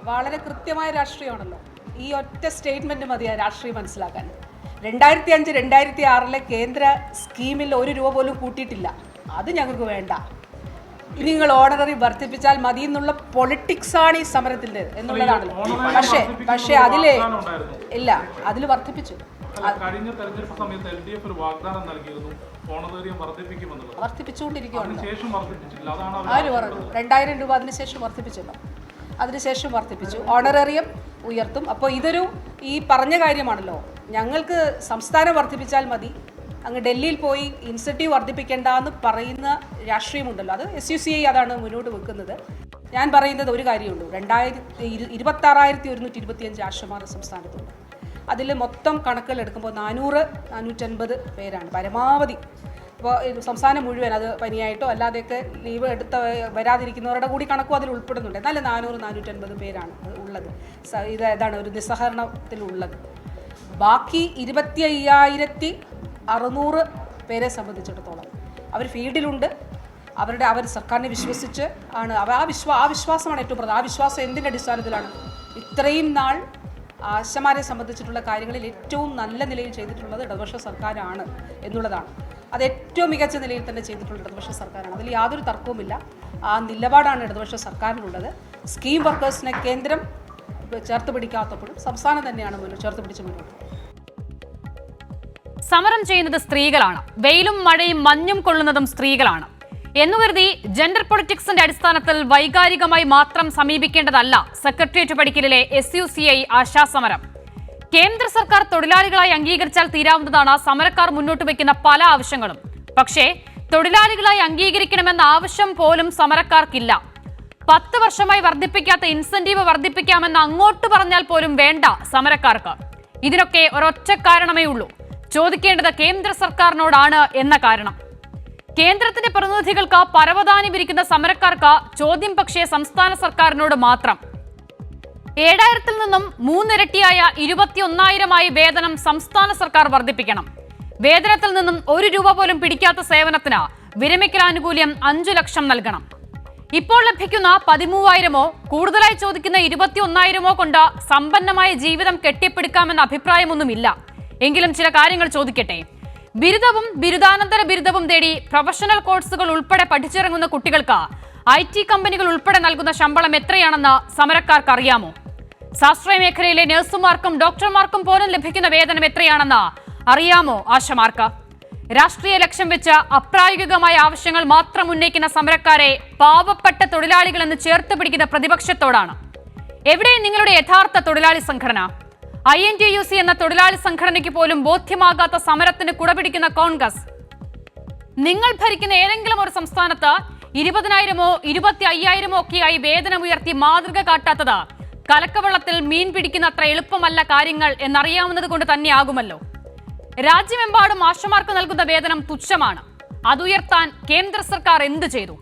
വളരെ കൃത്യമായ രാഷ്ട്രീയമാണല്ലോ. ഈ ഒറ്റ സ്റ്റേറ്റ്മെന്റ് മതിയാ രാഷ്ട്രീയം മനസ്സിലാക്കാൻ. 2005-2006 കേന്ദ്ര സ്കീമിൽ 1 രൂപ പോലും കൂട്ടിയിട്ടില്ല. അത് ഞങ്ങൾക്ക് വേണ്ട. നിങ്ങൾ ഓർഡിനറി വർദ്ധിപ്പിച്ചാൽ മതി എന്നുള്ള പൊളിറ്റിക്സാണ് ഈ സമരത്തിൻ്റെ എന്നുള്ളതാണല്ലോ. പക്ഷേ അതില് ഇല്ല, അതിൽ വർദ്ധിപ്പിച്ചു. കഴിഞ്ഞ തെരഞ്ഞെടുപ്പ് സമയത്ത് LDF ഒരു വാഗ്ദാനം നൽകിയിരുന്നു, ഓണറേറിയം വർദ്ധിപ്പിക്കുമെന്നുള്ളത്. വർദ്ധിപ്പിച്ചുകൊണ്ടിരിക്കുകയാണ്. ആര് പറഞ്ഞു? 2000 രൂപ അതിനുശേഷം വർദ്ധിപ്പിച്ചല്ലോ. അതിനുശേഷം വർദ്ധിപ്പിച്ചു, ഓണറേറിയം ഉയർത്തും. അപ്പോൾ ഇതൊരു ഈ പറഞ്ഞ കാര്യമാണല്ലോ. ഞങ്ങൾക്ക് സംസ്ഥാനം വർദ്ധിപ്പിച്ചാൽ മതി, അങ്ങ് ഡൽഹിയിൽ പോയി ഇൻസെൻറ്റീവ് വർദ്ധിപ്പിക്കേണ്ട എന്ന് പറയുന്ന രാഷ്ട്രീയമുണ്ടല്ലോ. അത് SUCI അതാണ് മുന്നോട്ട് വെക്കുന്നത്. ഞാൻ പറയുന്നത് ഒരു കാര്യമുള്ളൂ. 26,125 ആശമാർ സംസ്ഥാനത്തുണ്ട്. അതിൽ മൊത്തം കണക്കുകൾ എടുക്കുമ്പോൾ 400-450 പേരാണ് പരമാവധി. ഇപ്പോൾ സംസ്ഥാനം മുഴുവൻ അത് പനിയായിട്ടോ അല്ലാതെയൊക്കെ ലീവ് വരാതിരിക്കുന്നവരുടെ കൂടി കണക്കും അതിൽ ഉൾപ്പെടുന്നുണ്ട്. എന്നാലും 400-450 പേരാണ് ഉള്ളത്. ഇതാണ് ഒരു നിസ്സഹരണത്തിലുള്ളത്. ബാക്കി 25,600 പേരെ സംബന്ധിച്ചിടത്തോളം അവർ ഫീൽഡിലുണ്ട്. അവർ സർക്കാരിനെ വിശ്വസിച്ച് ആണ്. ആ വിശ്വാസമാണ് ഏറ്റവും പ്രധാനം. ആ വിശ്വാസം എന്തിൻ്റെ അടിസ്ഥാനത്തിലാണ്? ഇത്രയും നാൾ ആശമാരെ സംബന്ധിച്ചിട്ടുള്ള കാര്യങ്ങളിൽ ഏറ്റവും നല്ല നിലയിൽ ചെയ്തിട്ടുള്ളത് ഇടതുപക്ഷ സർക്കാരാണ് എന്നുള്ളതാണ്. അത് ഏറ്റവും മികച്ച നിലയിൽ തന്നെ ചെയ്തിട്ടുള്ള ഇടതുപക്ഷ സർക്കാരാണ്. അതിൽ യാതൊരു തർക്കവുമില്ല. ആ നിലപാടാണ് ഇടതുപക്ഷ സർക്കാരിനുള്ളത്. സ്കീം വർക്കേഴ്സിനെ കേന്ദ്രം ചേർത്ത് പിടിക്കാത്തപ്പോഴും സംസ്ഥാനം തന്നെയാണ് ചേർത്ത് പിടിച്ച് മുന്നോട്ട്. സമരം ചെയ്യുന്നത് സ്ത്രീകളാണ്. വെയിലും മഴയും മഞ്ഞും കൊള്ളുന്നതും സ്ത്രീകളാണ് എന്നുകരുതി ജെൻഡർ പൊളിറ്റിക്സിന്റെ അടിസ്ഥാനത്തിൽ വൈകാരികമായി മാത്രം സമീപിക്കേണ്ടതല്ല സെക്രട്ടേറിയറ്റ് പടിക്കലിലെ SUCI ആശാസമരം. കേന്ദ്ര സർക്കാർ തൊഴിലാളികളായി അംഗീകരിച്ചാൽ തീരാവുന്നതാണ് സമരക്കാർ മുന്നോട്ട് വയ്ക്കുന്ന പല ആവശ്യങ്ങളും. പക്ഷേ തൊഴിലാളികളായി അംഗീകരിക്കണമെന്ന ആവശ്യം പോലും സമരക്കാർക്കില്ല. 10 വർഷമായി വർദ്ധിപ്പിക്കാത്ത ഇൻസെന്റീവ് വർദ്ധിപ്പിക്കാമെന്ന് അങ്ങോട്ട് പറഞ്ഞാൽ പോലും വേണ്ട സമരക്കാർക്ക്. ഇതിനൊക്കെ ഒരൊറ്റ കാരണമേ ഉള്ളൂ. ചോദിക്കേണ്ടത് കേന്ദ്ര സർക്കാരിനോടാണ് എന്ന കാരണം. കേന്ദ്രത്തിന്റെ പ്രതിനിധികൾക്ക് പരവതാനി വിരിക്കുന്ന സമരക്കാർക്ക് ചോദ്യം പക്ഷേ സംസ്ഥാന സർക്കാരിനോട് മാത്രം. 7,000-ൽ നിന്നും 3 ഇരട്ടിയായ 21,000-ആയി വേതനം സംസ്ഥാന സർക്കാർ വർദ്ധിപ്പിക്കണം. വേതനത്തിൽ നിന്നും 1 രൂപ പോലും പിടിക്കാത്ത സേവനത്തിന് വിരമിക്കലാനുകൂല്യം 5 ലക്ഷം നൽകണം. ഇപ്പോൾ ലഭിക്കുന്ന 13,000-ഓ കൂടുതലായി ചോദിക്കുന്ന 21,000-ഓ കൊണ്ട് സമ്പന്നമായ ജീവിതം കെട്ടിപ്പിടിക്കാമെന്ന അഭിപ്രായമൊന്നുമില്ല. എങ്കിലും ചില കാര്യങ്ങൾ ചോദിക്കട്ടെ. ബിരുദവും ബിരുദാനന്തര ബിരുദവും തേടി പ്രൊഫഷണൽ കോഴ്സുകൾ ഉൾപ്പെടെ പഠിച്ചിറങ്ങുന്ന കുട്ടികൾക്ക് IT കമ്പനികൾ ഉൾപ്പെടെ നൽകുന്ന ശമ്പളം എത്രയാണെന്ന് സമരക്കാർക്ക് അറിയാമോ? ശാസ്ത്രീയ മേഖലയിലെ നഴ്സുമാർക്കും ഡോക്ടർമാർക്കും പോലും ലഭിക്കുന്ന വേതനം എത്രയാണെന്ന് അറിയാമോ ആശമാർക്ക്? രാഷ്ട്രീയ ലക്ഷ്യം വെച്ച് അപ്രായോഗികമായ ആവശ്യങ്ങൾ മാത്രം ഉന്നയിക്കുന്ന സമരക്കാരെ പാവപ്പെട്ട തൊഴിലാളികൾ എന്ന് ചേർത്ത് പിടിക്കുന്ന പ്രതിപക്ഷത്തോടാണ്. എവിടെ നിങ്ങളുടെ യഥാർത്ഥ തൊഴിലാളി സംഘടന? INTUC എന്ന തൊഴിലാളി സംഘടനയ്ക്ക് പോലും ബോധ്യമാകാത്ത സമരത്തിന് കുടപിടിക്കുന്ന കോൺഗ്രസ്. നിങ്ങൾ ഭരിക്കുന്ന ഏതെങ്കിലും ഒരു സംസ്ഥാനത്ത് 20,000-ഓ 25,000-ഓ ഒക്കെയായി വേതനം ഉയർത്തി മാതൃക കാട്ടാത്തത് കലക്കവെള്ളത്തിൽ മീൻ പിടിക്കുന്ന അത്ര എളുപ്പമല്ല കാര്യങ്ങൾ എന്നറിയാവുന്നത് കൊണ്ട് തന്നെയാകുമല്ലോ. രാജ്യമെമ്പാടും ആശമാർക്ക് നൽകുന്ന വേതനം തുച്ഛമാണ്. അതുയർത്താൻ കേന്ദ്ര സർക്കാർ എന്ത് ചെയ്തു?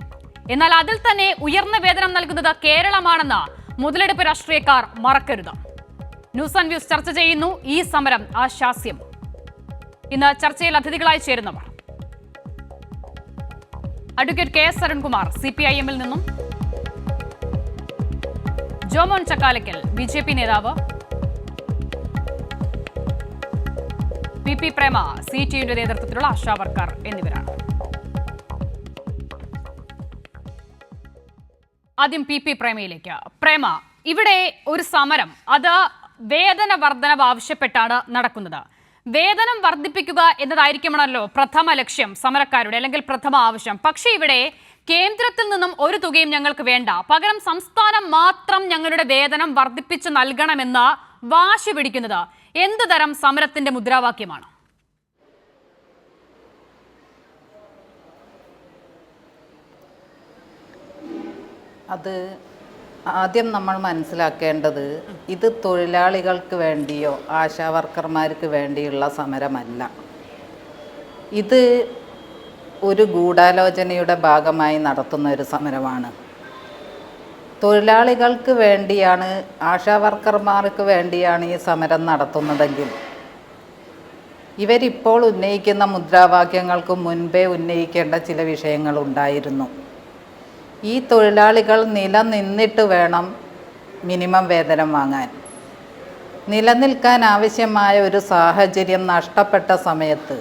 എന്നാൽ അതിൽ തന്നെ ഉയർന്ന വേതനം നൽകുന്നത് കേരളമാണെന്ന് മുതലെടുപ്പ് രാഷ്ട്രീയക്കാർ മറക്കരുത്. ന്യൂസ് ആൻഡ് വ്യൂസ് ചർച്ച ചെയ്യുന്നു ഈ സമരം ആശാസ്യം. ഇന്ന് ചർച്ചയിൽ അതിഥികളായി ചേരുന്നവർ: അഡ്വക്കേറ്റ് KS അരുൺകുമാർ CPIM-ൽ നിന്നും, ജോമോൻ ചക്കാലക്കൽ BJP നേതാവ്, PP പ്രേമ CTUവിന്റെ നേതൃത്വത്തിലുള്ള ആശാവർക്കർ എന്നിവരാണ്. ആദ്യം PP പ്രേമയിലേക്ക്. പ്രേമ, ഇവിടെ ഒരു സമരം, അത് വേതന വർധനവ് ആവശ്യപ്പെട്ടാണ് നടക്കുന്നത്. വേതനം വർദ്ധിപ്പിക്കുക എന്നതായിരിക്കുമല്ലോ പ്രഥമ ലക്ഷ്യം സമരക്കാരുടെ, അല്ലെങ്കിൽ പ്രഥമ ആവശ്യം. പക്ഷേ ഇവിടെ കേന്ദ്രത്തിൽ നിന്നും ഒരു തുകയും ഞങ്ങൾക്ക് വേണ്ട, പകരം സംസ്ഥാനം മാത്രം ഞങ്ങളുടെ വേതനം വർദ്ധിപ്പിച്ച് നൽകണമെന്ന് വാശി പിടിക്കുന്നത് എന്ത് തരം സമരത്തിന്റെ മുദ്രാവാക്യമാണ്? അത് ആദ്യം നമ്മൾ മനസ്സിലാക്കേണ്ടത്, ഇത് തൊഴിലാളികൾക്ക് വേണ്ടിയോ ആശാവർക്കർമാർക്ക് വേണ്ടിയുള്ള സമരമല്ല. ഇത് ഒരു ഗൂഢാലോചനയുടെ ഭാഗമായി നടത്തുന്ന ഒരു സമരമാണ്. തൊഴിലാളികൾക്ക് വേണ്ടിയാണ്, ആശാവർക്കർമാർക്ക് വേണ്ടിയാണ് ഈ സമരം നടത്തുന്നതെങ്കിൽ ഇവരിപ്പോൾ ഉന്നയിക്കുന്ന മുദ്രാവാക്യങ്ങൾക്ക് മുൻപേ ഉന്നയിക്കേണ്ട ചില വിഷയങ്ങളുണ്ടായിരുന്നു. ഈ തൊഴിലാളികൾ നിലനിന്നിട്ട് വേണം മിനിമം വേതനം വാങ്ങാൻ. നിലനിൽക്കാൻ ആവശ്യമായ ഒരു സാഹചര്യം നഷ്ടപ്പെട്ട സമയത്ത്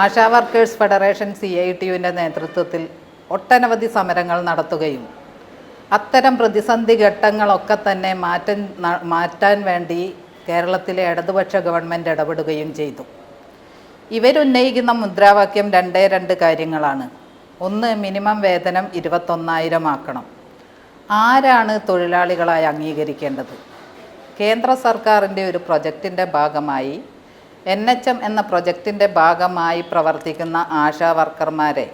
ആശാ വർക്കേഴ്സ് ഫെഡറേഷൻ CITUവിൻ്റെ നേതൃത്വത്തിൽ ഒട്ടനവധി സമരങ്ങൾ നടത്തുകയും അത്തരം പ്രതിസന്ധി ഘട്ടങ്ങളൊക്കെ തന്നെ മാറ്റാൻ വേണ്ടി കേരളത്തിലെ ഇടതുപക്ഷ ഗവൺമെൻറ് ഇടപെടുകയും ചെയ്തു. ഇവരുന്നയിക്കുന്ന മുദ്രാവാക്യം 2 കാര്യങ്ങളാണ്. ഒന്ന്, മിനിമം വേതനം 21,000 ആക്കണം. ആരാണ് തൊഴിലാളികളായി അംഗീകരിക്കേണ്ടത്? കേന്ദ്ര സർക്കാരിൻ്റെ ഒരു പ്രൊജക്റ്റിൻ്റെ ഭാഗമായി NHM എന്ന പ്രൊജക്റ്റിൻ്റെ ഭാഗമായി പ്രവർത്തിക്കുന്ന ആശാ വർക്കർമാരെ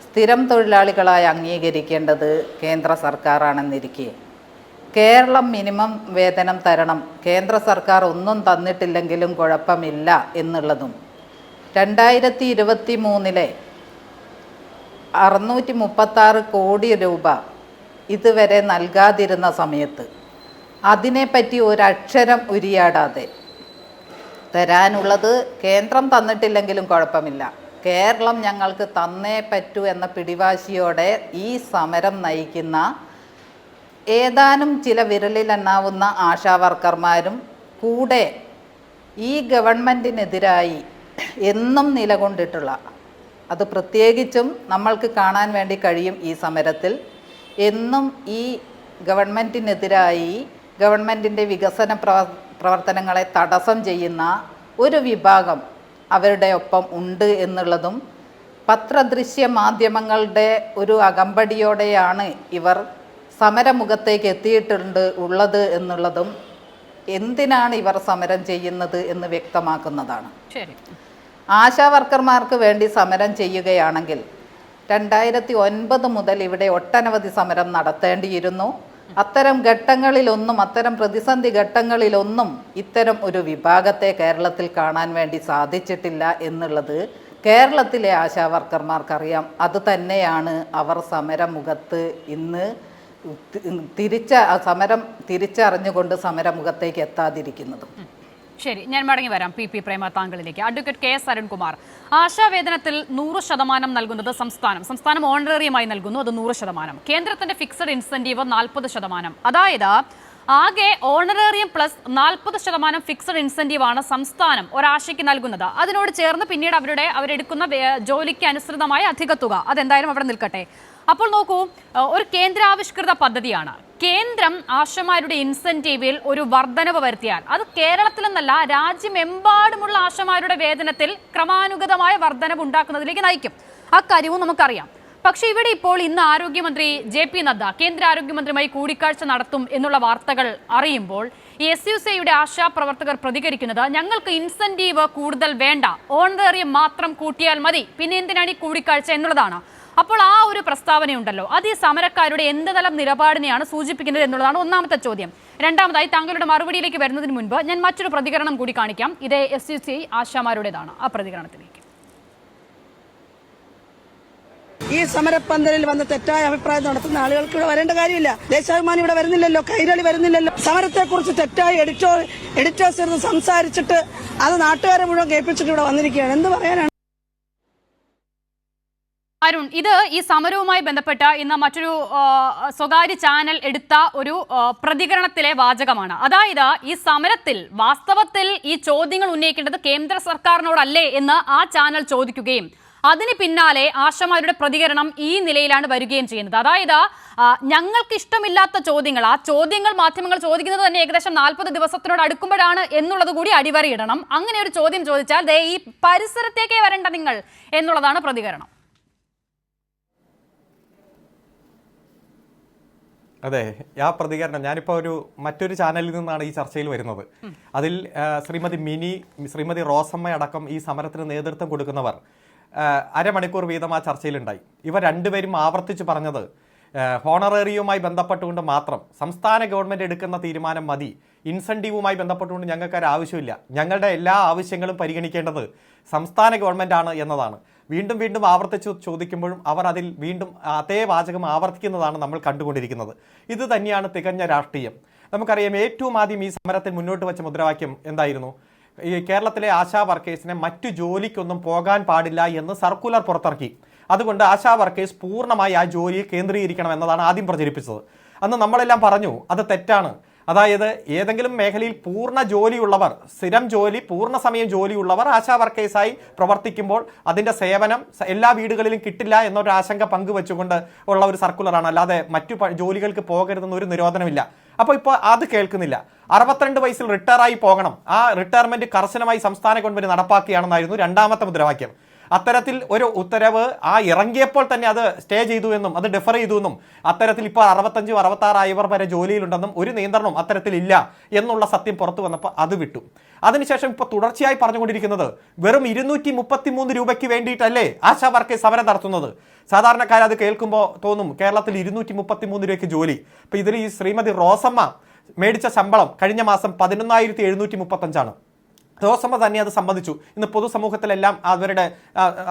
സ്ഥിരം തൊഴിലാളികളായി അംഗീകരിക്കേണ്ടത് കേന്ദ്ര സർക്കാരാണെന്നിരിക്കെ കേരളം മിനിമം വേതനം തരണം, കേന്ദ്ര സർക്കാർ ഒന്നും തന്നിട്ടില്ലെങ്കിലും കുഴപ്പമില്ല എന്നുള്ളതും 2023 636 കോടി രൂപ ഇതുവരെ നൽകാതിരുന്ന സമയത്ത് അതിനെപ്പറ്റി ഒരക്ഷരം ഉരിയാടാതെ തരാനുള്ളത് കേന്ദ്രം തന്നിട്ടില്ലെങ്കിലും കുഴപ്പമില്ല, കേരളം ഞങ്ങൾക്ക് തന്നേ പറ്റൂ എന്ന പിടിവാശിയോടെ ഈ സമരം നയിക്കുന്ന ഏതാനും ചില വിരലിലെണ്ണാവുന്ന ആശാ വർക്കർമാരും കൂടെ ഈ ഗവൺമെൻറ്റിനെതിരായി എന്നും നിലകൊണ്ടിട്ടുള്ള, അത് പ്രത്യേകിച്ചും നമ്മൾക്ക് കാണാൻ വേണ്ടി കഴിയും ഈ സമരത്തിൽ, എന്നും ഈ ഗവൺമെൻറ്റിനെതിരായി ഗവൺമെൻറ്റിൻ്റെ വികസന പ്രവർത്തനങ്ങളെ തടസ്സം ചെയ്യുന്ന ഒരു വിഭാഗം അവരുടെ ഒപ്പം ഉണ്ട് എന്നുള്ളതും പത്രദൃശ്യ മാധ്യമങ്ങളുടെ ഒരു അകമ്പടിയോടെയാണ് ഇവർ സമരമുഖത്തേക്ക് ഉള്ളത് എന്നുള്ളതും എന്തിനാണ് ഇവർ സമരം ചെയ്യുന്നത് എന്ന് വ്യക്തമാക്കുന്നതാണ്. ആശാ വർക്കർമാർക്ക് വേണ്ടി സമരം ചെയ്യുകയാണെങ്കിൽ 2009 മുതൽ ഇവിടെ ഒട്ടനവധി സമരം നടത്തേണ്ടിയിരുന്നു. അത്തരം ഘട്ടങ്ങളിലൊന്നും, അത്തരം പ്രതിസന്ധി ഘട്ടങ്ങളിലൊന്നും ഇത്തരം ഒരു വിഭാഗത്തെ കേരളത്തിൽ കാണാൻ വേണ്ടി സാധിച്ചിട്ടില്ല എന്നുള്ളത് കേരളത്തിലെ ആശാ വർക്കർമാർക്കറിയാം. അത് തന്നെയാണ് അവർ സമരമുഖത്ത് ഇന്ന് സമരം തിരിച്ചറിഞ്ഞുകൊണ്ട് സമരമുഖത്തേക്ക് എത്താതിരിക്കുന്നത്. ശരി, ഞാൻ മടങ്ങി വരാം പി പ്രേമ താങ്കളിലേക്ക്. അഡ്വക്കേറ്റ് KS അരുൺകുമാർ, ആശാവേതനത്തിൽ 100% നൽകുന്നത് സംസ്ഥാനം ഓണറേറിയമായി നൽകുന്നു, അത് 100%. കേന്ദ്രത്തിന്റെ ഫിക്സഡ് ഇൻസെന്റീവ് 40%. അതായത് ആകെ ഓണറേറിയം പ്ലസ് 40% ഫിക്സഡ് ഇൻസെന്റീവ് ആണ് സംസ്ഥാനം ഒരാശയ്ക്ക് നൽകുന്നത്. അതിനോട് ചേർന്ന് പിന്നീട് അവരെടുക്കുന്ന ജോലിക്ക് അനുസൃതമായ അധിക തുക, അതെന്തായാലും അവിടെ നിൽക്കട്ടെ. അപ്പോൾ നോക്കൂ, ഒരു കേന്ദ്രാവിഷ്കൃത പദ്ധതിയാണ്. കേന്ദ്രം ആശമാരുടെ ഇൻസെന്റീവിൽ ഒരു വർധനവ് വരുത്തിയാൽ അത് കേരളത്തിലെന്നല്ല രാജ്യമെമ്പാടുമുള്ള ആശമാരുടെ വേതനത്തിൽ ക്രമാനുഗതമായ വർധനവ് ഉണ്ടാക്കുന്നതിലേക്ക് നയിക്കും. അക്കാര്യവും നമുക്കറിയാം. പക്ഷെ ഇവിടെ ഇപ്പോൾ ഇന്ന് ആരോഗ്യമന്ത്രി JP നദ്ദ കേന്ദ്ര ആരോഗ്യമന്ത്രിയുമായി കൂടിക്കാഴ്ച നടത്തും എന്നുള്ള വാർത്തകൾ അറിയുമ്പോൾ SUCയുടെ ആശാ പ്രവർത്തകർ പ്രതികരിക്കുന്നത്, ഞങ്ങൾക്ക് ഇൻസെന്റീവ് കൂടുതൽ വേണ്ട, ഓണറേറിയം മാത്രം കൂട്ടിയാൽ മതി, പിന്നെ എന്തിനാണ് ഈ കൂടിക്കാഴ്ച എന്നുള്ളതാണ്. അപ്പോൾ ആ ഒരു പ്രസ്താവനയുണ്ടല്ലോ, അത് ഈ സമരക്കാരുടെ എന്ത് തരം നിലപാടിനെയാണ് സൂചിപ്പിക്കുന്നത് എന്നുള്ളതാണ് ഒന്നാമത്തെ ചോദ്യം. രണ്ടാമതായി താങ്കളുടെ മറുപടിയിലേക്ക് വരുന്നതിന് മുൻപ് ഞാൻ മറ്റൊരു പ്രതികരണം കൂടി കാണിക്കാം. ഇത് SUCI ആശാമാരുടേതാണ്. ആ പ്രതികരണത്തിലേക്ക്. ഈ സമരപ്പന്തലിൽ വന്ന് തെറ്റായ അഭിപ്രായം നടത്തുന്ന ആളുകൾക്ക് ഇവിടെ വരേണ്ട കാര്യമില്ല. ദേശാഭിമാനി ഇവിടെ വരുന്നില്ലല്ലോ, കൈരളി വരുന്നില്ലല്ലോ. സമരത്തെക്കുറിച്ച് തെറ്റായി എഡിറ്റേഴ്സ് ഇരുന്ന് സംസാരിച്ചിട്ട് അത് നാട്ടുകാരെ മുഴുവൻ കേൾപ്പിച്ചിട്ട് ഇവിടെ വന്നിരിക്കുകയാണ്. എന്ത് പറയാനാണ്? അരുൺ, ഇത് ഈ സമരവുമായി ബന്ധപ്പെട്ട ഇന്ന് മറ്റൊരു സ്വകാര്യ ചാനൽ എടുത്ത ഒരു പ്രതികരണത്തിലെ വാചകമാണ്. അതായത് ഈ സമരത്തിൽ വാസ്തവത്തിൽ ഈ ചോദ്യങ്ങൾ ഉന്നയിക്കേണ്ടത് കേന്ദ്ര സർക്കാരിനോടല്ലേ എന്ന് ആ ചാനൽ ചോദിക്കുകയും അതിന് പിന്നാലെ ആശമാരുടെ പ്രതികരണം ഈ നിലയിലാണ് വരികയും ചെയ്യുന്നത്. അതായത് ഞങ്ങൾക്ക് ഇഷ്ടമില്ലാത്ത ചോദ്യങ്ങൾ, ആ ചോദ്യങ്ങൾ മാധ്യമങ്ങൾ ചോദിക്കുന്നത് തന്നെ ഏകദേശം 40 ദിവസത്തിനോട് അടുക്കുമ്പോഴാണ് എന്നുള്ളത് കൂടി അടിവരയിടണം. അങ്ങനെ ഒരു ചോദ്യം ചോദിച്ചാൽ ദേ ഈ പരിസരത്തേക്കേ വരേണ്ട നിങ്ങൾ എന്നുള്ളതാണ് പ്രതികരണം. അതെ, ആ പ്രതികരണം ഞാനിപ്പോൾ മറ്റൊരു ചാനലിൽ നിന്നാണ് ഈ ചർച്ചയിൽ വരുന്നത്. അതിൽ ശ്രീമതി റോസമ്മ അടക്കം ഈ സമരത്തിന് നേതൃത്വം കൊടുക്കുന്നവർ അരമണിക്കൂർ വീതം ആ ചർച്ചയിലുണ്ടായി. ഇവർ രണ്ടുപേരും ആവർത്തിച്ച് പറഞ്ഞത് ഹോണറേറിയവുമായി ബന്ധപ്പെട്ടുകൊണ്ട് മാത്രം സംസ്ഥാന ഗവൺമെൻറ് എടുക്കുന്ന തീരുമാനം മതി, ഇൻസെൻറ്റീവുമായി ബന്ധപ്പെട്ടുകൊണ്ട് ഞങ്ങൾക്ക് ആവശ്യമില്ല, ഞങ്ങളുടെ എല്ലാ ആവശ്യങ്ങളും പരിഗണിക്കേണ്ടത് സംസ്ഥാന ഗവൺമെൻറ് ആണ് എന്നതാണ്. വീണ്ടും വീണ്ടും ആവർത്തിച്ച് ചോദിക്കുമ്പോഴും അവർ അതിൽ വീണ്ടും അതേ വാചകം ആവർത്തിക്കുന്നതാണ് നമ്മൾ കണ്ടുകൊണ്ടിരിക്കുന്നത്. ഇത് തന്നെയാണ് തികഞ്ഞ രാഷ്ട്രീയം. നമുക്കറിയാം, ഏറ്റവും ആദ്യം ഈ സമരത്തിൽ മുന്നോട്ട് വെച്ച മുദ്രാവാക്യം എന്തായിരുന്നു? ഈ കേരളത്തിലെ ആശാ വർക്കേഴ്സിനെ മറ്റു ജോലിക്കൊന്നും പോകാൻ പാടില്ല എന്ന് സർക്കുലർ പുറത്തിറക്കി. അതുകൊണ്ട് ആശാ വർക്കേഴ്സ് പൂർണ്ണമായി ആ ജോലിയിൽ കേന്ദ്രീകരിക്കണം എന്നതാണ് ആദ്യം പ്രചരിപ്പിച്ചത്. അന്ന് നമ്മളെല്ലാം പറഞ്ഞു അത് തെറ്റാണ്. അതായത് ഏതെങ്കിലും മേഖലയിൽ പൂർണ്ണ ജോലിയുള്ളവർ, സ്ഥിരം ജോലി, പൂർണ്ണ സമയം ജോലിയുള്ളവർ ആശാ വർക്കേഴ്സായി പ്രവർത്തിക്കുമ്പോൾ അതിൻ്റെ സേവനം എല്ലാ വീടുകളിലും കിട്ടില്ല എന്നൊരു ആശങ്ക പങ്കുവെച്ചുകൊണ്ട് ഉള്ള ഒരു സർക്കുലറാണ്. അല്ലാതെ മറ്റു ജോലികൾക്ക് പോകരുതെന്ന് ഒരു നിരോധനമില്ല. അപ്പോൾ ഇപ്പോൾ അത് കേൾക്കുന്നില്ല. 62 വയസ്സിൽ റിട്ടയറായി പോകണം, ആ റിട്ടയർമെന്റ് കർശനമായി സംസ്ഥാന ഗവൺമെന്റ് നടപ്പാക്കുകയാണെന്നായിരുന്നു രണ്ടാമത്തെ മുദ്രാവാക്യം. അത്തരത്തിൽ ഒരു ഉത്തരവ് ആ ഇറങ്ങിയപ്പോൾ തന്നെ അത് സ്റ്റേ ചെയ്തു എന്നും അത് ഡെഫർ ചെയ്തു എന്നും അത്തരത്തിൽ ഇപ്പോൾ 65, 66 ആയവർ വരെ ജോലിയിലുണ്ടെന്നും ഒരു നിയന്ത്രണം അത്തരത്തിലില്ല എന്നുള്ള സത്യം പുറത്തു വന്നപ്പോൾ അത് വിട്ടു. അതിനുശേഷം ഇപ്പോൾ തുടർച്ചയായി പറഞ്ഞുകൊണ്ടിരിക്കുന്നത് വെറും 233 രൂപയ്ക്ക് വേണ്ടിയിട്ടല്ലേ ആശാ വർക്കേഴ്സ് സമരം നടത്തുന്നത്. സാധാരണക്കാർ അത് കേൾക്കുമ്പോൾ തോന്നും കേരളത്തിൽ 233 രൂപയ്ക്ക് ജോലി. അപ്പോൾ ഇതിൽ ഈ ശ്രീമതി റോസമ്മ മേടിച്ച ശമ്പളം കഴിഞ്ഞ മാസം 11,735 റോസമ്മ തന്നെ അത് സംബന്ധിച്ചു. ഇന്ന് പൊതുസമൂഹത്തിലെല്ലാം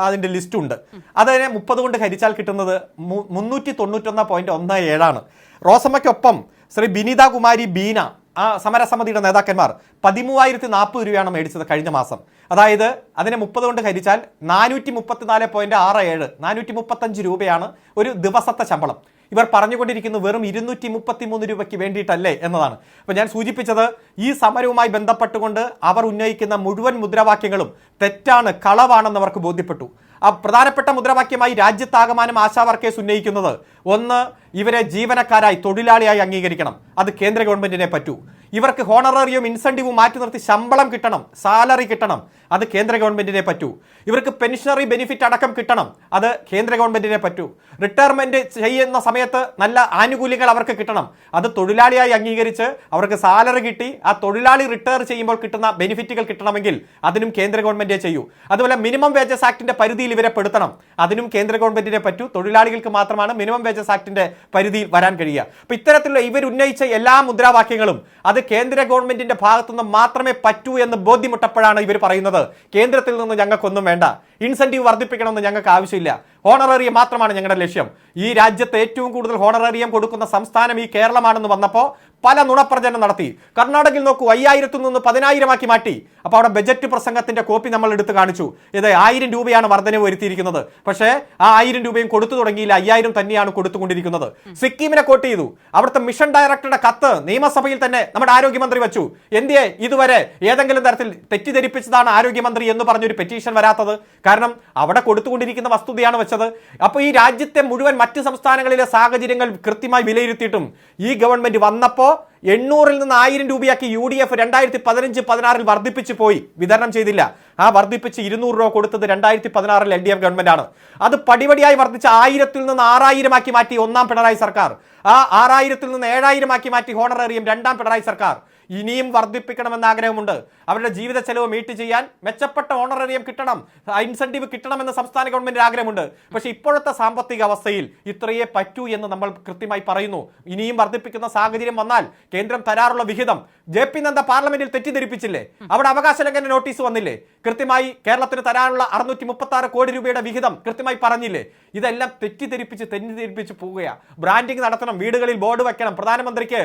അതിന്റെ ലിസ്റ്റ് ഉണ്ട്. അതിനെ 30 കൊണ്ട് ഹരിച്ചാൽ കിട്ടുന്നത് 391.17 റോസമ്മയ്ക്കൊപ്പം ശ്രീ ബിനിത കുമാരി ബീന, ആ സമരസമിതിയുടെ നേതാക്കന്മാർ 13,040 രൂപയാണ് മേടിച്ചത് കഴിഞ്ഞ മാസം. അതായത് അതിനെ 30 കൊണ്ട് ഹരിച്ചാൽ 434.67 435 രൂപയാണ് ഒരു ദിവസത്തെ ശമ്പളം. ഇവർ പറഞ്ഞുകൊണ്ടിരിക്കുന്നു വെറും 233 രൂപയ്ക്ക് വേണ്ടിയിട്ടല്ലേ എന്നതാണ്. അപ്പോൾ ഞാൻ സൂചിപ്പിച്ചത് ഈ സമരവുമായി ബന്ധപ്പെട്ടുകൊണ്ട് അവർ ഉന്നയിക്കുന്ന മുഴുവൻ മുദ്രാവാക്യങ്ങളും തെറ്റാണ്, കളവാണെന്ന് അവർക്ക് ബോധ്യപ്പെട്ടു. ആ പ്രധാനപ്പെട്ട മുദ്രാവാക്യമായി രാജ്യത്താകമാനം ആശാ വർക്കേഴ്സ് ഉന്നയിക്കുന്നത് ഒന്ന്, ഇവരെ ജീവനക്കാരായി തൊഴിലാളിയായി അംഗീകരിക്കണം, അത് കേന്ദ്ര ഗവൺമെന്റിനെ പറ്റൂ. ഇവർക്ക് ഹോണററിയും ഇൻസെന്റീവും മാറ്റി നിർത്തി ശമ്പളം കിട്ടണം, സാലറി കിട്ടണം, അത് കേന്ദ്ര ഗവൺമെന്റിനെ പറ്റൂ. ഇവർക്ക് പെൻഷനറി ബെനിഫിറ്റ് അടക്കം കിട്ടണം, അത് കേന്ദ്ര ഗവൺമെന്റിനെ പറ്റൂ. റിട്ടയർമെന്റ് ചെയ്യുന്ന സമയത്ത് നല്ല ആനുകൂല്യങ്ങൾ അവർക്ക് കിട്ടണം, അത് തൊഴിലാളിയായി അംഗീകരിച്ച് അവർക്ക് സാലറി കിട്ടി ആ തൊഴിലാളി റിട്ടയർ ചെയ്യുമ്പോൾ കിട്ടുന്ന ബെനിഫിറ്റുകൾ കിട്ടണമെങ്കിൽ അതിനും കേന്ദ്ര ഗവൺമെന്റേ ചെയ്യൂ. അതുപോലെ മിനിമം വേജസ് ആക്ടിന്റെ പരിധിയിൽ ഇവരെ പെടുത്തണം, അതിനും കേന്ദ്ര ഗവൺമെന്റിനെ പറ്റൂ. തൊഴിലാളികൾക്ക് മാത്രമാണ് മിനിമം വേജസ് ആക്ടിന്റെ പരിധിയിൽ വരാൻ കഴിയുക. അപ്പൊ ഇത്തരത്തിലുള്ള ഇവർ ഉന്നയിച്ച എല്ലാ മുദ്രാവാക്യങ്ങളും അത് കേന്ദ്ര ഗവൺമെന്റിന്റെ ഭാഗത്തുനിന്ന് മാത്രമേ പറ്റൂ എന്ന് ബോധ്യമുട്ടപ്പോഴാണ് ഇവർ പറയുന്നത് കേന്ദ്രത്തിൽ നിന്ന് ഞങ്ങൾക്കൊന്നും വേണ്ട, ഇൻസെന്റീവ് വർദ്ധിപ്പിക്കണമെന്ന് ഞങ്ങൾക്ക് ആവശ്യമില്ല, ഹോണറേറിയം മാത്രമാണ് ഞങ്ങളുടെ ലക്ഷ്യം. ഈ രാജ്യത്ത് ഏറ്റവും കൂടുതൽ ഹോണറേറിയം കൊടുക്കുന്ന സംസ്ഥാനം ഈ കേരളമാണെന്ന് വന്നപ്പോൾ പല നുണപ്രചരണം നടത്തി. കർണാടകയിൽ നോക്കൂ, 5,000 നിന്ന് 10,000 മാറ്റി. അപ്പോൾ അവിടെ ബജറ്റ് പ്രസംഗത്തിന്റെ കോപ്പി നമ്മൾ എടുത്ത് കാണിച്ചു. ഇത് 1000 രൂപയാണ് വർധനവ് വരുത്തിയിരിക്കുന്നത്. പക്ഷേ ആ 1000 രൂപയും കൊടുത്തു തുടങ്ങിയില്ല, 5000 തന്നെയാണ് കൊടുത്തുകൊണ്ടിരിക്കുന്നത്. സിക്കിമിനെ കോട്ട് ചെയ്തു. അവിടുത്തെ മിഷൻ ഡയറക്ടറുടെ കത്ത് നിയമസഭയിൽ തന്നെ നമ്മുടെ ആരോഗ്യമന്ത്രി വെച്ചു. എന്തിയെ ഇതുവരെ ഏതെങ്കിലും തരത്തിൽ തെറ്റിദ്ധരിപ്പിച്ചതാണ് ആരോഗ്യമന്ത്രി എന്ന് പറഞ്ഞൊരു പെറ്റീഷൻ വരാത്തത്? കാരണം അവിടെ കൊടുത്തുകൊണ്ടിരിക്കുന്ന വസ്തുതയാണ് വെച്ചത്. അപ്പോൾ ഈ രാജ്യത്തെ മുഴുവൻ മറ്റ് സംസ്ഥാനങ്ങളിലെ സാഹചര്യങ്ങൾ കൃത്യമായി വിലയിരുത്തിയിട്ടും ഈ ഗവൺമെന്റ് വന്നപ്പോൾ 800 നിന്ന് 1000 രൂപയാക്കി UDF 2015-16 വർദ്ധിപ്പിച്ചു പോയി, വിതരണം ചെയ്തില്ല. ആ വർദ്ധിപ്പിച്ച് 200 രൂപ കൊടുത്തത് 2016 LDF ഗവൺമെന്റ് ആണ്. അത് പടിപടിയായി വർദ്ധിച്ച് 1000 നിന്ന് 6000 ആക്കി മാറ്റി ഒന്നാം പിണറായി സർക്കാർ. ആ 6000 നിന്ന് 7000 ആക്കി മാറ്റി ഹോണറേറിയം രണ്ടാം പിണറായി സർക്കാർ. ഇനിയും വർദ്ധിപ്പിക്കണമെന്ന് ആഗ്രഹമുണ്ട്. അവരുടെ ജീവിത ചെലവ് മീറ്റ് ചെയ്യാൻ മെച്ചപ്പെട്ട ഓണറേറിയം കിട്ടണം, ഇൻസെന്റീവ് കിട്ടണമെന്ന് സംസ്ഥാന ഗവൺമെന്റിന് ആഗ്രഹമുണ്ട്. പക്ഷേ ഇപ്പോഴത്തെ സാമ്പത്തിക അവസ്ഥയിൽ ഇത്രയേ പറ്റൂ എന്ന് നമ്മൾ കൃത്യമായി പറയുന്നു. ഇനിയും വർദ്ധിപ്പിക്കുന്ന സാഹചര്യം വന്നാൽ കേന്ദ്രം തരാറുള്ള വിഹിതം JP നദ്ദ പാർലമെന്റിൽ തെറ്റിദ്ധരിപ്പിച്ചില്ലേ? അവിടെ അവകാശ ലംഘന നോട്ടീസ് വന്നില്ലേ? കൃത്യമായി കേരളത്തിന് തരാനുള്ള 636 കോടി രൂപയുടെ വിഹിതം കൃത്യമായി പറഞ്ഞില്ലേ? ഇതെല്ലാം തെറ്റിദ്ധരിപ്പിച്ച് പോവുകയാണ്. ബ്രാൻഡിങ് നടത്തണം, വീടുകളിൽ ബോർഡ് വെക്കണം, പ്രധാനമന്ത്രിക്ക്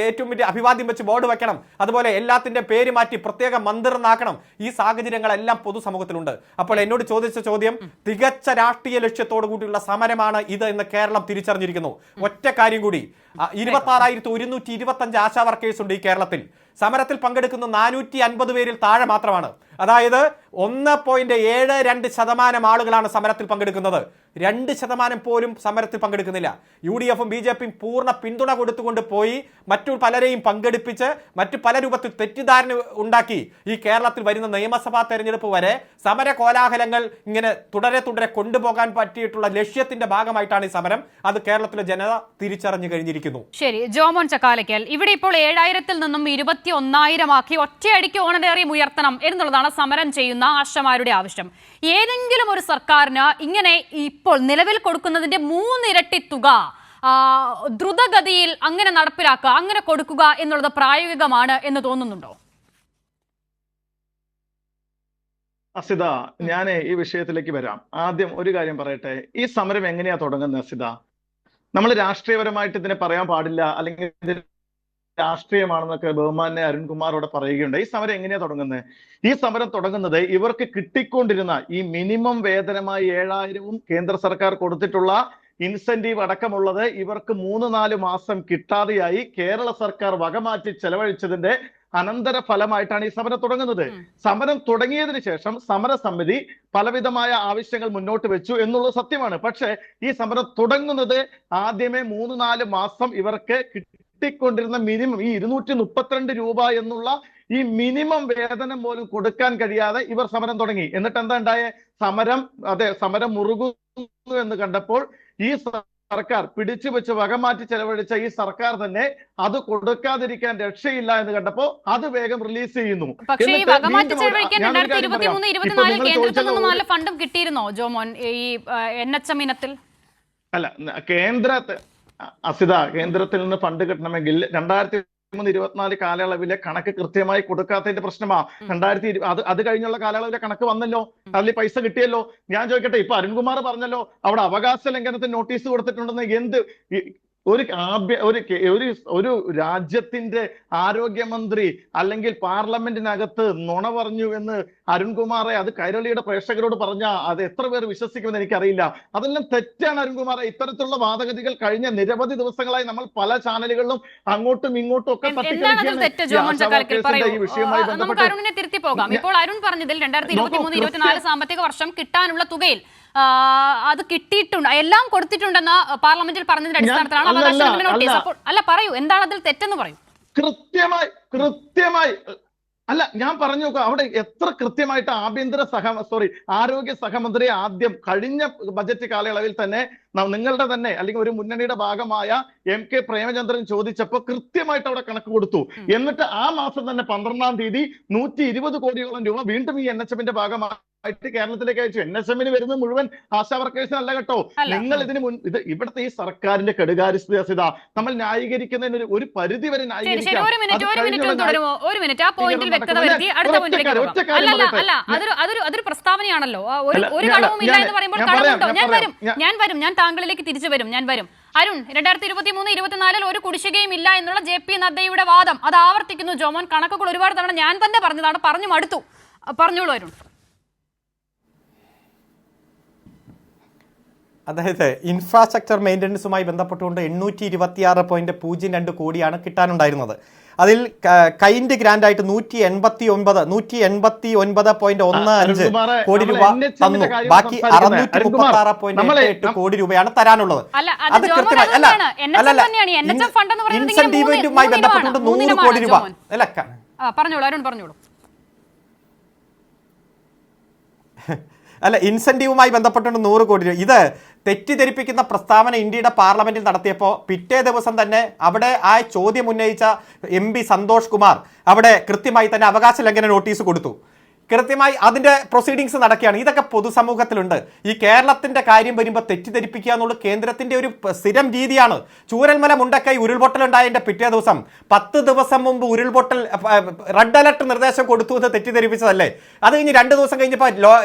ഏറ്റവും വലിയ അഭിവാദ്യം വെച്ച് ബോർഡ് വെക്കണം, അതുപോലെ എല്ലാത്തിന്റെ പേര് മാറ്റി പ്രത്യേക മന്ദിരനാക്കണം. ഈ സാഹചര്യങ്ങളെല്ലാം പൊതുസമൂഹത്തിലുണ്ട്. അപ്പോൾ എന്നോട് ചോദിച്ച ചോദ്യം തികച്ച രാഷ്ട്രീയ ലക്ഷ്യത്തോടു കൂടിയുള്ള സമരമാണ് ഇത് എന്ന് കേരളം തിരിച്ചറിഞ്ഞിരിക്കുന്നു. ഒറ്റ കാര്യം കൂടി, 26,125 ആശാ വർക്കേഴ്സ് ഉണ്ട് ഈ കേരളത്തിൽ. സമരത്തിൽ പങ്കെടുക്കുന്ന 450 പേരിൽ താഴെ മാത്രമാണ്. അതായത് 1.72% ആളുകളാണ് സമരത്തിൽ പങ്കെടുക്കുന്നത്. 2% പോലും സമരത്തിൽ പങ്കെടുക്കുന്നില്ല. UDFും BJPയും പൂർണ്ണ പിന്തുണ കൊടുത്തുകൊണ്ട് പോയി മറ്റു പലരെയും പങ്കെടുപ്പിച്ച് മറ്റു പല രൂപത്തിൽ തെറ്റിദ്ധാരണ ഉണ്ടാക്കി ഈ കേരളത്തിൽ വരുന്ന നിയമസഭാ തെരഞ്ഞെടുപ്പ് വരെ സമര കോലാഹലങ്ങൾ ഇങ്ങനെ തുടരെ കൊണ്ടുപോകാൻ പറ്റിയിട്ടുള്ള ലക്ഷ്യത്തിന്റെ ഭാഗമായിട്ടാണ് ഈ സമരം. അത് കേരളത്തിലെ ജനത തിരിച്ചറിഞ്ഞു കഴിഞ്ഞിരിക്കുന്നു. ശരി, ജോമോൻ ചക്കാലയ്ക്കൽ, ഇവിടെ ഇപ്പോൾ 7,000 നിന്നും 21,000 ആക്കി ഒറ്റയടിക്ക് ഓണറേറിയം ഉയർത്തണം എന്നുള്ളതാണ് സമരം ചെയ്യുന്ന ആശമാരുടെ ആവശ്യം. ഏതെങ്കിലും ഒരു സർക്കാരിന് ഇങ്ങനെ ഇപ്പോൾ നിലവിൽ കൊടുക്കുന്നതിന്റെ 3 ഇരട്ടി തുക ദ്രുതഗതിയിൽ അങ്ങനെ നടപ്പിലാക്കുക, അങ്ങനെ കൊടുക്കുക എന്നുള്ളത് പ്രായോഗികമാണ് എന്ന് തോന്നുന്നുണ്ടോ? അസിത, ഞാൻ ഈ വിഷയത്തിലേക്ക് വരാം. ആദ്യം ഒരു കാര്യം പറയട്ടെ. ഈ സമരം എങ്ങനെയാ തുടങ്ങുന്നത് അസിത? നമ്മൾ രാഷ്ട്രീയപരമായിട്ട് ഇതിനെ പറയാൻ പാടില്ല, അല്ലെങ്കിൽ രാഷ്ട്രീയമാണെന്നൊക്കെ ബഹുമാന്യ അരുൺകുമാറോട് പറയുകയുണ്ട്. ഈ സമരം എങ്ങനെയാ തുടങ്ങുന്നത്? ഈ സമരം തുടങ്ങുന്നത് ഇവർക്ക് കിട്ടിക്കൊണ്ടിരുന്ന ഈ മിനിമം വേതനമായി 7000-ഉം കേന്ദ്ര സർക്കാർ കൊടുത്തിട്ടുള്ള ഇൻസെന്റീവ് അടക്കമുള്ളത് ഇവർക്ക് 3-4 മാസം കിട്ടാതെയായി കേരള സർക്കാർ വകമാറ്റി ചെലവഴിച്ചതിന്റെ അനന്തര ഫലമായിട്ടാണ് ഈ സമരം തുടങ്ങുന്നത്. സമരം തുടങ്ങിയതിനു ശേഷം സമരസമിതി പലവിധമായ ആവശ്യങ്ങൾ മുന്നോട്ട് വെച്ചു എന്നുള്ളത് സത്യമാണ്. പക്ഷേ ഈ സമരം തുടങ്ങുന്നത് ആദ്യമേ 3-4 മാസം ഇവർക്ക് കിട്ടിക്കൊണ്ടിരുന്ന മിനിമം ഈ 232 രൂപ എന്നുള്ള ഈ മിനിമം വേതനം പോലും കൊടുക്കാൻ കഴിയാതെ ഇവർ സമരം തുടങ്ങി. എന്നിട്ട് എന്താ ഉണ്ടായേ? സമരം മുറുകുന്നു എന്ന് കണ്ടപ്പോൾ ഈ സർക്കാർ പിടിച്ചു വെച്ച് വകമാറ്റി ചെലവഴിച്ച ഈ സർക്കാർ തന്നെ അത് കൊടുക്കാതിരിക്കാൻ രക്ഷയില്ല എന്ന് കണ്ടപ്പോ അത് വേഗം റിലീസ് ചെയ്യുന്നു. പക്ഷേ ഈ വകമാറ്റി ചെലവഴിക്കാൻ 2023-24 കേന്ദ്രത്തിൽ നിന്ന് നല്ല ഫണ്ടും കിട്ടിയിരുന്നോ ജോമോൻ ഈ NHM ഇനത്തിൽ? അല്ല, കേന്ദ്രത്തിൽ നിന്ന് ഫണ്ട് കിട്ടണമെങ്കിൽ 2023-24 കാലയളവിലെ കണക്ക് കൃത്യമായി കൊടുക്കാത്തതിന്റെ പ്രശ്നമാ. 2020 അത് കഴിഞ്ഞുള്ള കാലയളവിലെ കണക്ക് വന്നല്ലോ, അതിൽ പൈസ കിട്ടിയല്ലോ. ഞാൻ ചോദിക്കട്ടെ, ഇപ്പൊ അരുൺകുമാർ പറഞ്ഞല്ലോ അവിടെ അവകാശ ലംഘനത്തിന് നോട്ടീസ് കൊടുത്തിട്ടുണ്ടെന്ന്. ഒരു രാജ്യത്തിന്റെ ആരോഗ്യമന്ത്രി അല്ലെങ്കിൽ പാർലമെന്റിനകത്ത് നുണ പറഞ്ഞു എന്ന് അരുൺകുമാറെ അത് കൈരളിയുടെ പ്രേക്ഷകരോട് പറഞ്ഞാൽ അത് എത്ര പേർ വിശ്വസിക്കുമെന്ന് എനിക്കറിയില്ല. അതെല്ലാം തെറ്റാണ് അരുൺകുമാറെ. ഇത്തരത്തിലുള്ള വാദഗതികൾ കഴിഞ്ഞ നിരവധി ദിവസങ്ങളായി നമ്മൾ പല ചാനലുകളിലും അങ്ങോട്ടും ഇങ്ങോട്ടും ഒക്കെ ഈ വിഷയവുമായി നമുക്ക് അരുണിനെ തിരുത്തി പോകാം. ഇപ്പോൾ അരുൺ പറഞ്ഞതിൽ 2023-24 സാമ്പത്തിക വർഷം കിട്ടാനുള്ള തുകയിൽ അത് കിട്ടിയിട്ടുണ്ട്, എല്ലാം കൊടുത്തിട്ടുണ്ടെന്ന് പാർലമെന്റിൽ പറഞ്ഞതിന്റെ അടിസ്ഥാനത്തിലാണ് അവകാശ നോട്ടീസ്. അപ്പോൾ അല്ല, പറയൂ, എന്താണ് അതിൽ തെറ്റെന്ന് പറയൂ. കൃത്യമായി അല്ല, ഞാൻ പറഞ്ഞു നോക്കാം അവിടെ എത്ര കൃത്യമായിട്ട് ആരോഗ്യ സഹമന്ത്രി ആദ്യം കഴിഞ്ഞ ബജറ്റ് കാലയളവിൽ തന്നെ നിങ്ങളുടെ തന്നെ അല്ലെങ്കിൽ ഒരു മുന്നണിയുടെ ഭാഗമായ MK പ്രേമചന്ദ്രൻ ചോദിച്ചപ്പോൾ കൃത്യമായിട്ട് അവിടെ കണക്ക് കൊടുത്തു. എന്നിട്ട് ആ മാസം തന്നെ 12-ാം തീയതി 120 കോടിയോളം രൂപ വീണ്ടും ഈ NHM-ന്റെ ഭാഗമായിട്ട് കേരളത്തിലേക്ക് അയച്ചു. NHM-ന് വരുന്നത് മുഴുവൻ ആശാ വർക്കേഴ്സിനല്ല കേട്ടോ. നിങ്ങൾ ഇവിടുത്തെ ഈ സർക്കാരിന്റെ കെടുകാര്യസ്ഥത നമ്മൾ ന്യായീകരിക്കുന്നതിന് ഒരു പരിധി വരെ അതൊരു പ്രസ്താവനയാണല്ലോ. ഒരു കടവുമില്ല എന്ന് പറയുമ്പോൾ കടവുണ്ടോ? ഞാൻ വരും, ഞാൻ താങ്കളിലേക്ക് തിരിച്ചു വരും, ഞാൻ വരും. അരുൺ, 2023-24 ഒരു കുടിശ്ശികയും ഇല്ല എന്നുള്ള JP നദ്ദയുടെ വാദം അത് ആവർത്തിക്കുന്നു ജോമോൻ. കണക്കുകൾ ഒരുപാട് തവണ ഞാൻ തന്നെ പറഞ്ഞതാണ്, പറഞ്ഞു മടുത്തു. പറഞ്ഞോളൂ അരുൺ. അതായത് ഇൻഫ്രാസ്ട്രക്ചർ മെയിൻ്റനൻസുമായി ബന്ധപ്പെട്ടുകൊണ്ട് 826.02 കോടിയാണ് കിട്ടാനുണ്ടായിരുന്നത്. അതിൽ കൈൻഡ് ഗ്രാൻഡ് ആയിട്ട് 189.15 കോടി രൂപ തന്നു. ബാക്കി 636.8 കോടി രൂപയാണ് തരാനുള്ളത്. അത് കൃത്യമായി ഇൻസെന്റീവുമായി ബന്ധപ്പെട്ടുകൊണ്ട് 100 കോടി രൂപ അല്ല. പറഞ്ഞോളൂ അരുൺ, പറഞ്ഞോളൂ. അല്ല, ഇൻസെന്റീവുമായി ബന്ധപ്പെട്ടുകൊണ്ട് 100 കോടി രൂപ. ഇത് തെറ്റിദ്ധരിപ്പിക്കുന്ന പ്രസ്താവന ഇന്ത്യയുടെ പാർലമെന്റിൽ നടത്തിയപ്പോൾ പിറ്റേ ദിവസം തന്നെ അവിടെ ആ ചോദ്യം ഉന്നയിച്ച MP സന്തോഷ് കുമാർ അവിടെ കൃത്യമായി തന്നെ അവകാശ ലംഘന നോട്ടീസ് കൊടുത്തു. കൃത്യമായി അതിന്റെ പ്രൊസീഡിങ്സ് നടക്കുകയാണ്. ഇതൊക്കെ പൊതുസമൂഹത്തിലുണ്ട്. ഈ കേരളത്തിന്റെ കാര്യം വരുമ്പോൾ തെറ്റിദ്ധരിപ്പിക്കുക എന്നുള്ളത് കേന്ദ്രത്തിന്റെ ഒരു സ്ഥിരം രീതിയാണ്. ചൂരൽമല മുണ്ടക്കൈ ഉരുൾപൊട്ടലുണ്ടായതിന്റെ പിറ്റേ ദിവസം 10 ദിവസം മുമ്പ് ഉരുൾപൊട്ടൽ റെഡ് അലർട്ട് നിർദ്ദേശം കൊടുത്തു എന്ന് തെറ്റിദ്ധരിപ്പിച്ചതല്ലേ? അത് കഴിഞ്ഞ് 2 ദിവസം കഴിഞ്ഞപ്പോൾ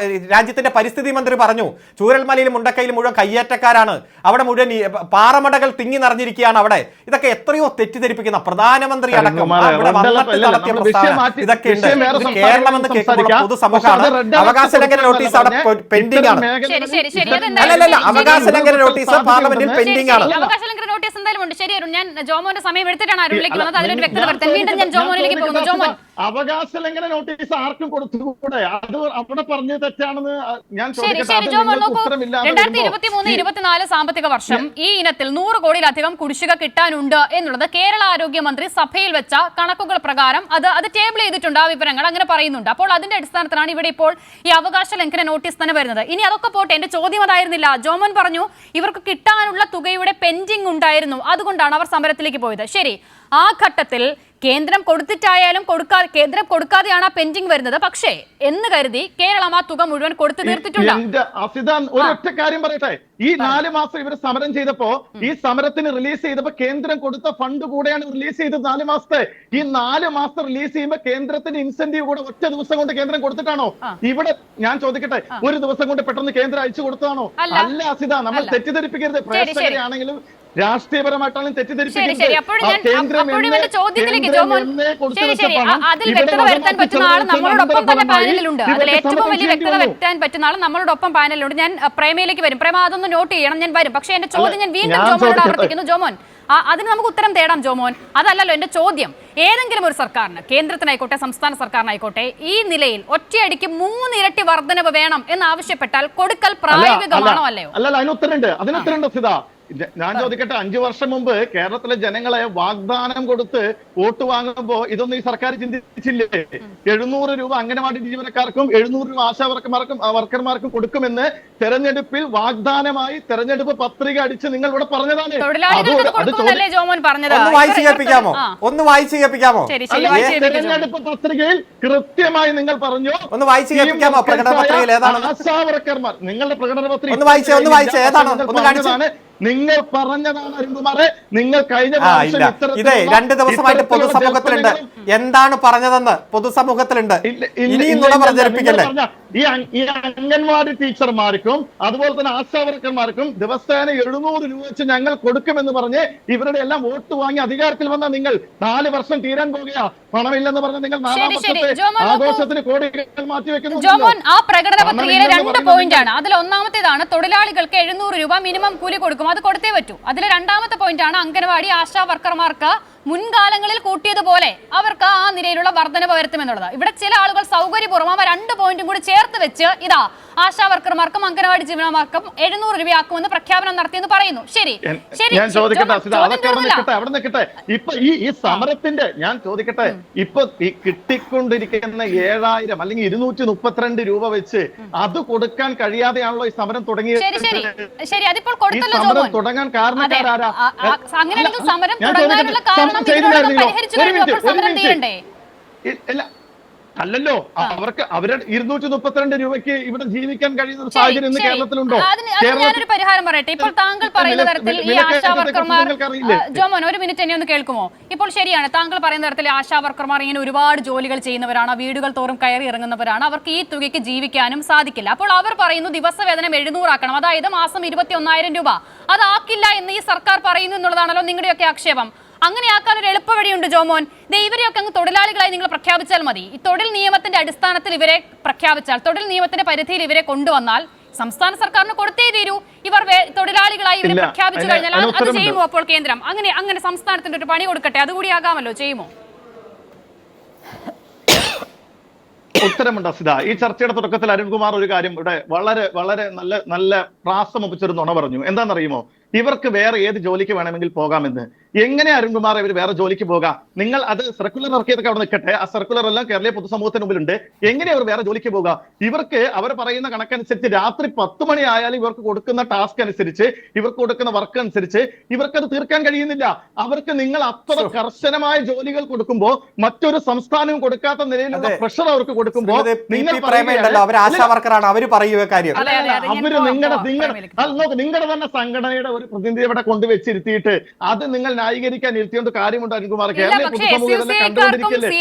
രാജ്യത്തിന്റെ പരിസ്ഥിതി മന്ത്രി പറഞ്ഞു ചൂരൽമലയിലും മുണ്ടക്കൈയിലും മുഴുവൻ കയ്യേറ്റക്കാരാണ്, അവിടെ മുഴുവൻ പാറമടകൾ തിങ്ങി നിറഞ്ഞിരിക്കുകയാണ് അവിടെ. ഇതൊക്കെ എത്രയോ തെറ്റിദ്ധരിപ്പിക്കുന്ന പ്രധാനമന്ത്രി അടക്കം നടത്തിയ പ്രസ്താവന ഇതൊക്കെ ഉണ്ട്. കേരളം എന്ന് കേൾക്കുമ്പോൾ പൊതുസമൂഹമാണ്. അവകാശ ലംഘന നോട്ടീസ് അവിടെ പെൻഡിംഗ് ആണ്. അല്ലല്ല, അവകാശ ലംഘന നോട്ടീസ് പാർലമെന്റിൽ പെൻഡിംഗ് ആണ്. അവകാശ ലംഘന നോട്ടീസ് എന്തായാലും ഉണ്ട്. ശരി അരുൺ, ഞാൻ ജോമോന്റെ സമയം എടുത്തിട്ടാണ് അരുണിലേക്ക് വന്നത്. അതിലൊരു വ്യക്തത വരുത്താൻ വീണ്ടും ഞാൻ ജോമോനിലേക്ക് പോകുന്നു. ജോമോൻ, അവകാശ ലംഘന നോട്ടീസ് ആർക്കും കൊടുത്തുകൂടെ? അത് അവിടെ പറഞ്ഞത് തെറ്റാണെന്ന് ഞാൻ ശരി ജോമോൻ നോക്കൂ. 2023-24 സാമ്പത്തിക വർഷം ഈ ഇനത്തിൽ 100 കോടിയിലധികം കുടിശ്ശിക കിട്ടാനുണ്ട് എന്നുള്ളത് കേരള ആരോഗ്യമന്ത്രി സഭയിൽ വെച്ച കണക്കുകൾ പ്രകാരം അത് ടേബിൾ ചെയ്തിട്ടുണ്ട്. ആ വിവരങ്ങൾ അങ്ങനെ പറയുന്നുണ്ട്. അപ്പോൾ അതിന്റെ അടിസ്ഥാനത്തിലാണ് ഇവിടെ ഇപ്പോൾ ഈ അവകാശ ലംഘന നോട്ടീസ് തന്നെ വരുന്നത്. ഇനി അതൊക്കെ പോട്ടെ, എന്റെ ചോദ്യം അതായിരുന്നില്ല. ജോമോൻ പറഞ്ഞു ഇവർക്ക് കിട്ടാനുള്ള തുകയുടെ പെൻഡിംഗ് ഉണ്ടായിരുന്നു, അതുകൊണ്ടാണ് അവർ സമരത്തിലേക്ക് പോയത്. ശരി, ആ ഘട്ടത്തിൽ കേന്ദ്രം കൊടുത്തിട്ടായാലും കേന്ദ്രം കൊടുക്കാതെയാണ് ആ പെൻഡിംഗ് വരുന്നത്. പക്ഷേ എന്ന് കരുതി കേരളം ആ തുക മുഴുവൻ കൊടുത്തു തീർത്തിട്ടുണ്ട്. ഒരൊറ്റ കാര്യം പറയട്ടെ, ഈ 4 മാസം ഇവർ സമരം ചെയ്തപ്പോ ഈ സമരത്തിന് റിലീസ് ചെയ്തപ്പോ കേന്ദ്രം കൊടുത്ത ഫണ്ട് കൂടെയാണ് റിലീസ് ചെയ്തത് 4 മാസത്തെ. ഈ 4 മാസം റിലീസ് ചെയ്യുമ്പോൾ കേന്ദ്രത്തിന് ഇൻസെന്റീവ് കൂടെ ഒറ്റ ദിവസം കൊണ്ട് കേന്ദ്രം കൊടുത്തിട്ടാണോ? ഇവിടെ ഞാൻ ചോദിക്കട്ടെ, ഒരു ദിവസം കൊണ്ട് പെട്ടെന്ന് കേന്ദ്രം അയച്ചു കൊടുത്തതാണോ? അല്ല അസിത, നമ്മൾ തെറ്റിദ്ധരിപ്പിക്കരുത്. പ്രേക്ഷകരെയാണെങ്കിലും രാഷ്ട്രീയപരമായിട്ടാണ് ശരി ശരി തെറ്റിദ്ധരിപ്പിക്കുന്നത്. അപ്പോഴും എന്റെ ചോദ്യത്തിലേക്ക് ജോമോൻ ശരി ശരി അതിൽ വ്യക്തത വരുത്താൻ പറ്റുന്ന ആൾ നമ്മളോടൊപ്പം തന്നെ പാനലിലുണ്ട്. അതിൽ ഏറ്റവും വലിയ വ്യക്തത വരുത്താൻ പറ്റുന്ന ആൾ നമ്മളോടൊപ്പം പാനലിലുണ്ട്. ഞാൻ പ്രേമയിലേക്ക് വരും. പ്രേമ അതൊന്ന് നോട്ട് ചെയ്യണം, ഞാൻ വരും. പക്ഷേ എന്റെ ചോദ്യം ഞാൻ വീണ്ടും ജോമോനോട് ആവർത്തിക്കുന്നു. ജോമോൻ അതിന് നമുക്ക് ഉത്തരം തേടാം ജോമോൻ. അതല്ലല്ലോ എന്റെ ചോദ്യം. ഏതെങ്കിലും ഒരു സർക്കാരിന്, കേന്ദ്രത്തിനായിക്കോട്ടെ സംസ്ഥാന സർക്കാരിനായിക്കോട്ടെ, ഈ നിലയിൽ ഒറ്റയടിക്ക് 3 ഇരട്ടി വർധനവ് വേണം എന്ന് ആവശ്യപ്പെട്ടാൽ കൊടുക്കൽ പ്രായോഗികമാണോ അല്ലയോ? അല്ലല്ല, അതിനുത്തരണ്ട് സിത. ഞാൻ ചോദിക്കട്ടെ, 5 വർഷം മുമ്പ് കേരളത്തിലെ ജനങ്ങളെ വാഗ്ദാനം കൊടുത്ത് വോട്ട് വാങ്ങുമ്പോ ഇതൊന്നും ഈ സർക്കാർ ചിന്തിച്ചില്ലേ? 700 രൂപ അംഗനവാടി ജീവനക്കാർക്കും 700 രൂപ ആശാ വർക്കർമാർക്കും കൊടുക്കുമെന്ന് തെരഞ്ഞെടുപ്പിൽ വാഗ്ദാനമായി തെരഞ്ഞെടുപ്പ് പത്രിക അടിച്ച് നിങ്ങൾ ഇവിടെ പറഞ്ഞതാണ്. ഒന്ന് വായിച്ചു കേൾപ്പിക്കാമോ? തെരഞ്ഞെടുപ്പ് പത്രികയിൽ കൃത്യമായി നിങ്ങൾ പറഞ്ഞു. ഒന്ന് വായിച്ചു കേൾപ്പിക്കാമോ? പ്രകടന പത്രികയിൽ ഏതാണ്? ആശാ വർക്കർമാർ നിങ്ങളുടെ പ്രകടന പത്രിക ഏതാണ്? നിങ്ങൾ പറഞ്ഞതാണ് അരുൺകുമാറെ. നിങ്ങൾ കഴിഞ്ഞ ഇതേ 2 ദിവസമായിട്ട് പൊതുസമൂഹത്തിലുണ്ട്. എന്താണ് പറഞ്ഞതെന്ന് പൊതുസമൂഹത്തിലുണ്ട്. ഇനിയും നുണ പ്രചരിപ്പിക്കല്ലേ? ഈ അംഗൻവാടി ടീച്ചർമാർക്കും അതുപോലെ തന്നെ ആശാവർക്കർമാർക്കും ദിവസേന 700 രൂപ വെച്ച് ഞങ്ങൾ കൊടുക്കുമെന്ന് പറഞ്ഞ് ഇവരുടെ എല്ലാം വോട്ട് വാങ്ങി അധികാരത്തിൽ വന്ന നിങ്ങൾ 4 വർഷം തീരാൻ പോകുകയാ. പണമില്ലെന്ന് പറഞ്ഞ നിങ്ങൾ 4ാം വർഷത്തെ ആഘോഷത്തിന് കോടികൾ മാറ്റിവെക്കുന്നു. ജോമോൻ, ആ പ്രകടന പത്രികയിലെ 2 പോയിന്റാണ്. അതിൽ ഒന്നാമത്തേതാണ് തൊഴിലാളികൾക്ക് 700 രൂപ മിനിമം കൂലി കൊടുക്കും, അത് കൊടുത്തേ പറ്റൂ. അതിലെ 2ാമത്തെ പോയിന്റാണ് അംഗനവാടി ആശാ വർക്കർമാർക്ക് മുൻകാലങ്ങളിൽ കൂട്ടിയതുപോലെ അവർക്ക് ആ നിലയിലുള്ള വർധനവ് വരുത്തുമെന്നുള്ളത്. ഇവിടെ ചില ആളുകൾ സൗകര്യപൂർവ്വം അവ 2 പോയിന്റും കൂടി ചേർത്ത് വെച്ച് ഇതാ ആശാ വർക്കർമാർക്കും അംഗനവാടി ജീവനക്കാർക്കും 700 രൂപയാക്കുമെന്ന് പ്രഖ്യാപനം നടത്തിയെന്ന് പറയുന്നു. ശരി ശരി, ഞാൻ ചോദിക്കട്ടെ, അവിടെ നിൽക്കട്ടെ. ഇപ്പൊ ഈ സമരത്തിന്റെ ഞാൻ ചോദിക്കട്ടെ, ഇപ്പൊ ഈ കിട്ടിക്കൊണ്ടിരിക്കുന്ന 7000 അല്ലെങ്കിൽ 232 രൂപ വെച്ച് അത് കൊടുക്കാൻ കഴിയാതെയാണല്ലോ ഈ സമരം തുടങ്ങിയത്. ശരി, അതിപ്പോൾ കൊടുത്തല്ലോ സമരം ജോമോൻ. തുടങ്ങാൻ കാരണക്കാരാരാ? അങ്ങനെയാണെങ്കിൽ സമരം തുടങ്ങാനുള്ള കാരണം ഇതിനോടൊപ്പം പരിഹരിച്ചു കഴിഞ്ഞു. അപ്പോൾ സമരം ചെയ്യണ്ടേ? അല്ലല്ലോ, അവരുടെ 232 രൂപയ്ക്ക് ഇവിടെ ജീവിക്കാൻ കഴിയുന്ന ഒരു സാഹചര്യം ഇന്ന് കേരളത്തിലുണ്ടോ? ഞാനൊരു പരിഹാരം പറയട്ടെ. ഇപ്പോൾ താങ്കൾ പറയുന്ന തരത്തിൽ ഈ ആശാ വർക്കർമാർ, ജോമോൻ ഒരു മിനിറ്റ് എന്നെ ഒന്ന് കേൾക്കുമോ? ഇപ്പോൾ ശരിയാണ്, താങ്കൾ പറയുന്ന തരത്തിൽ ആശാ വർക്കർമാർ ഇങ്ങനെ ഒരുപാട് ജോലികൾ ചെയ്യുന്നവരാണ്, വീടുകൾ തോറും കയറി ഇറങ്ങുന്നവരാണ്, അവർക്ക് ഈ തുകയ്ക്ക് ജീവിക്കാനും സാധിക്കില്ല. അപ്പോൾ അവർ പറയുന്നു ദിവസവേതനം 700 ആക്കണം, അതായത് മാസം 21,000 രൂപ. അതാക്കില്ല എന്ന് ഈ സർക്കാർ പറയുന്നു എന്നുള്ളതാണല്ലോ നിങ്ങളുടെയൊക്കെ ആക്ഷേപം. അങ്ങനെ ആക്കാൻ ഒരു എളുപ്പ വഴിയുണ്ട് ജോമോൻ. ഇവരെയൊക്കെ അങ്ങ് തൊഴിലാളികളായി നിങ്ങൾ പ്രഖ്യാപിച്ചാൽ മതി. ഈ തൊഴിൽ നിയമത്തിന്റെ അടിസ്ഥാനത്തിൽ ഇവരെ പ്രഖ്യാപിച്ചാൽ, തൊഴിൽ നിയമത്തിന്റെ പരിധിയിൽ ഇവരെ കൊണ്ടുവന്നാൽ സംസ്ഥാന സർക്കാരിന് കൊടുത്തേ തീരൂ. ഇവർ തൊഴിലാളികളായി ഇവരെ പ്രഖ്യാപിച്ചു കഴിഞ്ഞാൽ അത് ചെയ്യുമോ അപ്പോൾ കേന്ദ്രം? അങ്ങനെ സംസ്ഥാനത്തിന്റെ ഒരു പണി കൊടുക്കട്ടെ, അതുകൂടി ആകാമല്ലോ, ചെയ്യുമോ? ഉത്തരമുണ്ട് അസിത. ഈ ചർച്ചയുടെ തുടക്കത്തിൽ അരുൺകുമാർ ഒരു കാര്യം ഇവിടെ വളരെ വളരെ നല്ല പ്രാസമൊപ്പിച്ചൊരു നുണ പറഞ്ഞു. എന്താണെന്നറിയുമോ? ഇവർക്ക് വേറെ ഏത് ജോലിക്ക് വേണമെങ്കിൽ പോകാമെന്ന്. എങ്ങനെ അരുൺകുമാർ ഇവർ വേറെ ജോലിക്ക് പോകാം? നിങ്ങൾ അത് സർക്കുലർ ഇറക്കിയതൊക്കെ അവിടെ നിൽക്കട്ടെ, ആ സർക്കുലർ എല്ലാം കേരളീയ പൊതുസമൂഹത്തിന് മുമ്പിലുണ്ട്. എങ്ങനെ അവർ വേറെ ജോലിക്ക് പോകാം? ഇവർക്ക് അവർ പറയുന്ന കണക്കനുസരിച്ച് രാത്രി 10 മണി ആയാലും ഇവർക്ക് കൊടുക്കുന്ന ടാസ്ക് അനുസരിച്ച്, ഇവർക്ക് കൊടുക്കുന്ന വർക്ക് അനുസരിച്ച് ഇവർക്കത് തീർക്കാൻ കഴിയുന്നില്ല. അവർക്ക് നിങ്ങൾ അത്ര കർശനമായ ജോലികൾ കൊടുക്കുമ്പോൾ മറ്റൊരു സംസ്ഥാനവും കൊടുക്കാത്ത നിലയിലുള്ള പ്രഷർ അവർക്ക് കൊടുക്കുമ്പോൾ നിങ്ങൾ നിങ്ങളുടെ തന്നെ സംഘടനയുടെ ഒരു പ്രതിനിധി ഇവിടെ കൊണ്ടുവച്ചിരുത്തിയിട്ട് അത് നിങ്ങൾ ന്യായീകരിക്കാൻ ഇരുത്തിയോണ്ട് കാര്യമുണ്ട് അരുൺകുമാർ? കേരളീയ പൊതുസമൂഹം കണ്ടുകൊണ്ടിരിക്കല്ലേ?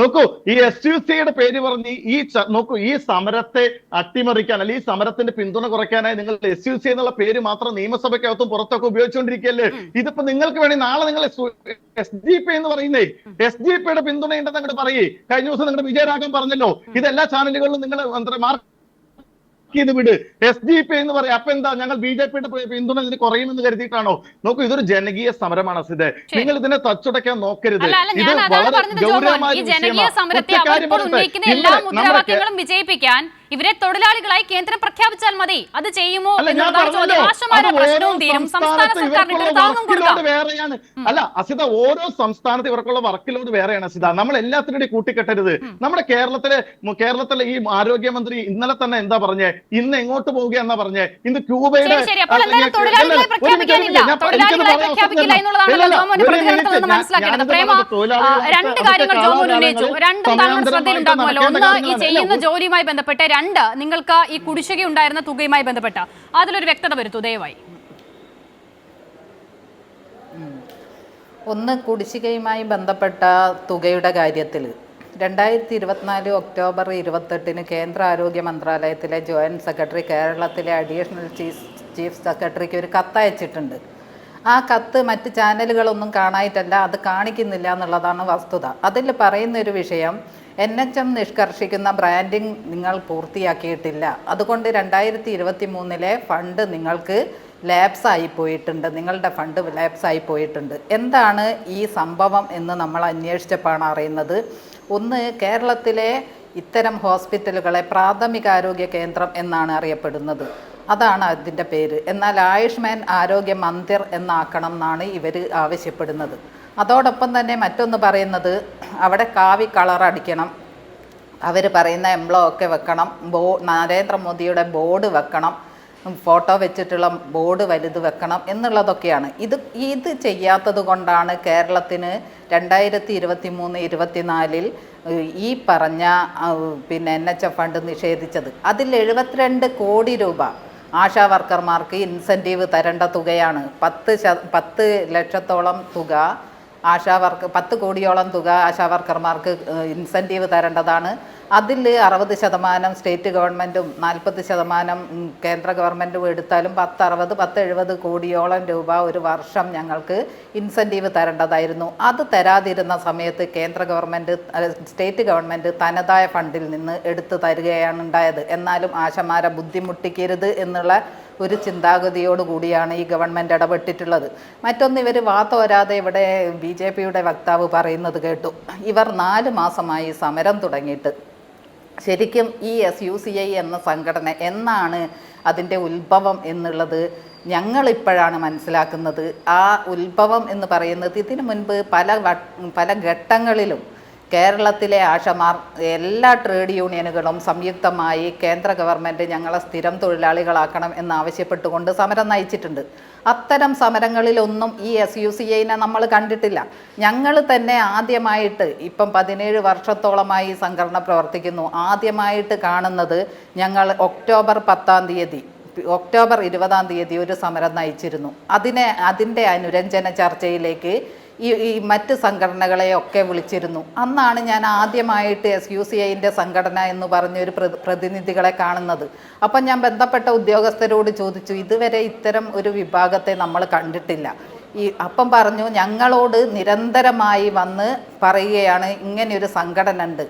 നോക്കൂ, ഈ SUCയുടെ പേര് പറഞ്ഞ് ഈ സമരത്തെ അട്ടിമറിക്കാൻ, അല്ലെങ്കിൽ ഈ സമരത്തിന്റെ പിന്തുണ കുറയ്ക്കാനായി നിങ്ങൾ SUC എന്നുള്ള പേര് മാത്രം നിയമസഭയ്ക്കകത്തും പുറത്തൊക്കെ ഉപയോഗിച്ചുകൊണ്ടിരിക്കുകയല്ലേ? ഇതിപ്പോ നിങ്ങൾക്ക് വേണമെങ്കിൽ നാളെ നിങ്ങൾ SDP എന്ന് പറയുന്നേ, SDPയുടെ പിന്തുണയുണ്ടെന്ന് അങ്ങോട്ട് പറയേ. കഴിഞ്ഞ ദിവസം നിങ്ങളുടെ വിജയരാഘവൻ പറഞ്ഞല്ലോ, ഇതെല്ലാ ചാനലുകളിലും നിങ്ങൾ മാർക്ക് ഇത് വിട്, SDP എന്ന് പറയാം. അപ്പൊ എന്താ, ഞങ്ങൾ BJPയുടെ പിന്തുണ ഇതിന് കുറയുമെന്ന് കരുതിയിട്ടാണോ? നോക്കൂ, ഇതൊരു ജനകീയ സമരമാണ് അസിതെ. നിങ്ങൾ ഇതിനെ തച്ചുടയ്ക്കാൻ നോക്കരുത്. ഇത് വളരെ ഗൗരവമായ വിജയിപ്പിക്കാൻ ഇവരെ തൊഴിലാളികളായി കേന്ദ്രം പ്രഖ്യാപിച്ചാൽ മതി. അത് ചെയ്യുമോ? വേറെയാണ്. അല്ല അസിത, ഓരോ സംസ്ഥാനത്ത് ഇവർക്കുള്ള വർക്ക് ലോഡ് വേറെയാണ് അസിത. നമ്മൾ എല്ലാത്തിനും കൂട്ടിക്കെട്ടരുത്. നമ്മുടെ കേരളത്തിലെ ഈ ആരോഗ്യമന്ത്രി ഇന്നലെ തന്നെ എന്താ പറഞ്ഞേ? ഇന്ന് എങ്ങോട്ട് പോവുകയെന്നാ പറഞ്ഞേ? ഇന്ന് ക്യൂബയുടെ ജോലിയുമായി ബന്ധപ്പെട്ട്, 2 നിങ്ങൾക്ക് ഈ കുടിശ്ശിക ഉണ്ടായിരുന്ന തുകയുമായി ബന്ധപ്പെട്ട് അതിലൊരു വ്യക്തത വരുത്തൂ ദയവായി. ഒന്ന്, കുടിശ്ശികയുമായി ബന്ധപ്പെട്ട തുകയുടെ കാര്യത്തിൽ 2024 ഒക്ടോബർ 28 കേന്ദ്ര ആരോഗ്യ മന്ത്രാലയത്തിലെ ജോയിൻറ്റ് സെക്രട്ടറി കേരളത്തിലെ അഡീഷണൽ ചീഫ് സെക്രട്ടറിക്ക് ഒരു കത്തയച്ചിട്ടുണ്ട്. ആ കത്ത് മറ്റ് ചാനലുകളൊന്നും കാണായിട്ടല്ല, അത് കാണിക്കുന്നില്ല എന്നുള്ളതാണ് വസ്തുത. അതിൽ പറയുന്നൊരു വിഷയം, NHM നിഷ്കർഷിക്കുന്ന ബ്രാൻഡിംഗ് നിങ്ങൾ പൂർത്തിയാക്കിയിട്ടില്ല, അതുകൊണ്ട് 2023 ഫണ്ട് നിങ്ങൾക്ക് ലാപ്സായി പോയിട്ടുണ്ട്, നിങ്ങളുടെ ഫണ്ട് ലാപ്സായി പോയിട്ടുണ്ട്. എന്താണ് ഈ സംഭവം എന്ന് നമ്മൾ അന്വേഷിച്ചപ്പോഴാണ് അറിയുന്നത്. ഒന്ന്, കേരളത്തിലെ ഇത്തരം ഹോസ്പിറ്റലുകളെ പ്രാഥമികാരോഗ്യ കേന്ദ്രം എന്നാണ് അറിയപ്പെടുന്നത്, അതാണ് അതിൻ്റെ പേര്. എന്നാൽ ആയുഷ്മാൻ ആരോഗ്യ മന്ദിർ എന്നാക്കണം എന്നാണ് ഇവർ ആവശ്യപ്പെടുന്നത്. അതോടൊപ്പം തന്നെ മറ്റൊന്ന് പറയുന്നത്, അവിടെ കാവി കളർ അടിക്കണം, അവർ പറയുന്ന എംബ്ലം ഒക്കെ വെക്കണം, നരേന്ദ്രമോദിയുടെ ബോർഡ് വെക്കണം, ഫോട്ടോ വെച്ചിട്ടുള്ള ബോർഡ് വലുത് വെക്കണം എന്നുള്ളതൊക്കെയാണ്. ഇത് ചെയ്യാത്തത് കൊണ്ടാണ് കേരളത്തിന് 2023-24 ഈ പറഞ്ഞ NHM ഫണ്ട് നിഷേധിച്ചത്. അതിൽ 72 കോടി രൂപ ആശാ വർക്കർമാർക്ക് ഇൻസെൻറ്റീവ് തരേണ്ട തുകയാണ്. 10 ലക്ഷത്തോളം തുക 10 കോടിയോളം തുക ആശാ വർക്കർമാർക്ക് ഇൻസെൻറ്റീവ് തരേണ്ടതാണ്. അതിൽ 60% സ്റ്റേറ്റ് ഗവൺമെൻറ്റും 40% കേന്ദ്ര ഗവൺമെൻറ്റും എടുത്താലും 10-70 കോടിയോളം രൂപ ഒരു വർഷം ഞങ്ങൾക്ക് ഇൻസെൻറ്റീവ് തരേണ്ടതായിരുന്നു. അത് തരാതിരുന്ന സമയത്ത് സ്റ്റേറ്റ് ഗവൺമെൻറ് തനതായ ഫണ്ടിൽ നിന്ന് എടുത്തു തരികയാണ് ഉണ്ടായത്. എന്നാലും ആശമാരെ ബുദ്ധിമുട്ടിക്കരുത് എന്നുള്ള ഒരു ചിന്താഗതിയോടുകൂടിയാണ് ഈ ഗവൺമെൻറ് ഇടപെട്ടിട്ടുള്ളത്. മറ്റൊന്ന്, ഇവർ വാത്തോരാതെ ഇവിടെ BJPയുടെ വക്താവ് പറയുന്നത് കേട്ടു, ഇവർ 4 മാസമായി സമരം തുടങ്ങിയിട്ട്. ശരിക്കും ഈ SUCI എന്ന സംഘടന എന്നാണ് അതിൻ്റെ ഉത്ഭവം എന്നുള്ളത് ഞങ്ങളിപ്പോഴാണ് മനസ്സിലാക്കുന്നത്. ആ ഉത്ഭവം എന്ന് പറയുന്നത് ഇതിനു മുൻപ് പല ഘട്ടങ്ങളിലും കേരളത്തിലെ ആശമാർ എല്ലാ ട്രേഡ് യൂണിയനുകളും സംയുക്തമായി കേന്ദ്ര ഗവൺമെൻറ് ഞങ്ങളെ സ്ഥിരം തൊഴിലാളികളാക്കണം എന്നാവശ്യപ്പെട്ടുകൊണ്ട് സമരം നയിച്ചിട്ടുണ്ട്. അത്തരം സമരങ്ങളിലൊന്നും ഈ SUCIനെ നമ്മൾ കണ്ടിട്ടില്ല. ഞങ്ങൾ തന്നെ ആദ്യമായിട്ട്, ഇപ്പം 17 വർഷത്തോളമായി സംഘടന പ്രവർത്തിക്കുന്നു, ആദ്യമായിട്ട് കാണുന്നത് ഞങ്ങൾ ഒക്ടോബർ 20 ഒരു സമരം നയിച്ചിരുന്നു. അതിൻ്റെ അനുരഞ്ജന ചർച്ചയിലേക്ക് ഈ മറ്റ് സംഘടനകളെയൊക്കെ വിളിച്ചിരുന്നു. അന്നാണ് ഞാൻ ആദ്യമായിട്ട് SUCIൻ്റെ സംഘടന എന്ന് പറഞ്ഞൊരു പ്രതിനിധികളെ കാണുന്നത്. അപ്പം ഞാൻ ബന്ധപ്പെട്ട ഉദ്യോഗസ്ഥരോട് ചോദിച്ചു, ഇതുവരെ ഇത്തരം ഒരു വിഭാഗത്തെ നമ്മൾ കണ്ടിട്ടില്ല. അപ്പം പറഞ്ഞു, ഞങ്ങളോട് നിരന്തരമായി വന്ന് പറയുകയാണ് ഇങ്ങനെയൊരു സംഘടന ഉണ്ട്,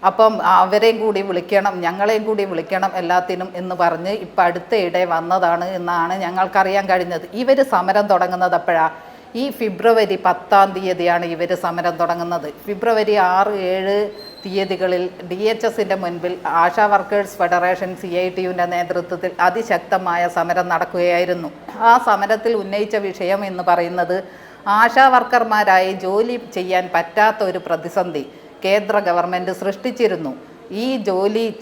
അപ്പം അവരെയും കൂടി വിളിക്കണം, ഞങ്ങളെയും കൂടി വിളിക്കണം എല്ലാത്തിനും എന്ന് പറഞ്ഞ് ഇപ്പം അടുത്തയിടെ വന്നതാണ് എന്നാണ് ഞങ്ങൾക്കറിയാൻ കഴിഞ്ഞത്. ഇവർ സമരം തുടങ്ങുന്നത് എപ്പോഴാണ്? ഈ ഫെബ്രുവരി 10 ഇവർ സമരം തുടങ്ങുന്നത്. ഫെബ്രുവരി 6-7 തീയതികളിൽ DHSൻ്റെ മുൻപിൽ ആശാ വർക്കേഴ്സ് ഫെഡറേഷൻ CITUവിൻ്റെ നേതൃത്വത്തിൽ അതിശക്തമായ സമരം നടക്കുകയായിരുന്നു. ആ സമരത്തിൽ ഉന്നയിച്ച വിഷയം എന്ന് പറയുന്നത്, ആശാ വർക്കർമാരായി ജോലി ചെയ്യാൻ പറ്റാത്ത ഒരു പ്രതിസന്ധി കേന്ദ്ര ഗവൺമെൻറ് സൃഷ്ടിച്ചിരുന്നു. ഈ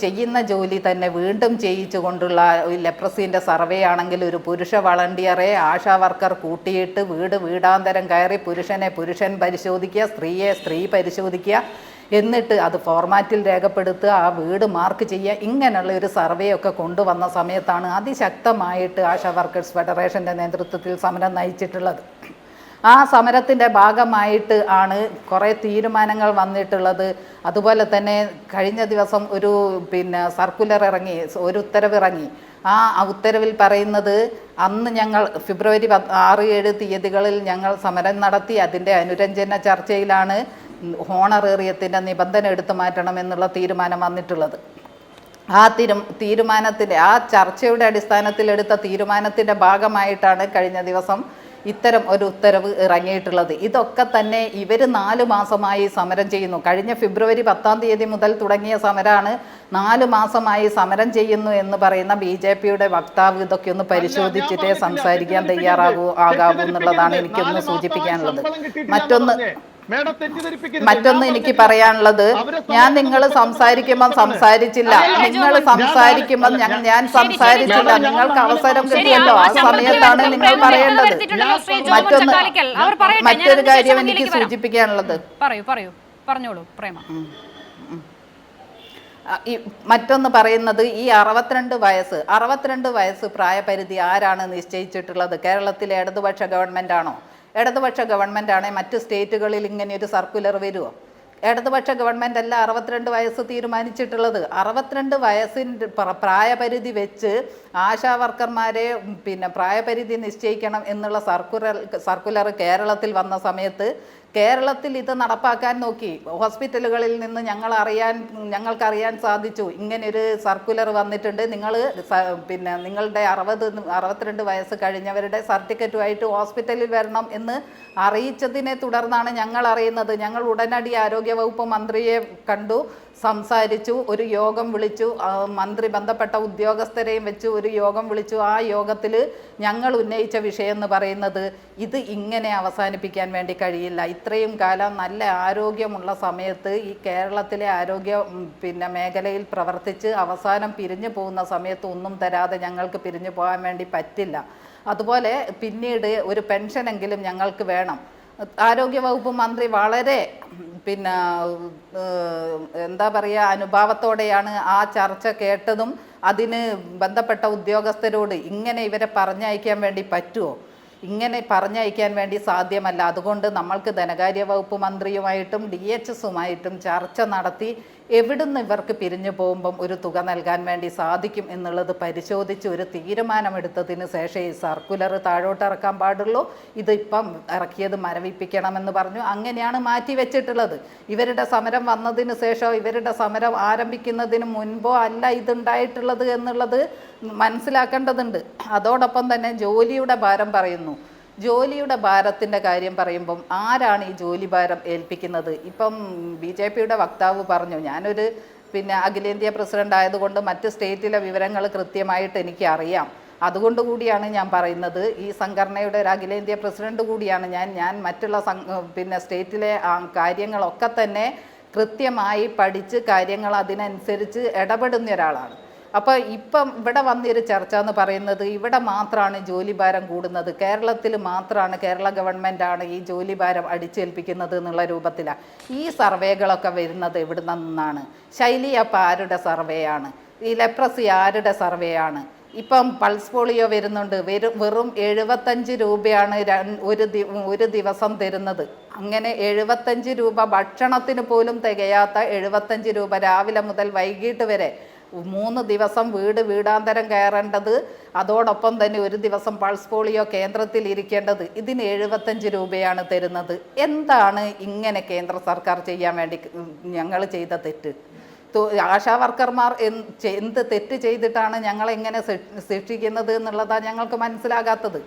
ചെയ്യുന്ന ജോലി തന്നെ വീണ്ടും ചെയ്യിച്ചുകൊണ്ടുള്ള ലെപ്രസീൻ്റെ സർവേ ആണെങ്കിൽ ഒരു പുരുഷ വളണ്ടിയറെ ആശാ വർക്കർ കൂട്ടിയിട്ട് വീടാന്തരം കയറി പുരുഷനെ പുരുഷൻ പരിശോധിക്കുക, സ്ത്രീയെ സ്ത്രീ പരിശോധിക്കുക, എന്നിട്ട് അത് ഫോർമാറ്റിൽ രേഖപ്പെടുത്തുക, ആ വീട് മാർക്ക് ചെയ്യുക, ഇങ്ങനെയുള്ള ഒരു സർവേ ഒക്കെ കൊണ്ടുവന്ന സമയത്താണ് അതിശക്തമായിട്ട് ആശാ വർക്കേഴ്സ് ഫെഡറേഷൻ്റെ നേതൃത്വത്തിൽ സമരം നയിച്ചിട്ടുള്ളത്. ആ സമരത്തിൻ്റെ ഭാഗമായിട്ട് ആണ് കുറേ തീരുമാനങ്ങൾ വന്നിട്ടുള്ളത്. അതുപോലെ തന്നെ കഴിഞ്ഞ ദിവസം ഒരു സർക്കുലർ ഇറങ്ങി, ഒരു ഉത്തരവിറങ്ങി. ആ ഉത്തരവിൽ പറയുന്നത്, അന്ന് ഞങ്ങൾ ഫെബ്രുവരി 6-7 തീയതികളിൽ ഞങ്ങൾ സമരം നടത്തി. അതിൻ്റെ അനുരഞ്ജന ചർച്ചയിലാണ് ഹോണറേറിയത്തിൻ്റെ നിബന്ധന എടുത്തു മാറ്റണമെന്നുള്ള തീരുമാനം വന്നിട്ടുള്ളത്. ആ തീരുമാനത്തിൻ്റെ ആ ചർച്ചയുടെ അടിസ്ഥാനത്തിൽ എടുത്ത തീരുമാനത്തിൻ്റെ ഭാഗമായിട്ടാണ് കഴിഞ്ഞ ദിവസം ഇത്തരം ഒരു ഉത്തരവ് ഇറങ്ങിയിട്ടുള്ളത്. ഇതൊക്കെ തന്നെ ഇവർ 4 മാസമായി സമരം ചെയ്യുന്നു. കഴിഞ്ഞ ഫെബ്രുവരി 10 മുതൽ തുടങ്ങിയ സമരമാണ്. 4 മാസമായി സമരം ചെയ്യുന്നു എന്ന് പറയുന്ന BJPയുടെ വക്താവ് ഇതൊക്കെ ഒന്ന് പരിശോധിച്ചിട്ടേ സംസാരിക്കാൻ ആകാവൂ എന്നുള്ളതാണ് എനിക്കൊന്ന് സൂചിപ്പിക്കാനുള്ളത്. മറ്റൊന്ന് എനിക്ക് പറയാനുള്ളത്, നിങ്ങൾ സംസാരിക്കുമ്പോൾ സംസാരിച്ചില്ല, നിങ്ങൾ സംസാരിക്കുമ്പോൾ ഞാൻ സംസാരിച്ചില്ല, നിങ്ങൾക്ക് അവസരം കിട്ടിയല്ലോ, ആ സമയത്താണ് നിങ്ങൾ പറയേണ്ടത്. മറ്റൊരു കാര്യം എനിക്ക് സൂചിപ്പിക്കാനുള്ളത്, മറ്റൊന്ന് പറയുന്നത്, ഈ 62 വയസ്സ് പ്രായപരിധി ആരാണ് നിശ്ചയിച്ചിട്ടുള്ളത്? കേരളത്തിലെ ഇടതുപക്ഷ ഗവൺമെൻറ് ആണോ? ഇടതുപക്ഷ ഗവൺമെൻറ് ആണെങ്കിൽ മറ്റ് സ്റ്റേറ്റുകളിൽ ഇങ്ങനെയൊരു സർക്കുലർ വരുമോ? ഇടതുപക്ഷ ഗവൺമെൻറ് അല്ല 62 വയസ്സ് തീരുമാനിച്ചിട്ടുള്ളത്. 62 വയസ്സിൻ്റെ പ്രായപരിധി വെച്ച് ആശാ വർക്കർമാരെ പിന്നെ പ്രായപരിധി നിശ്ചയിക്കണം എന്നുള്ള സർക്കുലർ കേരളത്തിൽ വന്ന സമയത്ത് കേരളത്തിൽ ഇത് നടപ്പാക്കാൻ നോക്കി. ഹോസ്പിറ്റലുകളിൽ നിന്ന് ഞങ്ങൾക്കറിയാൻ സാധിച്ചു ഇങ്ങനൊരു സർക്കുലർ വന്നിട്ടുണ്ട്, നിങ്ങൾ പിന്നെ നിങ്ങളുടെ 62 വയസ്സ് കഴിഞ്ഞവരുടെ സർട്ടിഫിക്കറ്റുമായിട്ട് ഹോസ്പിറ്റലിൽ വരണം എന്ന് അറിയിച്ചതിനെ തുടർന്നാണ് ഞങ്ങൾ അറിയുന്നത്. ഞങ്ങൾ ഉടനടി ആരോഗ്യവകുപ്പ് മന്ത്രിയെ കണ്ടു, സംസാരിച്ചു, ഒരു യോഗം വിളിച്ചു, മന്ത്രി ബന്ധപ്പെട്ട ഉദ്യോഗസ്ഥരെയും വെച്ച് ഒരു യോഗം വിളിച്ചു. ആ യോഗത്തിൽ ഞങ്ങൾ ഉന്നയിച്ച വിഷയം എന്ന് പറയുന്നത് ഇത് ഇങ്ങനെ അവസാനിപ്പിക്കാൻ വേണ്ടി കഴിയില്ല. ഇത്രയും കാലം നല്ല ആരോഗ്യമുള്ള സമയത്ത് ഈ കേരളത്തിലെ ആരോഗ്യ പിന്നെ മേഖലയിൽ പ്രവർത്തിച്ച് അവസാനം പിരിഞ്ഞു പോകുന്ന സമയത്ത് ഒന്നും തരാതെ ഞങ്ങൾക്ക് പിരിഞ്ഞു പോകാൻ വേണ്ടി പറ്റില്ല. അതുപോലെ പിന്നീട് ഒരു പെൻഷനെങ്കിലും ഞങ്ങൾക്ക് വേണം. ആരോഗ്യവകുപ്പ് മന്ത്രി വളരെ പിന്നെ എന്താ പറയുക അനുഭാവത്തോടെയാണ് ആ ചർച്ച കേട്ടതും അതിന് ബന്ധപ്പെട്ട ഉദ്യോഗസ്ഥരോട് ഇങ്ങനെ ഇവരെ പറഞ്ഞയക്കാൻ വേണ്ടി പറ്റുമോ, ഇങ്ങനെ പറഞ്ഞയക്കാൻ വേണ്ടി സാധ്യമല്ല, അതുകൊണ്ട് നമ്മൾക്ക് ധനകാര്യ വകുപ്പ് മന്ത്രിയുമായിട്ടും DHSുമായിട്ടും ചർച്ച നടത്തി എവിടുന്ന് ഇവർക്ക് പിരിഞ്ഞു പോകുമ്പം ഒരു തുക നൽകാൻ വേണ്ടി സാധിക്കും എന്നുള്ളത് പരിശോധിച്ച് ഒരു തീരുമാനമെടുത്തതിന് ശേഷം ഈ സർക്കുലർ താഴോട്ട് ഇറക്കാൻ പാടുള്ളൂ, ഇതിപ്പം ഇറക്കിയത് മരവിപ്പിക്കണമെന്ന് പറഞ്ഞു. അങ്ങനെയാണ് മാറ്റിവെച്ചിട്ടുള്ളത്. ഇവരുടെ സമരം വന്നതിന് ശേഷം ഇവരുടെ സമരം ആരംഭിക്കുന്നതിന് മുൻപോ അല്ല ഇതുണ്ടായിട്ടുള്ളത് എന്നുള്ളത് മനസ്സിലാക്കേണ്ടതുണ്ട്. അതോടൊപ്പം തന്നെ ജോലിയുടെ ഭാരം പറയുന്നു. ജോലിയുടെ ഭാരത്തിൻ്റെ കാര്യം പറയുമ്പം ആരാണ് ഈ ജോലി ഭാരം ഏൽപ്പിക്കുന്നത്? ഇപ്പം BJPയുടെ വക്താവ് പറഞ്ഞു, ഞാനൊരു പിന്നെ അഖിലേന്ത്യാ പ്രസിഡന്റ് ആയതുകൊണ്ട് മറ്റ് സ്റ്റേറ്റിലെ വിവരങ്ങൾ കൃത്യമായിട്ട് എനിക്ക് അറിയാം, അതുകൊണ്ട് കൂടിയാണ് ഞാൻ പറയുന്നത്. ഈ സംഘടനയുടെ ഒരു അഖിലേന്ത്യാ പ്രസിഡന്റ് കൂടിയാണ് ഞാൻ മറ്റുള്ള പിന്നെ സ്റ്റേറ്റിലെ കാര്യങ്ങളൊക്കെ തന്നെ കൃത്യമായി പഠിച്ച് കാര്യങ്ങൾ അതിനനുസരിച്ച് ഇടപെടുന്ന ഒരാളാണ്. അപ്പോൾ ഇപ്പം ഇവിടെ വന്നൊരു ചർച്ച എന്ന് പറയുന്നത് ഇവിടെ മാത്രമാണ് ജോലിഭാരം കൂടുന്നത്, കേരളത്തിൽ മാത്രമാണ്, കേരള ഗവൺമെൻറ്റാണ് ഈ ജോലിഭാരം അടിച്ചേൽപ്പിക്കുന്നത് എന്നുള്ള രൂപത്തിലാണ്. ഈ സർവേകളൊക്കെ വരുന്നത് എവിടെ നിന്നാണ്? ശൈലി അപ്പം ആരുടെ സർവേയാണ്? ഈ ലെപ്രസി ആരുടെ സർവേയാണ്? ഇപ്പം പൾസ് പോളിയോ വരുന്നുണ്ട്, വെറും 75 രൂപയാണ് ഒരു ദിവസം തരുന്നത്. അങ്ങനെ 75 രൂപ ഭക്ഷണത്തിന് പോലും തികയാത്ത 75 രൂപ രാവിലെ മുതൽ വൈകിട്ട് വരെ 3 ദിവസം വീടാന്തരം കയറേണ്ടത്, അതോടൊപ്പം തന്നെ ഒരു ദിവസം പൾസ് പോളിയോ കേന്ദ്രത്തിൽ ഇരിക്കേണ്ടത്, ഇതിന് 75 രൂപയാണ് തരുന്നത്. എന്താണ് ഇങ്ങനെ കേന്ദ്ര സർക്കാർ ചെയ്യാൻ വേണ്ടി ഞങ്ങൾ ചെയ്ത തെറ്റ്? ആശാ വർക്കർമാർ എന്ത് തെറ്റ് ചെയ്തിട്ടാണ് ഞങ്ങളെങ്ങനെ ശിക്ഷിക്കുന്നത് എന്നുള്ളതാണ് ഞങ്ങൾക്ക് മനസ്സിലാകാത്തത്.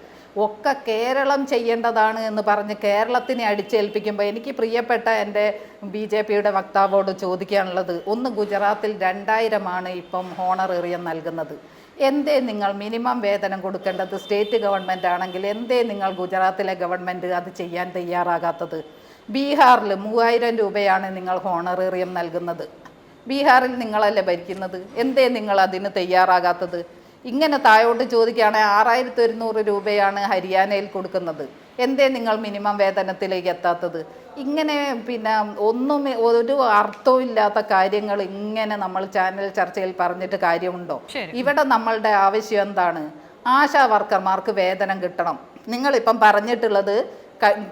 ഒക്കെ കേരളം ചെയ്യേണ്ടതാണ് എന്ന് പറഞ്ഞ് കേരളത്തിനെ അടിച്ചേൽപ്പിക്കുമ്പോൾ എനിക്ക് പ്രിയപ്പെട്ട എൻ്റെ BJPയുടെ വക്താവോട് ചോദിക്കാനുള്ളത്, ഒന്ന് ഗുജറാത്തിൽ 2000 ഇപ്പം ഹോണറേറിയം നൽകുന്നത്. എന്തേ നിങ്ങൾ മിനിമം വേതനം കൊടുക്കേണ്ടത് സ്റ്റേറ്റ് ഗവൺമെൻറ് ആണെങ്കിൽ എന്തേ നിങ്ങൾ ഗുജറാത്തിലെ ഗവൺമെൻറ് അത് ചെയ്യാൻ തയ്യാറാകാത്തത്? ബീഹാറിൽ 3000 രൂപയാണ് നിങ്ങൾ ഹോണറേറിയം നൽകുന്നത്. ബീഹാറിൽ നിങ്ങളല്ലേ ഭരിക്കുന്നത്, എന്തേ നിങ്ങൾ അതിന് തയ്യാറാകാത്തത്? ഇങ്ങനെ താഴോട്ട് ചോദിക്കുകയാണെങ്കിൽ 6100 രൂപയാണ് ഹരിയാനയിൽ കൊടുക്കുന്നത്, എന്തേ നിങ്ങൾ മിനിമം വേതനത്തിലേക്ക് എത്താത്തത്? ഇങ്ങനെ പിന്നെ ഒരു അർത്ഥവും ഇല്ലാത്ത കാര്യങ്ങൾ ഇങ്ങനെ നമ്മൾ ചാനൽ ചർച്ചയിൽ പറഞ്ഞിട്ട് കാര്യമുണ്ടോ? ഇവിടെ നമ്മളുടെ ആവശ്യം എന്താണ്? ആശാ വർക്കർമാർക്ക് വേതനം കിട്ടണം. നിങ്ങളിപ്പം പറഞ്ഞിട്ടുള്ളത്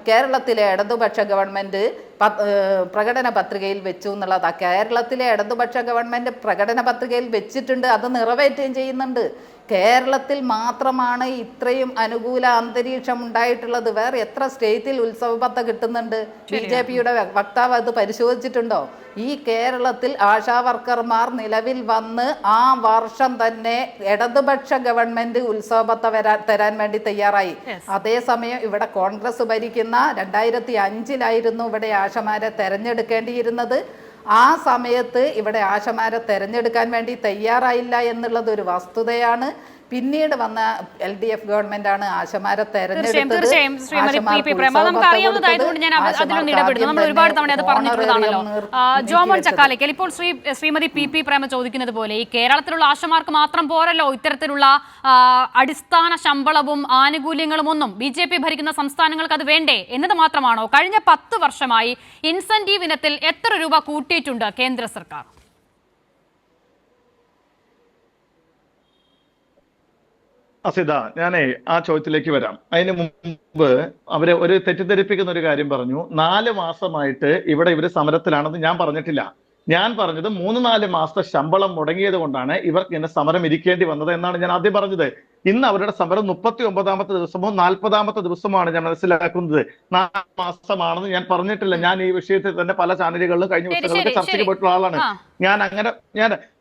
കേരളത്തിലെ ഇടതുപക്ഷ ഗവൺമെൻറ് പ്രകടന പത്രികയിൽ വെച്ചു എന്നുള്ളതാണ്. കേരളത്തിലെ ഇടതുപക്ഷ ഗവൺമെൻറ് പ്രകടന പത്രികയിൽ വെച്ചിട്ടുണ്ട്, അത് നിറവേറ്റുകയും ചെയ്യുന്നുണ്ട്. കേരളത്തിൽ മാത്രമാണ് ഇത്രയും അനുകൂല അന്തരീക്ഷം ഉണ്ടായിട്ടുള്ളത്. വേറെ എത്ര സ്റ്റേറ്റിൽ ഉത്സവ പത്ത കിട്ടുന്നുണ്ട്? BJPയുടെ വക്താവ് അത് പരിശോധിച്ചിട്ടുണ്ടോ? ഈ കേരളത്തിൽ ആശാ വർക്കർമാർ നിലവിൽ വന്ന് ആ വർഷം തന്നെ ഇടതുപക്ഷ ഗവൺമെന്റ് ഉത്സവ പത്ത തരാൻ വേണ്ടി തയ്യാറായി. അതേസമയം ഇവിടെ കോൺഗ്രസ് ഭരിക്കുന്ന 2005 ഇവിടെ ആശമാരെ തെരഞ്ഞെടുക്കേണ്ടിയിരുന്നത്. ആ സമയത്ത് ഇവിടെ ആശമാരെ തെരഞ്ഞെടുക്കാൻ വേണ്ടി തയ്യാറായില്ല എന്നുള്ളത് ഒരു വസ്തുതയാണ്. പിന്നീട് വന്ന LDF ഗവൺമെന്റാണ് ആശമാരെ തെരഞ്ഞെടുത്തത്. ഒരുപാട് തവണ അത് പറഞ്ഞിട്ടുള്ളതാണല്ലോ. ജോമോൻ ചക്കാലയ്ക്കൽ, ഇപ്പോൾ ശ്രീമതി PP പ്രേമ ചോദിക്കുന്നത് പോലെ ഈ കേരളത്തിലുള്ള ആശമാർക്ക് മാത്രം പോരല്ലോ ഇത്തരത്തിലുള്ള അടിസ്ഥാന ശമ്പളവും ആനുകൂല്യങ്ങളും ഒന്നും BJP ഭരിക്കുന്ന സംസ്ഥാനങ്ങൾക്ക് അത് വേണ്ടേ എന്നത് മാത്രമാണോ? കഴിഞ്ഞ 10 വർഷമായി ഇൻസെന്റീവ് ഇനത്തിൽ എത്ര രൂപ കൂട്ടിയിട്ടുണ്ട് കേന്ദ്ര സർക്കാർ? അസിത, ഞാനേ ആ ചോദ്യത്തിലേക്ക് വരാം. അതിന് മുമ്പ് അവരെ ഒരു തെറ്റിദ്ധരിപ്പിക്കുന്ന ഒരു കാര്യം പറഞ്ഞു. 4 മാസമായിട്ട് ഇവര് സമരത്തിലാണെന്ന് ഞാൻ പറഞ്ഞിട്ടില്ല. ഞാൻ പറഞ്ഞത് 3-4 മാസത്തെ ശമ്പളം മുടങ്ങിയത് കൊണ്ടാണ് ഇവർക്ക് ഇങ്ങനെ സമരം ഇരിക്കേണ്ടി വന്നത് എന്നാണ് ഞാൻ ആദ്യം പറഞ്ഞത്. ഇന്ന് അവരുടെ സമരം 39ാമത്തെ ദിവസമോ 40ാമത്തെ ദിവസമാണ് ഞാൻ മനസ്സിലാക്കുന്നത്. 4 മാസമാണെന്ന് ഞാൻ പറഞ്ഞിട്ടില്ല. ഞാൻ ഈ വിഷയത്തിൽ തന്നെ പല ചാനലുകളിലും കഴിഞ്ഞ ദിവസങ്ങളിലൊക്കെ ചർച്ചയ്ക്ക് പോയിട്ടുള്ള ആളാണ്.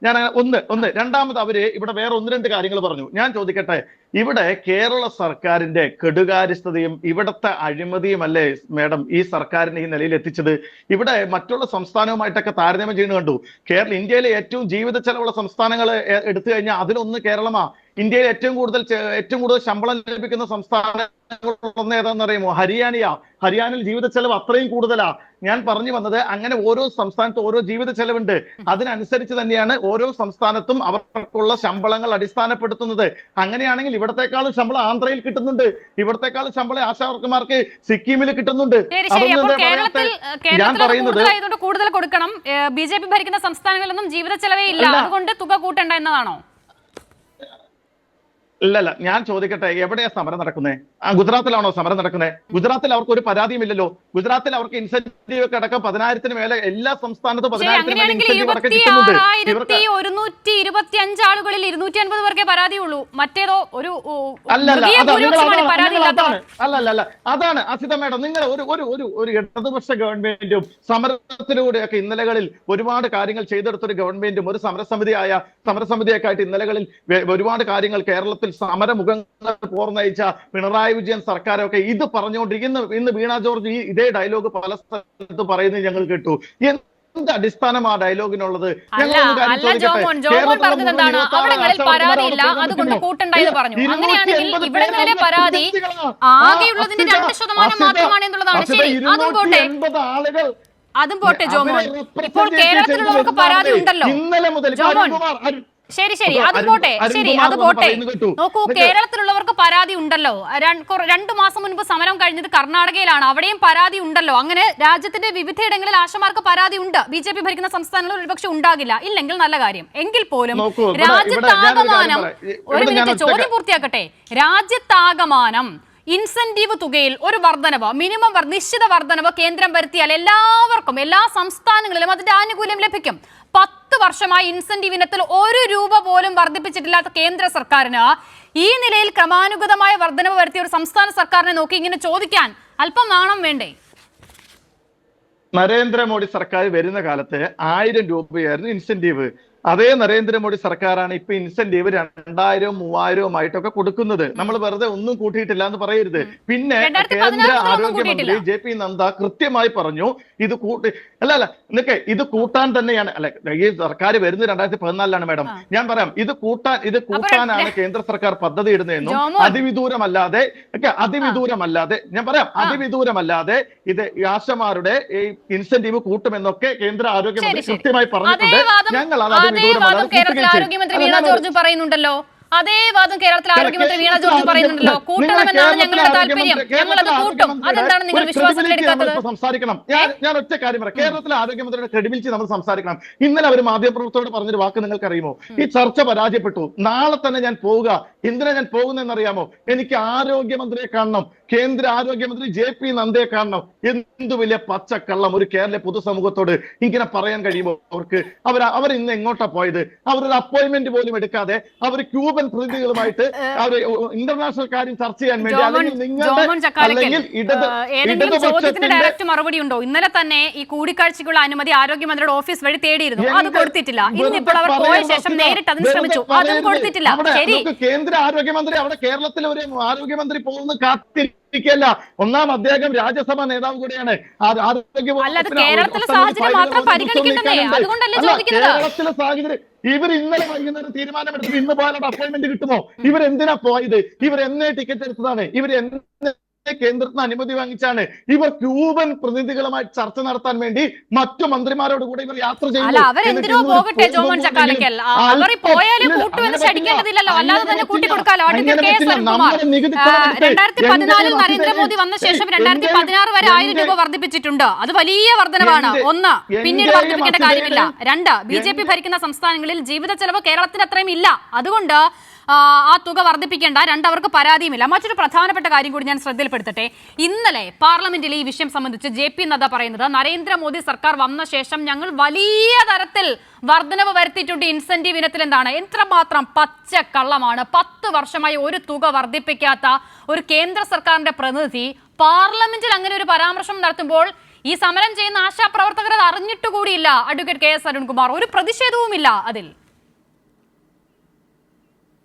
ഞാൻ ഒന്ന് രണ്ടാമത് അവര് ഇവിടെ വേറെ 1-2 കാര്യങ്ങൾ പറഞ്ഞു. ഞാൻ ചോദിക്കട്ടെ, ഇവിടെ കേരള സർക്കാരിന്റെ കെടുകാര്യസ്ഥതയും ഇവിടത്തെ അഴിമതിയുമല്ലേ മേഡം ഈ സർക്കാരിനെ ഈ നിലയിൽ എത്തിച്ചത്? ഇവിടെ മറ്റുള്ള സംസ്ഥാനവുമായിട്ടൊക്കെ താരതമ്യം ചെയ്യുന്നത് കണ്ടു. ഇന്ത്യയിലെ ഏറ്റവും ജീവിത ചെലവുള്ള സംസ്ഥാനങ്ങൾ എടുത്തു കഴിഞ്ഞാൽ അതിലൊന്ന് കേരളമാ. ഇന്ത്യയിൽ ഏറ്റവും കൂടുതൽ ശമ്പളം ലഭിക്കുന്ന സംസ്ഥാനങ്ങളൊന്ന് ഏതാണെന്ന് അറിയുമോ? ഹരിയാനയിൽ ജീവിത ചെലവ് അത്രയും കൂടുതലാ. ഞാൻ പറഞ്ഞു വന്നത്, അങ്ങനെ ഓരോ സംസ്ഥാനത്തും ഓരോ ജീവിത ചെലവുണ്ട്. അതിനനുസരിച്ച് തന്നെയാണ് ഓരോ സംസ്ഥാനത്തും അവർക്കുള്ള ശമ്പളങ്ങൾ അടിസ്ഥാനപ്പെടുത്തുന്നത്. അങ്ങനെയാണെങ്കിൽ ഇവിടത്തെക്കാളും ശമ്പളം ആന്ധ്രയിൽ കിട്ടുന്നുണ്ട്, ഇവിടത്തെക്കാളും ശമ്പളം ആശാവർക്കർമാർക്ക് സിക്കിമിൽ കിട്ടുന്നുണ്ട്. ഞാൻ പറയുന്നത് കൂടുതൽ കൊടുക്കണം. ബിജെപി ഭരിക്കുന്ന സംസ്ഥാനങ്ങളിലൊന്നും ജീവിത ചെലവേ ഇല്ല, അതുകൊണ്ട് തുക കൂട്ടണ്ട എന്നതാണോ? ഇല്ലല്ല, ഞാൻ ചോദിക്കട്ടെ, എവിടെയാ സമരം നടക്കുന്നത്? ഗുജറാത്തിലാണോ സമരം നടക്കുന്നത്? ഗുജറാത്തിൽ അവർക്ക് ഒരു പരാതിയും ഇല്ലല്ലോ. ഗുജറാത്തിൽ അവർക്ക് ഇൻസെന്റീവ് ഒക്കെ അടക്കം 10,000-ന് മേലെ, എല്ലാ സംസ്ഥാനത്തും 10,000-ന് മേലെ ഇൻസെന്റീവ് അടക്കം കിട്ടുന്നുണ്ട്. 125 ആളുകളിൽ 250 പേർക്കേ പരാതിയുള്ളൂ. മറ്റേതോ ഒരു അതാണ് അസിത മേഡം, നിങ്ങൾ ഒരു ഇടതുപക്ഷ ഗവൺമെന്റും സമരത്തിലൂടെയൊക്കെ ഇന്നലകളിൽ ഒരുപാട് കാര്യങ്ങൾ ചെയ്തെടുത്തൊരു ഗവൺമെന്റും ഒരു സമരസമിതിയൊക്കെ ആയിട്ട് ഇന്നലകളിൽ ഒരുപാട് കാര്യങ്ങൾ കേരളത്തിൽ സമരമുഖങ്ങൾ പോർന്നയച്ച പിണറായി വിജയൻ സർക്കാരൊക്കെ ഇത് പറഞ്ഞുകൊണ്ടിരിക്കുന്നു. ഇന്ന് വീണ ജോർജ് ഇതേ ഡയലോഗ് പല സ്ഥലത്ത് പറയുന്നത് ഞങ്ങൾ കേട്ടു. എന്ത് അടിസ്ഥാനം ആ ഡയലോഗിനുള്ളത്? അതും പോട്ടെ ജോമോൻ, ഇപ്പോൾ കേരളത്തിലുള്ളവർക്ക് പരാതി ഉണ്ടല്ലോ. ഇന്നലെ മുതൽ ശരി, അത് പോട്ടെ. നോക്കൂ, കേരളത്തിലുള്ളവർക്ക് പരാതി ഉണ്ടല്ലോ. 2 മാസം മുൻപ് സമരം കഴിഞ്ഞത് കർണാടകയിലാണ്, അവിടെയും പരാതി ഉണ്ടല്ലോ. അങ്ങനെ രാജ്യത്തിന്റെ വിവിധയിടങ്ങളിൽ ആശമാർക്ക് പരാതി ഉണ്ട്. ബിജെപി ഭരിക്കുന്ന സംസ്ഥാനങ്ങളിൽ ഒരുപക്ഷെ ഉണ്ടാകില്ല, ഇല്ലെങ്കിൽ നല്ല കാര്യം. എങ്കിൽ പോലും രാജ്യത്താകമാനം, ഒരു മിനിറ്റ് ചോദ്യം പൂർത്തിയാക്കട്ടെ, രാജ്യത്താകമാനം ഇൻസെന്റീവ് തുകയിൽ ഒരു വർധനവ്, മിനിമം നിശ്ചിത വർധനവ് കേന്ദ്രം വരുത്തിയാൽ എല്ലാവർക്കും, എല്ലാ സംസ്ഥാനങ്ങളിലും അതിന്റെ ആനുകൂല്യം ലഭിക്കും. 10 വർഷമായി ഇൻസെന്റീവ് ഇനത്തിൽ 1 രൂപ പോലും വർദ്ധിപ്പിച്ചിട്ടില്ലാത്ത കേന്ദ്ര സർക്കാരിന് ഈ നിലയിൽ ക്രമാനുഗതമായ വർധനവ് വരുത്തിയ ഒരു സംസ്ഥാന സർക്കാരിനെ നോക്കി ഇങ്ങനെ ചോദിക്കാൻ അല്പം നാണം വേണ്ടേ? നരേന്ദ്രമോദി സർക്കാർ വരുന്ന കാലത്ത് 1000 രൂപയായിരുന്നു ഇൻസെന്റീവ്. അതേ നരേന്ദ്രമോദി സർക്കാരാണ് ഇപ്പൊ ഇൻസെന്റീവ് 2000-3000 കൊടുക്കുന്നത്. നമ്മൾ വെറുതെ ഒന്നും കൂട്ടിയിട്ടില്ല എന്ന് പറയരുത്. പിന്നെ കേന്ദ്ര ആരോഗ്യമന്ത്രി JP നദ്ദ കൃത്യമായി പറഞ്ഞു ഇത് ഇത് കൂട്ടാൻ തന്നെയാണ്. ഈ സർക്കാർ വരുന്നത് 2014 മേഡം. ഞാൻ പറയാം, ഇത് കൂട്ടാനാണ് കേന്ദ്ര സർക്കാർ പദ്ധതി ഇടുന്നതെന്നും അതിവിദൂരമല്ലാതെ ഞാൻ പറയാം, അതിവിദൂരമല്ലാതെ ഇത് ആശമാരുടെ ഇൻസെന്റീവ് കൂട്ടുമെന്നൊക്കെ കേന്ദ്ര ആരോഗ്യമന്ത്രി കൃത്യമായി പറഞ്ഞിട്ടുണ്ട്. ഞങ്ങൾ കേരളത്തിലെ ആരോഗ്യമന്ത്രി വീണ ജോർജ് പറയുന്നുണ്ടല്ലോ. അതേ വാദം കേരളത്തിലെ ആരോഗ്യമന്ത്രി വീണ ജോർജ് പറയുന്നുണ്ടല്ലോ. കൂട്ടണമെന്നാണ് ഞങ്ങളുടെ താല്പര്യം, ഞങ്ങളത് കൂട്ടും. അതെന്താണ് നിങ്ങൾ വിശ്വാസത്തിലെടുക്കാത്തത്? സംസാരിക്കണം. ഞാൻ ഒറ്റ കാര്യം പറയാം, കേരളത്തിലെ ആരോഗ്യമന്ത്രിയുടെ ക്രെഡിബിലിറ്റി നമ്മൾ സംസാരിക്കണം. ഇന്നലെ അവർ മാധ്യമപ്രവർത്തകരോട് പറഞ്ഞൊരു വാക്ക് നിങ്ങൾക്ക് അറിയുമോ? ഈ ചർച്ച പരാജയപ്പെട്ടു, നാളെ തന്നെ ഞാൻ പോവുക. എന്തിനാ ഞാൻ പോകുന്നതെന്നറിയാമോ? എനിക്ക് ആരോഗ്യമന്ത്രിയെ കാണണം, കേന്ദ്ര ആരോഗ്യമന്ത്രി JP നദ്ദയെ കാണണം. എന്തു വലിയ പച്ചക്കള്ളം ഒരു കേരള പൊതുസമൂഹത്തോട് ഇങ്ങനെ പറയാൻ കഴിയുമോ അവർക്ക്? അവർ ഇന്ന് എങ്ങോട്ടാ പോയത്? അവരൊരു അപ്പോയിന്റ്മെന്റ് പോലും എടുക്കാതെ അവർ ക്യൂബൻ പ്രതിനിധികളുമായിട്ട് അവർ ഇന്റർനാഷണൽ കാര്യം ചർച്ച ചെയ്യാൻ വേണ്ടി, ഡയറക്റ്റ് മറുപടി ഉണ്ടോ? ഇന്നലെ തന്നെ ഈ കൂടിക്കാഴ്ചയ്ക്കുള്ള അനുമതി ആരോഗ്യമന്ത്രിയുടെ ഓഫീസ് വഴി തേടിയിരുന്നു, അത് കൊടുത്തിട്ടില്ല. ഇന്നിപ്പോൾ അവർ പോയ ശേഷം നേരിട്ട് അതിന് ശ്രമിച്ചു, അതും കൊടുത്തിട്ടില്ല. ശരി, കേന്ദ്ര ആരോഗ്യമന്ത്രി അവിടെ കേരളത്തിലെ ഒരു ആരോഗ്യമന്ത്രി പോകുന്ന കാത്തിരിക്കല്ല. ഒന്നാം അദ്ദേഹം രാജ്യസഭാ നേതാവ് കൂടിയാണ്. കേരളത്തിലെ സാഹചര്യം ഇവർ ഇന്നലെ വൈകുന്നേരം തീരുമാനമെടുത്ത് ഇന്ന് പോയാലും അപ്പോയിന്റ്മെന്റ് കിട്ടുമോ? ഇവരെന്തിനാ പോയത്? ഇവരെന്നെ ടിക്കറ്റ് എടുത്തതാണ്? കേന്ദ്രത്തിന് അനുമതി വാങ്ങിച്ചാണ്? ഇവർ ക്യൂബൻ പ്രതിനിധികളുമായി ചർച്ച നടത്താൻ വേണ്ടി മറ്റു മന്ത്രിമാരോട് കൂടെ ഇവർ യാത്ര ചെയ്യുന്നു. നരേന്ദ്രമോദി വന്ന ശേഷം 2016 വരെ 1000 രൂപ വർദ്ധിപ്പിച്ചിട്ടുണ്ട്. അത് വലിയ വർധനവാണ്. 1, പിന്നീട് വർദ്ധിപ്പിക്കേണ്ട കാര്യമില്ല. 2, BJP ഭരിക്കുന്ന സംസ്ഥാനങ്ങളിൽ ജീവിത ചെലവ് കേരളത്തിന് അത്രയും ഇല്ല. അതുകൊണ്ട് ആ തുക വർദ്ധിപ്പിക്കേണ്ട, രണ്ടവർക്ക് പരാതിയുമില്ല. മറ്റൊരു പ്രധാനപ്പെട്ട കാര്യം കൂടി ഞാൻ ശ്രദ്ധയിൽപ്പെടുത്തട്ടെ. ഇന്നലെ പാർലമെന്റിൽ ഈ വിഷയം സംബന്ധിച്ച് JP നദ്ദ പറയുന്നത്, നരേന്ദ്രമോദി സർക്കാർ വന്ന ശേഷം ഞങ്ങൾ വലിയ തരത്തിൽ വർധനവ് വരുത്തിയിട്ടുണ്ട് ഇൻസെന്റീവ് ഇനത്തിൽ. എന്താണ്, എത്രമാത്രം പച്ചക്കള്ളമാണ്. 10 വർഷമായി ഒരു തുക വർദ്ധിപ്പിക്കാത്ത ഒരു കേന്ദ്ര സർക്കാരിന്റെ പ്രതിനിധി പാർലമെന്റിൽ അങ്ങനെ ഒരു പരാമർശം നടത്തുമ്പോൾ ഈ സമരം ചെയ്യുന്ന ആശാപ്രവർത്തകർ അത് അറിഞ്ഞിട്ടുകൂടിയില്ല. അഡ്വക്കേറ്റ് KS അരുൺകുമാർ, ഒരു പ്രതിഷേധവുമില്ല അതിൽ.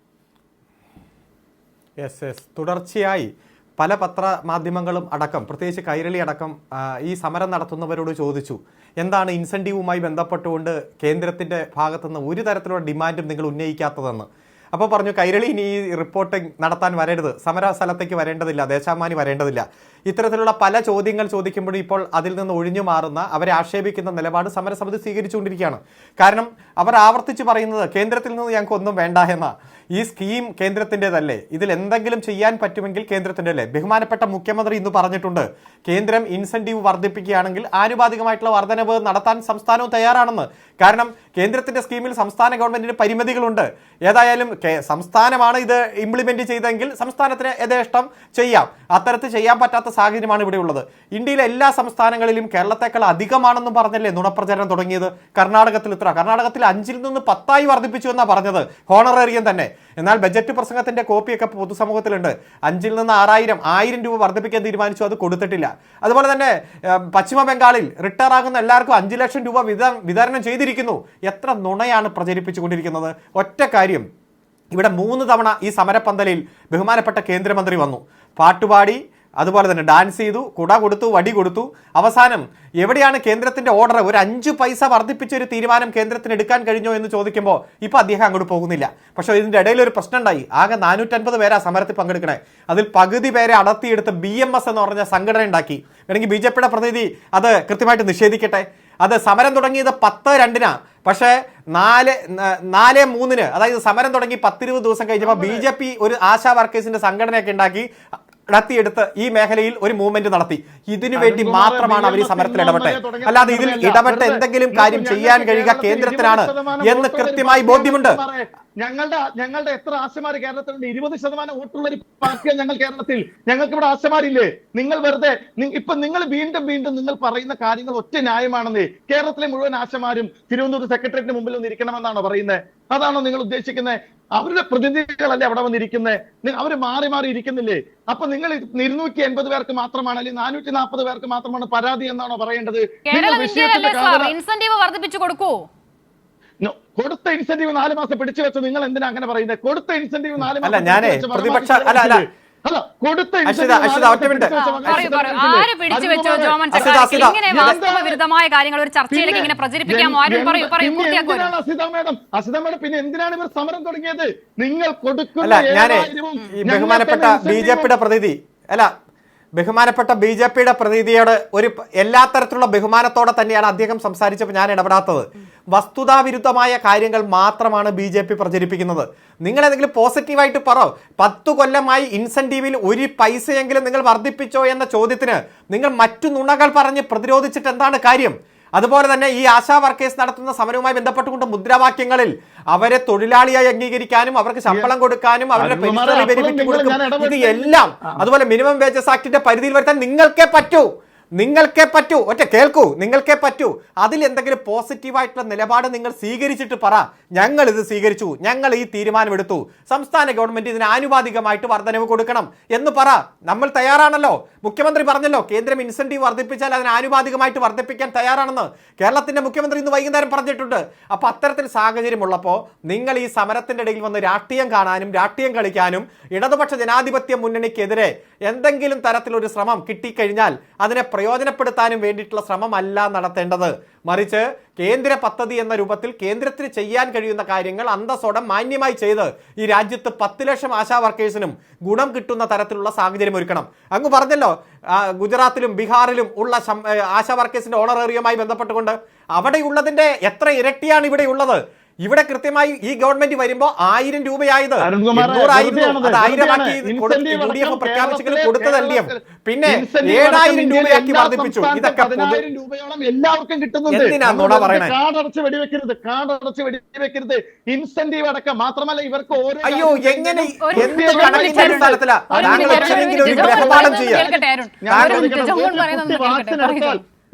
തുടർച്ചയായി പല പത്രമാധ്യമങ്ങളും അടക്കം, പ്രത്യേകിച്ച് കൈരളി അടക്കം ഈ സമരം നടത്തുന്നവരോട് ചോദിച്ചു, എന്താണ് ഇൻസെൻറ്റീവുമായി ബന്ധപ്പെട്ടുകൊണ്ട് കേന്ദ്രത്തിൻ്റെ ഭാഗത്തുനിന്ന് ഒരു തരത്തിലുള്ള ഡിമാൻഡും നിങ്ങൾ ഉന്നയിക്കാത്തതെന്ന്. അപ്പോൾ പറഞ്ഞു, കൈരളി ഇനി ഈ റിപ്പോർട്ടിംഗ് നടത്താൻ വരരുത്, സമര സ്ഥലത്തേക്ക് വരേണ്ടതില്ല, ദേശാഭിമാനി വരേണ്ടതില്ല. ഇത്തരത്തിലുള്ള പല ചോദ്യങ്ങൾ ചോദിക്കുമ്പോഴും ഇപ്പോൾ അതിൽ നിന്ന് ഒഴിഞ്ഞു മാറുന്ന, അവരെ ആക്ഷേപിക്കുന്ന നിലപാട് സമരസമിതി സ്വീകരിച്ചുകൊണ്ടിരിക്കുകയാണ്. കാരണം അവർ ആവർത്തിച്ച് പറയുന്നത് കേന്ദ്രത്തിൽ നിന്ന് ഞങ്ങൾക്ക് ഒന്നും വേണ്ട എന്ന. ഈ സ്കീം കേന്ദ്രത്തിൻ്റെതല്ലേ, ഇതിൽ എന്തെങ്കിലും ചെയ്യാൻ പറ്റുമെങ്കിൽ കേന്ദ്രത്തിൻ്റെ അല്ലേ. ബഹുമാനപ്പെട്ട മുഖ്യമന്ത്രി ഇന്ന് പറഞ്ഞിട്ടുണ്ട്, കേന്ദ്രം ഇൻസെൻറ്റീവ് വർദ്ധിപ്പിക്കുകയാണെങ്കിൽ ആനുപാതികമായിട്ടുള്ള വർധനവ് നടത്താൻ സംസ്ഥാനവും തയ്യാറാണെന്ന്. കാരണം കേന്ദ്രത്തിൻ്റെ സ്കീമിൽ സംസ്ഥാന ഗവൺമെന്റിന് പരിമിതികളുണ്ട്. ഏതായാലും സംസ്ഥാനമാണ് ഇത് ഇംപ്ലിമെന്റ് ചെയ്തെങ്കിൽ സംസ്ഥാനത്തിന് യഥേഷ്ടം ചെയ്യാം. അത്തരത്തിൽ ചെയ്യാൻ പറ്റാത്ത സാഹചര്യമാണ് ഇവിടെ ഉള്ളത്. ഇന്ത്യയിലെ എല്ലാ സംസ്ഥാനങ്ങളിലും കേരളത്തെക്കാൾ അധികമാണെന്നും പറഞ്ഞല്ലേ നുണപ്രചരണം തുടങ്ങിയത്. കർണാടകത്തിൽ 5-ൽ നിന്ന് 10 വർദ്ധിപ്പിച്ചു എന്നാണ് പറഞ്ഞത്, ഹോണറേറിയം തന്നെ. എന്നാൽ ബജറ്റ് പ്രസംഗത്തിന്റെ കോപ്പിയൊക്കെ പൊതുസമൂഹത്തിലുണ്ട്. 5-ൽ നിന്ന് 1000 രൂപ വർദ്ധിപ്പിക്കാൻ തീരുമാനിച്ചു, അത് കൊടുത്തിട്ടില്ല. അതുപോലെ തന്നെ പശ്ചിമ ബംഗാളിൽ റിട്ടയർ ആകുന്ന എല്ലാവർക്കും 5 ലക്ഷം രൂപ വിതരണം ചെയ്തിരിക്കുന്നു. എത്ര നുണയാണ് പ്രചരിപ്പിച്ചുകൊണ്ടിരിക്കുന്നത്. ഒറ്റ കാര്യം, ഇവിടെ 3 തവണ ഈ സമരപ്പന്തലിൽ ബഹുമാനപ്പെട്ട കേന്ദ്രമന്ത്രി വന്നു, പാട്ടുപാടി, അതുപോലെ തന്നെ ഡാൻസ് ചെയ്തു, കുട കൊടുത്തു, വടി കൊടുത്തു. അവസാനം എവിടെയാണ് കേന്ദ്രത്തിന്റെ ഓർഡർ? ഒരു 5 പൈസ വർദ്ധിപ്പിച്ച ഒരു തീരുമാനം കേന്ദ്രത്തിന് എടുക്കാൻ കഴിഞ്ഞോ എന്ന് ചോദിക്കുമ്പോൾ ഇപ്പോൾ അദ്ദേഹം അങ്ങോട്ട് പോകുന്നില്ല. പക്ഷേ ഇതിൻ്റെ ഇടയിൽ ഒരു പ്രശ്നം ഉണ്ടായി. ആകെ 450 പേരാ സമരത്തിൽ പങ്കെടുക്കണേ. അതിൽ പകുതി പേരെ അടർത്തിയെടുത്ത് BMS എന്ന് പറഞ്ഞ സംഘടന ഉണ്ടാക്കി. വേണമെങ്കിൽ BJPയുടെ പ്രതിനിധി അത് കൃത്യമായിട്ട് നിഷേധിക്കട്ടെ. അത് സമരം തുടങ്ങിയത് 10/2-നാ. പക്ഷേ 4/3-ന്, അതായത് സമരം തുടങ്ങി 10-20 ദിവസം കഴിഞ്ഞപ്പോൾ BJP ഒരു ആശാ വർക്കേഴ്സിന്റെ സംഘടനയൊക്കെ ഉണ്ടാക്കി നടത്തിയെടുത്ത് ഈ മേഖലയിൽ ഒരു മൂവ്മെന്റ് നടത്തി. ഇതിനു വേണ്ടി മാത്രമാണ് അവർ ഈ സമരത്തിൽ ഇടപെട്ടത്. അല്ലാതെ ഇതിൽ ഇടപെട്ട് എന്തെങ്കിലും കാര്യം ചെയ്യാൻ കഴിയുക കേന്ദ്രത്തിനാണ് എന്ന് കൃത്യമായി ബോധ്യമുണ്ട്. ഞങ്ങളുടെ എത്ര ആശമാര് കേരളത്തിലുണ്ട്? 20% വോട്ടുള്ള ഒരു പാർട്ടിയാണ് ഞങ്ങൾ കേരളത്തിൽ. ഞങ്ങൾക്ക് ഇവിടെ ആശമാരില്ലേ? നിങ്ങൾ വെറുതെ ഇപ്പൊ നിങ്ങൾ വീണ്ടും നിങ്ങൾ പറയുന്ന കാര്യങ്ങൾ ഒറ്റ ന്യായമാണെന്നേ. കേരളത്തിലെ മുഴുവൻ ആശമാരും തിരുവനന്തപുരം സെക്രട്ടേറിയറ്റിന് മുമ്പിൽ ഒന്ന് ഇരിക്കണമെന്നാണോ പറയുന്നത്? അതാണോ നിങ്ങൾ ഉദ്ദേശിക്കുന്നത്? അവരുടെ പ്രതിനിധികളല്ലേ അവിടെ വന്നിരിക്കുന്നത്? അവർ മാറി ഇരിക്കുന്നില്ലേ? അപ്പൊ നിങ്ങൾ 280 പേർക്ക് മാത്രമാണ്, അല്ലെങ്കിൽ 440 പേർക്ക് മാത്രമാണ് പരാതി എന്നാണോ പറയേണ്ടത്? ഇൻസെന്റീവ് വർദ്ധിപ്പിച്ചു കൊടുക്കൂ. കൊടുത്ത ഇൻസെന്റീവ് 4 മാസം പിടിച്ചു വെച്ച് നിങ്ങൾ എന്തിനാ അങ്ങനെ പറയുന്നത്? കൊടുത്ത ഇൻസെന്റീവ് 4 മാസം പ്രതിപക്ഷ വിരുദ്ധമായ കാര്യങ്ങൾ ഒരു ചർച്ചയിലേക്ക് ഇങ്ങനെ പ്രചരിപ്പിക്കാമോ? അസിത മേഡം, പിന്നെ എന്തിനാണ് ഇവർ സമരം തുടങ്ങിയത്? നിങ്ങൾ കൊടുക്കുന്ന ബഹുമാനപ്പെട്ട BJPയുടെ പ്രതിനിധി ബഹുമാനപ്പെട്ട BJPയുടെ പ്രതിനിധിയോട് ഒരു എല്ലാ തരത്തിലുള്ള ബഹുമാനത്തോടെ തന്നെയാണ് അദ്ദേഹം സംസാരിച്ചപ്പോൾ ഞാൻ ഇടപെടാത്തത്. വസ്തുതാവിരുദ്ധമായ കാര്യങ്ങൾ മാത്രമാണ് BJP പ്രചരിപ്പിക്കുന്നത്. നിങ്ങൾ ഏതെങ്കിലും പോസിറ്റീവായിട്ട് പറ. 10 കൊല്ലമായി ഇൻസെന്റീവിൽ 1 പൈസയെങ്കിലും നിങ്ങൾ വർദ്ധിപ്പിച്ചോ എന്ന ചോദ്യത്തിന് നിങ്ങൾ മറ്റു നുണകൾ പറഞ്ഞ് പ്രതിരോധിച്ചിട്ട് എന്താണ് കാര്യം? അതുപോലെ തന്നെ ഈ ആശാ വർക്കേഴ്സ് നടത്തുന്ന സമരവുമായി ബന്ധപ്പെട്ടുകൊണ്ട് മുദ്രാവാക്യങ്ങളിൽ അവരെ തൊഴിലാളിയായി അംഗീകരിക്കാനും അവർക്ക് ശമ്പളം കൊടുക്കാനും അവരുടെ പെൻഷൻ ബെനിഫിറ്റ് കൊടുക്കും, ഇത് എല്ലാം അതുപോലെ മിനിമം വേജസ് ആക്ടിന്റെ പരിധിയിൽ വരുത്താൻ നിങ്ങൾക്കേ പറ്റൂ. ഒറ്റ കേൾക്കൂ, നിങ്ങൾക്കേ പറ്റൂ. അതിൽ എന്തെങ്കിലും പോസിറ്റീവായിട്ടുള്ള നിലപാട് നിങ്ങൾ സ്വീകരിച്ചിട്ട് പറ, ഞങ്ങൾ ഇത് സ്വീകരിച്ചു, ഞങ്ങൾ ഈ തീരുമാനമെടുത്തു, സംസ്ഥാന ഗവൺമെന്റ് ഇതിന് ആനുപാതികമായിട്ട് വർധനവ് കൊടുക്കണം എന്ന് പറ. നമ്മൾ തയ്യാറാണല്ലോ. മുഖ്യമന്ത്രി പറഞ്ഞല്ലോ, കേന്ദ്രം ഇൻസെന്റീവ് വർദ്ധിപ്പിച്ചാൽ അതിന് ആനുപാതികമായിട്ട് വർദ്ധിപ്പിക്കാൻ തയ്യാറാണെന്ന് കേരളത്തിന്റെ മുഖ്യമന്ത്രി ഇന്ന് വൈകുന്നേരം പറഞ്ഞിട്ടുണ്ട്. അപ്പൊ അത്തരത്തിൽ സാഹചര്യമുള്ളപ്പോൾ നിങ്ങൾ ഈ സമരത്തിന്റെ ഇടയിൽ വന്ന് രാഷ്ട്രീയം കാണാനും രാഷ്ട്രീയം കളിക്കാനും ഇടതുപക്ഷ ജനാധിപത്യ മുന്നണിക്കെതിരെ എന്തെങ്കിലും തരത്തിലൊരു ശ്രമം കിട്ടിക്കഴിഞ്ഞാൽ അതിനെ പ്രയോജനപ്പെടുത്താനും വേണ്ടിയിട്ടുള്ള ശ്രമമല്ല നടത്തേണ്ടത്. മറിച്ച് കേന്ദ്ര പദ്ധതി എന്ന രൂപത്തിൽ കേന്ദ്രത്തിന് ചെയ്യാൻ കഴിയുന്ന കാര്യങ്ങൾ അന്തസ്സോടെ മാന്യമായി ചെയ്ത് ഈ രാജ്യത്ത് 10 ലക്ഷം ആശാ വർക്കേഴ്സിനും ഗുണം കിട്ടുന്ന തരത്തിലുള്ള സാഹചര്യം ഒരുക്കണം. അങ്ങ് പറഞ്ഞല്ലോ, ഗുജറാത്തിലും ബീഹാറിലും ഉള്ള ആശാ വർക്കേഴ്സിന്റെ ഓണറേറിയവുമായി ബന്ധപ്പെട്ടുകൊണ്ട് അവിടെയുള്ളതിന്റെ എത്ര ഇരട്ടിയാണ് ഇവിടെ ഉള്ളത്? ഇവിടെ കൃത്യമായി ഈ ഗവൺമെന്റ് വരുമ്പോ 1000 രൂപയായത് അരുൺകുമാറെ, 800 ആയിരുന്നു. വെറുതെയാണത്. അത് 1000 ആക്കി ഇൻസെന്റീവ് UDF പ്രഖ്യാപിച്ചെങ്കിലും കേരളത്തിലെ കൊടുത്തത് LDF. പിന്നെ ഇൻസെന്റീവ് 7000 രൂപയാക്കി എല്ലാ വർദ്ധിപ്പിച്ചു. സംസ്ഥാനത്തും ഇതൊക്കെ 10,000 രൂപയോളം എല്ലാവർക്കും കിട്ടുന്നുണ്ട്. എന്തിനാ നുണ പറയണേ? കാർഡടച്ച് വെടിവെക്കരുത്. ഇൻസെന്റീവ് അടക്കം മാത്രമല്ല ഇവർക്ക് ഓരോ അയ്യോ, എങ്ങനെ ഒരു എന്ത് മിനിറ്റ് കണക്കിന്റെ അടിസ്ഥാനത്തിലാ താങ്കൾ എങ്ങനെയെങ്കിലും ഒരു ഗ്രഹപാഠം ചെയ്യാം.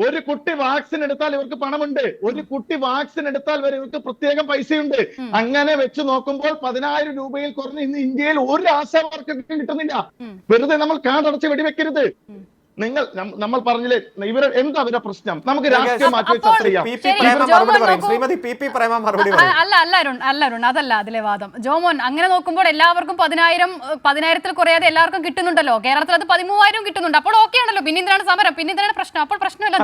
ഒരു കുട്ടി വാക്സിൻ എടുത്താൽ ഇവർക്ക് പണമുണ്ട്. ഒരു കുട്ടി വാക്സിൻ എടുത്താൽ വരെ ഇവർക്ക് പ്രത്യേകം പൈസയുണ്ട്. അങ്ങനെ വെച്ച് നോക്കുമ്പോൾ 10,000 രൂപയിൽ കുറഞ്ഞ് ഇന്ന് ഇന്ത്യയിൽ ഒരു ആശാ വർക്കർക്കും കിട്ടുന്നില്ല. വെറുതെ നമ്മൾ കാർഡടച്ച് വെടിവെക്കരുത്. നമ്മൾ പറഞ്ഞില്ലേ ഇവർ എന്താ അവരുടെ പ്രശ്നം? നമുക്ക് രാഷ്ട്രീയം മാറ്റി വെച്ച് ചർച്ച ചെയ്യാം. ശ്രീമതി പി പ്രേമ മറുപടി പറയും. അല്ല അരുൺ, അതല്ല അതിലെ വാദം. ജോമോൻ, അങ്ങനെ നോക്കുമ്പോൾ എല്ലാവർക്കും 10,000 കുറയാതെ എല്ലാവർക്കും കിട്ടുന്നുണ്ടല്ലോ. കേരളത്തിൽ അത് 13,000 കിട്ടുന്നുണ്ട്. അപ്പോൾ ഓക്കെ ആണല്ലോ. പിന്നെ എന്തിനാണ് സമരം? പിന്നെ എന്തിനാണ് പ്രശ്നം? അപ്പോൾ പ്രശ്നമില്ല.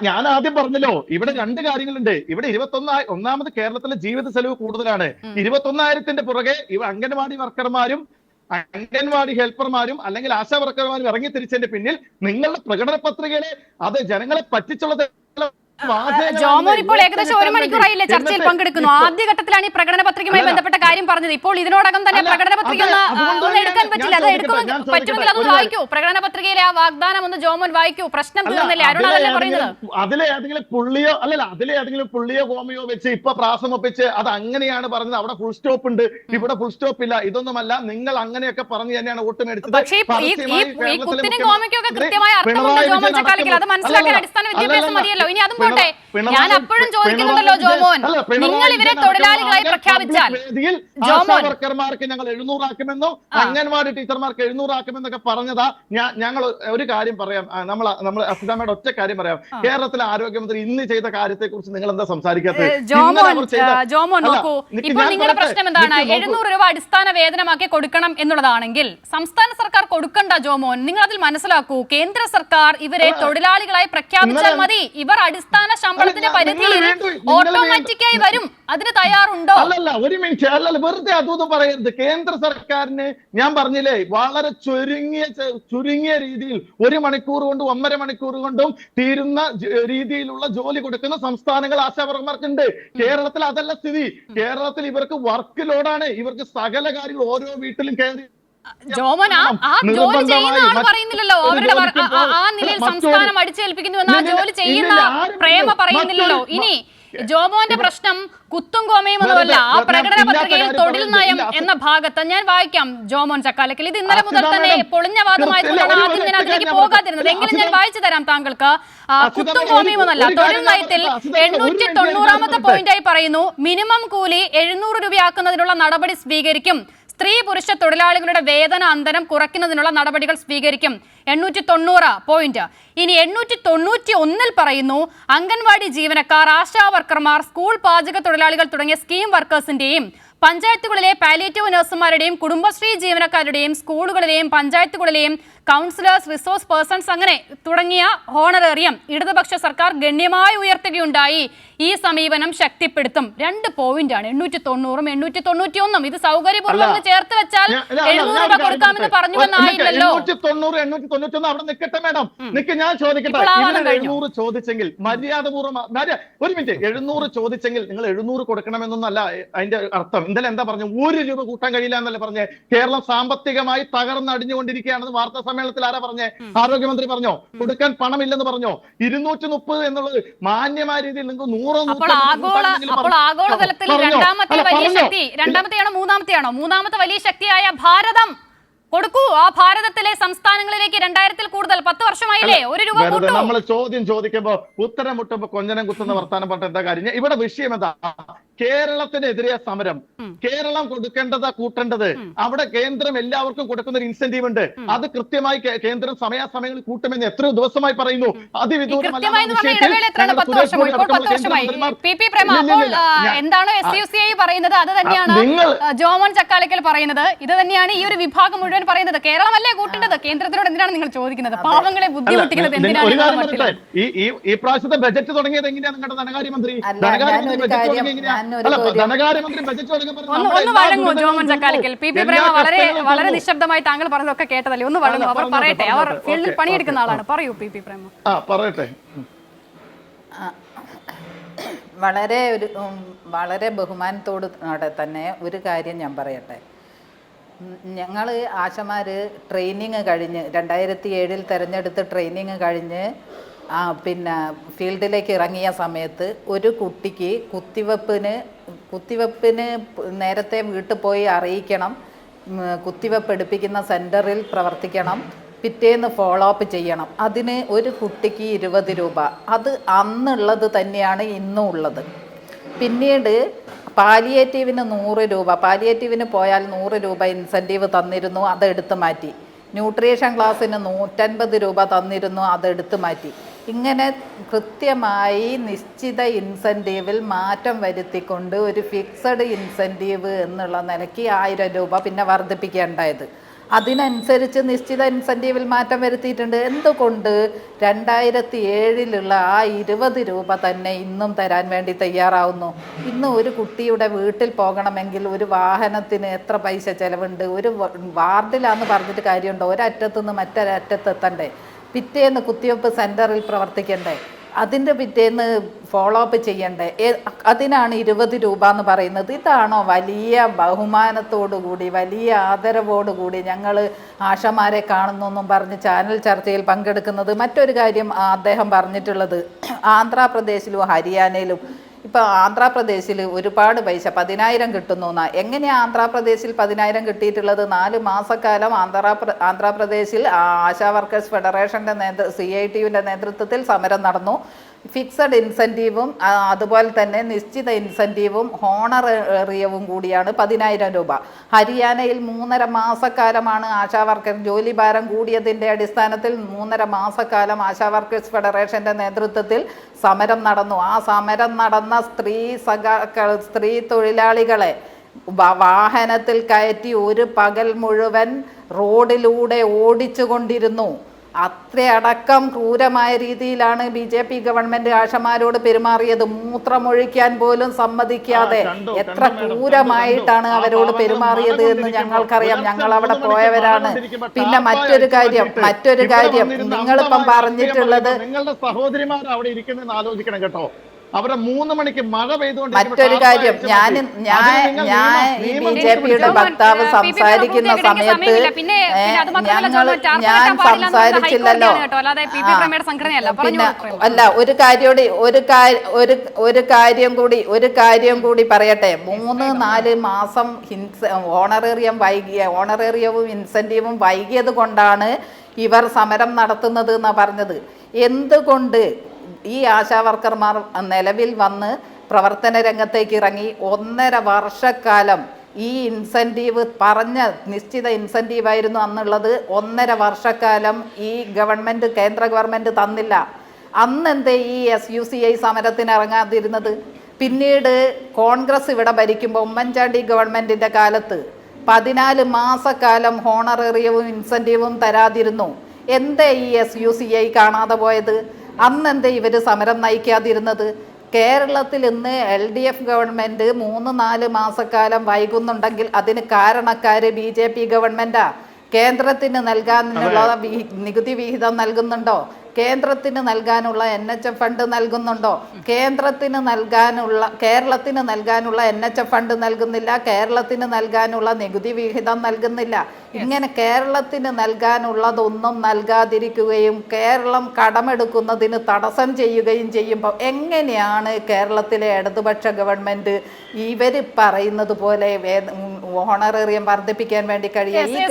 ഞാൻ ആദ്യം പറഞ്ഞല്ലോ, ഇവിടെ 2 കാര്യങ്ങളുണ്ട്. ഇവിടെ 21,000 കേരളത്തിലെ ജീവിത ചെലവ് കൂടുതലാണ്. 21,000ന്റെ പുറകെ അംഗൻവാടി വർക്കർമാരും അംഗൻവാടി ഹെൽപ്പർമാരും അല്ലെങ്കിൽ ആശാ വർക്കർമാരും ഇറങ്ങി തിരിച്ചതിന്റെ പിന്നിൽ നിങ്ങളുടെ പ്രകടന പത്രികയിലെ അത് ജനങ്ങളെ പറ്റിച്ചുള്ളത്. ജോമോൻ ഇപ്പോൾ ഏകദേശം 1 മണിക്കൂറായില്ലേ ചർച്ചയിൽ പങ്കെടുക്കുന്നു. ആദ്യഘട്ടത്തിലാണ് ഈ പ്രകടന പത്രികയുമായി ബന്ധപ്പെട്ട കാര്യം പറഞ്ഞത്. ഇപ്പോൾ ഇതിനോടകം തന്നെ പ്രകടന പത്രിക ഒന്ന് എടുക്കാൻ പറ്റില്ല. അത് എടുക്കാൻ പറ്റുമെങ്കിൽ അതൊന്ന് വായിക്കൂ. പ്രകടന പത്രികയിലെ ആ വാഗ്ദാനം ഒന്ന് ജോമോൻ വായിക്കൂ. പ്രശ്നം തീർന്നില്ലേ? അരുൺ അതല്ലേ പറയുന്നത്? അതിലെ ഏതെങ്കിലും പുള്ളിയോ ഗോമയോ വെച്ച് ഇപ്പൊ പ്രാസം ഒപ്പിച്ച് അത് അങ്ങനെയാണ് പറഞ്ഞത്. അവിടെ ഫുൾ സ്റ്റോപ്പ് ഉണ്ട്, ഇവിടെ ഫുൾ സ്റ്റോപ്പ് ഇല്ല. ഇതൊന്നുമല്ല, നിങ്ങൾ അങ്ങനെയൊക്കെ പറഞ്ഞു തന്നെയാണ് വോട്ട് മേടിച്ചത്. പക്ഷേ ഈ കുത്തിനും ഗോമയ്ക്കും ഒക്കെ കൃത്യമായ അർത്ഥമുണ്ട് ജോമോൻ ചക്കാലക്കൽ. അത് മനസ്സിലാക്കാൻ അടിസ്ഥാന വിദ്യാഭ്യാസം മതിയല്ലോ. ഇനി അതും പോട്ടെ, ഞാൻ അപ്പോഴും ചോദിക്കുന്നുണ്ടല്ലോ ജോമോൻ, നിങ്ങൾ ഇവരെ തൊഴിലാളികളായി പ്രഖ്യാപിച്ചാൽ വർക്കർമാർക്ക് ഞങ്ങൾ 700 ആക്കുമെന്നോ അംഗൻവാടി ടീച്ചർമാർക്ക് 700 ആക്കുമെന്നൊക്കെ പറഞ്ഞതാ. ഞങ്ങൾ ഒരു കാര്യം പറയാം, നമ്മൾ അസിതാമ്മയുടെ ഒറ്റ കാര്യം പറയാം. കേരളത്തിലെ ആരോഗ്യമന്ത്രി ഇന്ന് ചെയ്ത കാര്യത്തെ കുറിച്ച് നിങ്ങൾ എന്താ സംസാരിക്കാത്തത്? ജോമോൻ നോക്കൂ, ഇപ്പോൾ നിങ്ങളുടെ പ്രശ്നം എന്താണ്? 700 രൂപ അടിസ്ഥാന വേതനമാക്കി കൊടുക്കണം എന്നുള്ളതാണെങ്കിൽ സംസ്ഥാന സർക്കാർ കൊടുക്കണ്ട ജോമോൻ. നിങ്ങൾ അതിൽ മനസ്സിലാക്കൂ, കേന്ദ്ര സർക്കാർ ഇവരെ തൊഴിലാളികളായി പ്രഖ്യാപിച്ചാൽ മതി. ഇവർ അടിസ്ഥാന ശമ്പളത്തിന്റെ പരിധിയിൽ ഓട്ടോമാറ്റിക്കായി വരും. അതിന് തയ്യാറുണ്ടോ? അല്ലല്ല, ഒരു മിനിറ്റ്, അല്ലല്ല, വെറുതെ അതൊന്നും പറയരുത്. കേന്ദ്ര സർക്കാരിന് ഞാൻ പറഞ്ഞില്ലേ, വളരെ ചുരുങ്ങിയ രീതിയിൽ 1 മണിക്കൂർ കൊണ്ടും 1.5 മണിക്കൂർ കൊണ്ടും തീരുന്ന രീതിയിലുള്ള ജോലി കൊടുക്കുന്ന സംസ്ഥാനങ്ങൾ ആശാവർക്കർമാർക്കുണ്ട്. കേരളത്തിൽ അതല്ല സ്ഥിതി. കേരളത്തിൽ ഇവർക്ക് വർക്ക് ലോഡാണ്. ഇവർക്ക് സകല കാര്യങ്ങൾ ഓരോ വീട്ടിലും കയറി ജോമോൻ ആ ജോലി ചെയ്യുന്ന ആൾ പറയുന്നില്ലല്ലോ. അവരുടെ ആ നിലയിൽ സംസ്ഥാനം അടിച്ചേൽപ്പിക്കുന്നു എന്ന് ആ ജോലി ചെയ്യുന്ന പ്രേമ പറയുന്നില്ലല്ലോ. ഇനി ജോമോന്റെ പ്രശ്നം കുത്തും കോമയും ഒന്നുമല്ല. ആ പ്രകടന പത്രികയിൽ തൊഴിൽ നയം എന്ന ഭാഗത്ത് ഞാൻ വായിക്കാം ജോമോൻ ചക്കാലക്കൽ. ഇത് ഇന്നലെ മുതൽ തന്നെ പൊളിഞ്ഞ വാദമായതുകൊണ്ടാണ് ആദ്യം ഞാൻ അതിലേക്ക് പോകാതിരുന്നത്. എങ്കിലും ഞാൻ വായിച്ചു തരാം താങ്കൾക്ക്. കുത്തും കോമയും ഒന്നല്ല. തൊഴിൽ നയത്തിൽ 890ാമത്തെ പോയിന്റായി പറയുന്നു, മിനിമം കൂലി 700 രൂപയാക്കുന്നതിനുള്ള നടപടി സ്വീകരിക്കും. സ്ത്രീ പുരുഷ തൊഴിലാളികളുടെ വേതന അന്തരം കുറയ്ക്കുന്നതിനുള്ള നടപടികൾ സ്വീകരിക്കും. 890 പോയിന്റ്. ഇനി 891 പറയുന്നു, അംഗൻവാടി ജീവനക്കാർ, ആശാ വർക്കർമാർ, സ്കൂൾ പാചക തൊഴിലാളികൾ തുടങ്ങിയ സ്കീം വർക്കേഴ്സിന്റെയും പഞ്ചായത്തുകളിലെ പാലിയേറ്റീവ് നഴ്സുമാരുടെയും കുടുംബശ്രീ ജീവനക്കാരുടെയും സ്കൂളുകളിലെയും പഞ്ചായത്തുകളിലെയും കൗൺസിലേഴ്സ്, റിസോഴ്സ് പേഴ്സൺസ് അങ്ങനെ തുടങ്ങിയ ഹോണറേറിയം ഇടതുപക്ഷ സർക്കാർ ഗണ്യമായി ഉയർത്തുകയുണ്ടായി. ഈ സമീപനം ശക്തിപ്പെടുത്തും. 2 പോയിന്റാണ് 890ഉം 891. ഇത് സൗകര്യപൂർവ്വം ചേർത്ത് വെച്ചാൽ 700 രൂപ കൊടുക്കാമെന്ന് പറഞ്ഞുവെന്നായില്ലല്ലോ. 891 അവിടെ നിൽക്കട്ടെ മാഡം, ഞാൻ ചോദിക്കട്ടെ. 700 ചോദിച്ചെങ്കിൽ മര്യാദപൂർവ്വം, ഒരു മിനിറ്റ്, 700 ചോദിച്ചെങ്കിൽ നിങ്ങൾ 700 കൊടുക്കണമെന്നൊന്നല്ല അതിന്റെ അർത്ഥം. ഇന്നലെ എന്താ പറഞ്ഞു? 1 രൂപ കൂട്ടാൻ കഴിയില്ല എന്നല്ലേ പറഞ്ഞേ? കേരളം സാമ്പത്തികമായി തകർന്നടിഞ്ഞുകൊണ്ടിരിക്കുകയാണെന്ന് വാർത്താ സമ്മേളനത്തിൽ ആരാ പറഞ്ഞേ? ആരോഗ്യമന്ത്രി പറഞ്ഞോ? കൊടുക്കാൻ പണമില്ലെന്ന് പറഞ്ഞോ? 230 എന്നുള്ളത് മാന്യമായ രീതിയിൽ നിങ്ങൾക്ക് 100 ആഗോളതലത്തിൽ രണ്ടാമത്തെ വലിയ ശക്തി, രണ്ടാമത്തെയാണോ മൂന്നാമത്തെയാണോ? മൂന്നാമത്തെ വലിയ ശക്തിയായ ഭാരതം കൊടുക്കൂ. ആ ഭാരതത്തിലെ സംസ്ഥാനങ്ങളിലേക്ക് 2000-ൽ കൂടുതൽ 10 വർഷമായില്ലേ? 1 രൂപ കൂട്ടൂ. നമ്മൾ ചോദ്യം ചോദിക്കുമ്പോ ഉത്തരം മുട്ടുമ്പോ കൊഞ്ഞനം കുത്തുന്ന വർത്താനം പറഞ്ഞ എന്താ കാര്യം? ഇവിടെ വിഷയം എന്താ? കേരളത്തിനെതിരെ സമരം. കേരളം കൊടുക്കേണ്ടത് കൂട്ടേണ്ടത്. അവിടെ കേന്ദ്രം എല്ലാവർക്കും കൊടുക്കുന്ന ഒരു ഇൻസെന്റീവ് ഉണ്ട്. അത് കൃത്യമായി കേന്ദ്രം സമയാസമയങ്ങളിൽ കൂട്ടുമെന്ന് എത്രയോ ദിവസമായി പറയുന്നു. എന്താണോ SUCI പറയുന്നത് അത് തന്നെയാണ് ജോമോൻ ചക്കാലക്കൽ പറയുന്നത്. ഇത് തന്നെയാണ് ഈ ഒരു വിഭാഗം മുഴുവൻ പറയുന്നത്. കേരളമല്ലേ കൂട്ടേണ്ടത്? കേന്ദ്രത്തിനോട് എന്തിനാണ് നിങ്ങൾ ചോദിക്കുന്നത്? പാവങ്ങളെ ബുദ്ധിമുട്ടിക്കുന്നത് എന്തിനാണ്? ഈ പ്രാവശ്യത്തെ ബജറ്റ് തുടങ്ങിയത് എങ്ങനെയാണ് നിങ്ങളുടെ ധനകാര്യമന്ത്രി? ധനകാര്യമന്ത്രി ബജറ്റ് തുടങ്ങി എങ്ങനെയാണ്? ഒന്ന് വഴങ്ങൂ ജോമോൻ ചക്കാലക്കൽ. പി പ്രേമ വളരെ നിശബ്ദമായി താങ്കൾ പറഞ്ഞതൊക്കെ കേട്ടതല്ലേ? ഒന്ന് വഴങ്ങൂ, അവർ പറയട്ടെ. അവർ ഫീൽഡിൽ പണിയെടുക്കുന്ന ആളാണ്. പറയൂ പി പ്രേമ. പറയട്ടെ. വളരെ ബഹുമാനത്തോട് തന്നെ ഒരു കാര്യം ഞാൻ പറയട്ടെ. ഞങ്ങൾ ആശമാർ ട്രെയിനിങ് കഴിഞ്ഞ് 2007 തിരഞ്ഞെടുത്ത് ട്രെയിനിങ് കഴിഞ്ഞ് പിന്നെ ഫീൽഡിലേക്ക് ഇറങ്ങിയ സമയത്ത് ഒരു കുട്ടിക്ക് കുത്തിവെപ്പിന് നേരത്തെ വീട്ടിൽ പോയി അറിയിക്കണം, കുത്തിവെപ്പ് എടുപ്പിക്കുന്ന സെൻറ്ററിൽ പ്രവർത്തിക്കണം, പിറ്റേന്ന് ഫോളോ അപ്പ് ചെയ്യണം. അതിന് ഒരു കുട്ടിക്ക് 20 രൂപ. അത് അന്നുള്ളത് തന്നെയാണ് ഇന്നും ഉള്ളത്. പിന്നീട് പാലിയേറ്റീവിന് 100 രൂപ, പാലിയേറ്റീവിന് പോയാൽ 100 രൂപ ഇൻസെൻറ്റീവ് തന്നിരുന്നു, അതെടുത്ത് മാറ്റി. ന്യൂട്രീഷൻ ക്ലാസ്സിന് 150 രൂപ തന്നിരുന്നു, അതെടുത്ത് മാറ്റി. ഇങ്ങനെ കൃത്യമായി നിശ്ചിത ഇൻസെൻറ്റീവിൽ മാറ്റം വരുത്തിക്കൊണ്ട് ഒരു ഫിക്സഡ് ഇൻസെൻറ്റീവ് എന്നുള്ള നിലയ്ക്ക് 1000 രൂപ പിന്നെ വർദ്ധിപ്പിക്കേണ്ടായത്. അതിനനുസരിച്ച് നിശ്ചിത ഇൻസെൻറ്റീവിൽ മാറ്റം വരുത്തിയിട്ടുണ്ട്. എന്തുകൊണ്ട് 2007 ആ 20 രൂപ തന്നെ ഇന്നും തരാൻ വേണ്ടി തയ്യാറാവുന്നു? ഇന്ന് ഒരു കുട്ടിയുടെ വീട്ടിൽ പോകണമെങ്കിൽ ഒരു വാഹനത്തിന് എത്ര പൈസ ചിലവുണ്ട്? ഒരു വാർഡിലാന്ന് പറഞ്ഞിട്ട് കാര്യമുണ്ടോ? ഒരറ്റത്തുനിന്ന് മറ്റൊരറ്റത്തെത്തണ്ടേ? പിറ്റേന്ന് കുത്തിവെപ്പ് സെൻറ്ററിൽ പ്രവർത്തിക്കണ്ടേ? അതിൻ്റെ പിറ്റേന്ന് ഫോളോ അപ്പ് ചെയ്യണ്ടേ? അതിനാണ് 20 രൂപ എന്ന് പറയുന്നത്. ഇതാണോ വലിയ ബഹുമാനത്തോടുകൂടി വലിയ ആദരവോടുകൂടി ഞങ്ങൾ ആശമാരെ കാണുന്നെന്നും പറഞ്ഞ് ചാനൽ ചർച്ചയിൽ പങ്കെടുക്കുന്നത്? മറ്റൊരു കാര്യം അദ്ദേഹം പറഞ്ഞിട്ടുള്ളത്, ആന്ധ്രാപ്രദേശിലും ഹരിയാനയിലും ഇപ്പോൾ ആന്ധ്രാപ്രദേശിൽ ഒരുപാട് പൈസ 10,000 കിട്ടുന്നു എന്നാ. എങ്ങനെയാണ് ആന്ധ്രാപ്രദേശിൽ 10,000 കിട്ടിയിട്ടുള്ളത്? 4 മാസക്കാലം ആന്ധ്രാപ്രദേശിൽ ആശാ വർക്കേഴ്സ് ഫെഡറേഷൻ്റെ CITUവിൻ്റെ നേതൃത്വത്തിൽ സമരം നടന്നു. ഫിക്സഡ് ഇൻസെൻറ്റീവും അതുപോലെ തന്നെ നിശ്ചിത ഇൻസെൻറ്റീവും ഹോണറേറിയവും കൂടിയാണ് 10,000 രൂപ. ഹരിയാനയിൽ 3.5 മാസക്കാലമാണ് ആശാ വർക്കേഴ്സ് ജോലി ഭാരം കൂടിയതിൻ്റെ അടിസ്ഥാനത്തിൽ 3.5 മാസക്കാലം ആശാ വർക്കേഴ്സ് ഫെഡറേഷൻ്റെ നേതൃത്വത്തിൽ സമരം നടന്നു. ആ സമരം നടന്ന സ്ത്രീ തൊഴിലാളികളെ വാഹനത്തിൽ കയറ്റി ഒരു പകൽ മുഴുവൻ റോഡിലൂടെ ഓടിച്ചു കൊണ്ടിരുന്നു. അത്രയടക്കം ക്രൂരമായ രീതിയിലാണ് BJP ഗവൺമെന്റ് ആശമാരോട് പെരുമാറിയത്. മൂത്രമൊഴിക്കാൻ പോലും സമ്മതിക്കാതെ എത്ര ക്രൂരമായിട്ടാണ് അവരോട് പെരുമാറിയത് എന്ന് ഞങ്ങൾക്കറിയാം. ഞങ്ങൾ അവിടെ പോയവരാണ്. പിന്നെ മറ്റൊരു കാര്യം നിങ്ങളിപ്പം പറഞ്ഞിട്ടുള്ളത്, നിങ്ങളുടെ സഹോദരിമാർ അവിടെ ഇരിക്കുന്നതെന്ന് ആലോചിക്കണം കേട്ടോ. അവരെ 3 മണിക്ക് മഴ മറ്റൊരു കാര്യം, ഞാൻ ഈ BJPയുടെ വക്താവ് സംസാരിക്കുന്ന സമയത്ത് ഞാൻ സംസാരിച്ചില്ലല്ലോ. പിന്നെ അല്ല, ഒരു കാര്യം കൂടി പറയട്ടെ. 3-4 മാസം ഓണറേറിയവും ഇൻസെൻറ്റീവും വൈകിയത് കൊണ്ടാണ് ഇവർ സമരം നടത്തുന്നത് എന്നാണ് പറഞ്ഞത്. എന്തുകൊണ്ട് ഈ ആശാ വർക്കർമാർ നിലവിൽ വന്ന് പ്രവർത്തന രംഗത്തേക്ക് ഇറങ്ങി 1.5 വർഷക്കാലം ഈ ഇൻസെൻറ്റീവ് പറഞ്ഞ നിശ്ചിത ഇൻസെൻറ്റീവായിരുന്നു അന്നുള്ളത്, 1.5 വർഷക്കാലം ഈ കേന്ദ്ര ഗവൺമെൻറ് തന്നില്ല. അന്നെന്തേ ഈ SUCI സമരത്തിന് ഇറങ്ങാതിരുന്നത്? പിന്നീട് കോൺഗ്രസ് ഇവിടെ ഭരിക്കുമ്പോൾ ഉമ്മൻചാണ്ടി ഗവൺമെൻറ്റിൻ്റെ കാലത്ത് 14 മാസക്കാലം ഹോണറേറിയവും ഇൻസെൻറ്റീവും തരാതിരുന്നു. എന്തേ ഈ SUCI കാണാതെ പോയത്? അന്നെന്തേ ഇവർ സമരം നയിക്കാതിരുന്നത്? കേരളത്തിൽ ഇന്ന് LDF ഗവൺമെൻറ് 3-4 മാസക്കാലം വൈകുന്നുണ്ടെങ്കിൽ അതിന് കാരണക്കാര് BJP ഗവൺമെൻറ്റാ. കേന്ദ്രത്തിന് നൽകാനുള്ള നികുതി വിഹിതം നൽകുന്നുണ്ടോ? കേന്ദ്രത്തിന് നൽകാനുള്ള NHF ഫണ്ട് നൽകുന്നുണ്ടോ? കേരളത്തിന് നൽകാനുള്ള NHF ഫണ്ട് നൽകുന്നില്ല. കേരളത്തിന് നൽകാനുള്ള നികുതി വിഹിതം നൽകുന്നില്ല. ഇങ്ങനെ കേരളത്തിന് നൽകാനുള്ളതൊന്നും നൽകാതിരിക്കുകയും കേരളം കടമെടുക്കുന്നതിന് തടസ്സം ചെയ്യുകയും ചെയ്യുമ്പോൾ എങ്ങനെയാണ് കേരളത്തിലെ ഇടതുപക്ഷ ഗവൺമെന്റ് ഇവർ പറയുന്നത് പോലെ ഓണറേറിയം വർദ്ധിപ്പിക്കാൻ വേണ്ടി കഴിയുക? ഈ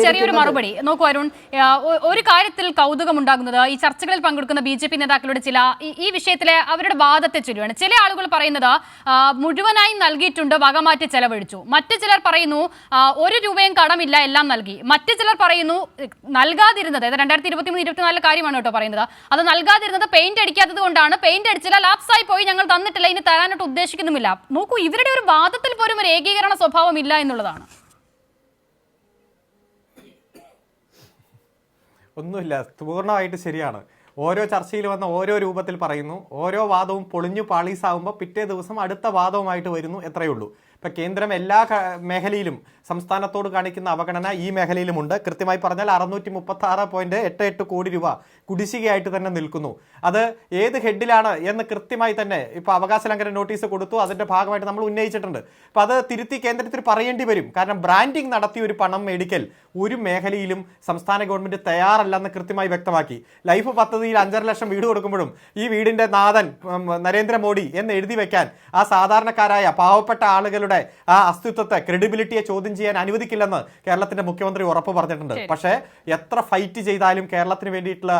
ചെറിയൊരു മറുപടി നോക്കൂ അരുൺ. ഒരു കാര്യത്തിൽ കൗതുകമുണ്ടാകുന്നത് ഈ ചർച്ചകളിൽ പങ്കെടുക്കുന്ന BJP നേതാക്കളുടെ ഈ വിഷയത്തിലെ അവരുടെ വാദത്തെ ചൊല്ലിയാണ്. ചില ആളുകൾ പറയുന്നത് മുഴുവനായി നൽകിയിട്ടുണ്ട്, വകമാറ്റി ചെലവഴിച്ചു. മറ്റു ചിലർ പറയുന്നു 1 രൂപയും കടമില്ല, എല്ലാം നൽകി. മറ്റു ചിലർ പറയുന്നു നൽകാതിരുന്നത്, 2023-24 കാര്യമാണ് കേട്ടോ പറയുന്നത്, അത് നൽകാതിരുന്നത് പെയിന്റ് അടിക്കാത്തത് കൊണ്ടാണ്. പെയിന്റ് അടിച്ചില്ല, ലാപ്സായി പോയി, ഞങ്ങൾ തന്നിട്ടില്ല, ഇനി തരാനായിട്ട് ഉദ്ദേശിക്കുന്നുമില്ല. നോക്കൂ, ഇവരുടെ ഒരു വാദത്തിൽ പോലും ഒരു ഏകീകരണ സ്വഭാവം ഇല്ല എന്നുള്ളതാണ്. ഒന്നുമില്ല, പൂർണ്ണമായിട്ട് ശരിയാണ്. ഓരോ ചർച്ചയിൽ വന്ന ഓരോ രൂപത്തിൽ പറയുന്നു, ഓരോ വാദവും പൊളിഞ്ഞു പാളീസാകുമ്പോൾ പിറ്റേ ദിവസം അടുത്ത വാദവുമായിട്ട് വരുന്നു, എത്രയേ ഉള്ളൂ. ഇപ്പം കേന്ദ്രം എല്ലാ മേഖലയിലും സംസ്ഥാനത്തോട് കാണിക്കുന്ന അവഗണന ഈ മേഖലയിലുമുണ്ട്. കൃത്യമായി പറഞ്ഞാൽ 636.88 കോടി രൂപ കുടിശ്ശികയായിട്ട് തന്നെ നിൽക്കുന്നു. അത് ഏത് ഹെഡിലാണ് എന്ന് കൃത്യമായി തന്നെ ഇപ്പോൾ അവകാശ ലംഘന നോട്ടീസ് കൊടുത്തു, അതിൻ്റെ ഭാഗമായിട്ട് നമ്മൾ ഉന്നയിച്ചിട്ടുണ്ട്. അപ്പോൾ അത് തിരുത്തി കേന്ദ്രത്തിൽ പറയേണ്ടി വരും. കാരണം ബ്രാൻഡിങ് നടത്തി ഒരു പണം മേടിക്കൽ ഒരു മേഖലയിലും സംസ്ഥാന ഗവൺമെൻറ് തയ്യാറല്ലെന്ന് കൃത്യമായി വ്യക്തമാക്കി. ലൈഫ് പദ്ധതിയിൽ 5.5 ലക്ഷം വീട് കൊടുക്കുമ്പോഴും ഈ വീടിൻ്റെ നാഥൻ നരേന്ദ്രമോദി എന്ന് എഴുതി വെക്കാൻ ആ സാധാരണക്കാരായ പാവപ്പെട്ട ആളുകളുടെ ആ അസ്തിത്വത്തെ, ക്രെഡിബിലിറ്റിയെ ചോദ്യം ചെയ്യാൻ അനുവദിക്കില്ലെന്ന് കേരളത്തിന്റെ മുഖ്യമന്ത്രി ഉറപ്പ് പറഞ്ഞിട്ടുണ്ട്. പക്ഷേ എത്ര ഫൈറ്റ് ചെയ്താലും കേരളത്തിന് വേണ്ടിയിട്ടുള്ള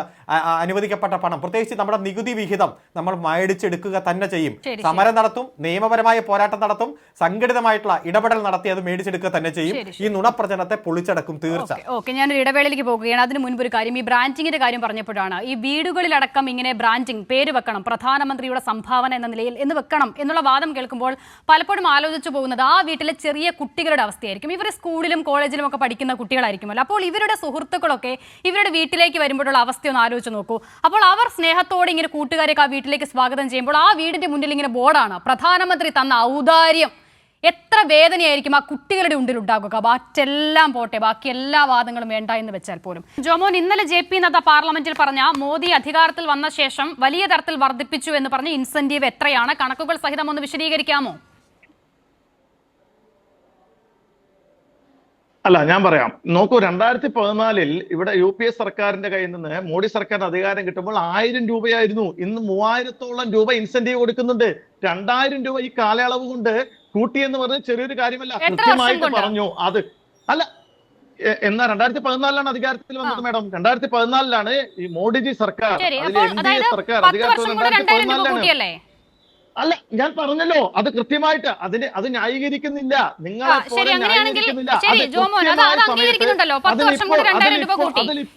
അനുവദിക്കപ്പെട്ട പണം, പ്രത്യേകിച്ച് നമ്മുടെ നികുതി വിഹിതം നമ്മൾ മേടിച്ചെടുക്കുക തന്നെ ചെയ്യും. സമരം നടത്തും, നിയമപരമായ പോരാട്ടം നടത്തും, സംഘടിതമായിട്ടുള്ള ഇടപെടൽ നടത്തി അത് മേടിച്ചെടുക്കുക തന്നെ ചെയ്യും. ഈ നുണപ്രചരണത്തെ പൊളിച്ചടക്കും തീർച്ച. ഞാനൊരു ഇടവേളയിലേക്ക് പോകുകയാണ്. അതിന് മുൻപ് ഒരു കാര്യം, ഈ ബ്രാൻഡിങ്ങിന്റെ കാര്യം പറഞ്ഞപ്പോഴാണ്, ഈ വീടുകളിലടക്കം ഇങ്ങനെ ബ്രാൻഡിങ് പേര് വെക്കണം, പ്രധാനമന്ത്രിയുടെ സംഭാവന എന്ന നിലയിൽ എന്ന് വെക്കണം എന്നുള്ള വാദം കേൾക്കുമ്പോൾ പലപ്പോഴും ആലോചിച്ചു പോകുന്നത് ആ വീട്ടിലെ ചെറിയ കുട്ടികളുടെ അവസ്ഥയായിരിക്കും. ഇവർ സ്കൂളിലും കോളേജിലും ഒക്കെ പഠിക്കുന്ന കുട്ടികളായിരിക്കുമല്ലോ. അപ്പോൾ ഇവരുടെ സുഹൃത്തുക്കളൊക്കെ ഇവരുടെ വീട്ടിലേക്ക് വരുമ്പോഴുള്ള അവസ്ഥയൊന്ന് ആലോചിച്ച് നോക്കൂ. അപ്പോൾ അവർ സ്നേഹത്തോടെ ഇങ്ങനെ കൂട്ടുകാരെയൊക്കെ ആ വീട്ടിലേക്ക് സ്വാഗതം ചെയ്യുമ്പോൾ ആ വീടിന്റെ മുന്നിൽ ഇങ്ങനെ ബോർഡാണ് പ്രധാനമന്ത്രി തന്ന ഔദാര്യം. എത്ര വേദനയായിരിക്കും ആ കുട്ടികളുടെ ഉള്ളിൽ ഉണ്ടാകുക. മറ്റെല്ലാം പോട്ടെ, ബാക്കി എല്ലാ വാദങ്ങളും വേണ്ട എന്ന് വെച്ചാൽ പോലും. ജോമോൻ, ഇന്നലെ JP നദ്ദ പാർലമെന്റിൽ പറഞ്ഞ മോദി അധികാരത്തിൽ വന്ന ശേഷം വലിയ തരത്തിൽ വർദ്ധിപ്പിച്ചു എന്ന് പറഞ്ഞ ഇൻസെന്റീവ് എത്രയാണ്? കണക്കുകൾ സഹിതം ഒന്ന് വിശദീകരിക്കാമോ? അല്ല, ഞാൻ പറയാം. നോക്കൂ, 2014 ഇവിടെ UPA സർക്കാരിന്റെ കയ്യിൽ നിന്ന് മോഡി സർക്കാരിന് അധികാരം കിട്ടുമ്പോൾ 1000 രൂപയായിരുന്നു. ഇന്ന് 3000-ഓളം രൂപ ഇൻസെന്റീവ് കൊടുക്കുന്നുണ്ട്. 2000 രൂപ ഈ കാലയളവ് കൊണ്ട് കൂട്ടിയെന്ന് പറഞ്ഞത് ചെറിയൊരു കാര്യമല്ല. കൃത്യമായിട്ട് പറഞ്ഞു. അത് അല്ല, എന്നാ 2014 അധികാരത്തിൽ വന്നത് മാഡം. 2014 ഈ മോഡിജി സർക്കാർ, NDA സർക്കാർ അധികാരത്തിൽ 2014. അല്ല, ഞാൻ പറഞ്ഞല്ലോ, അത് കൃത്യമായിട്ട് അത് ന്യായീകരിക്കുന്നില്ല. നിങ്ങളെ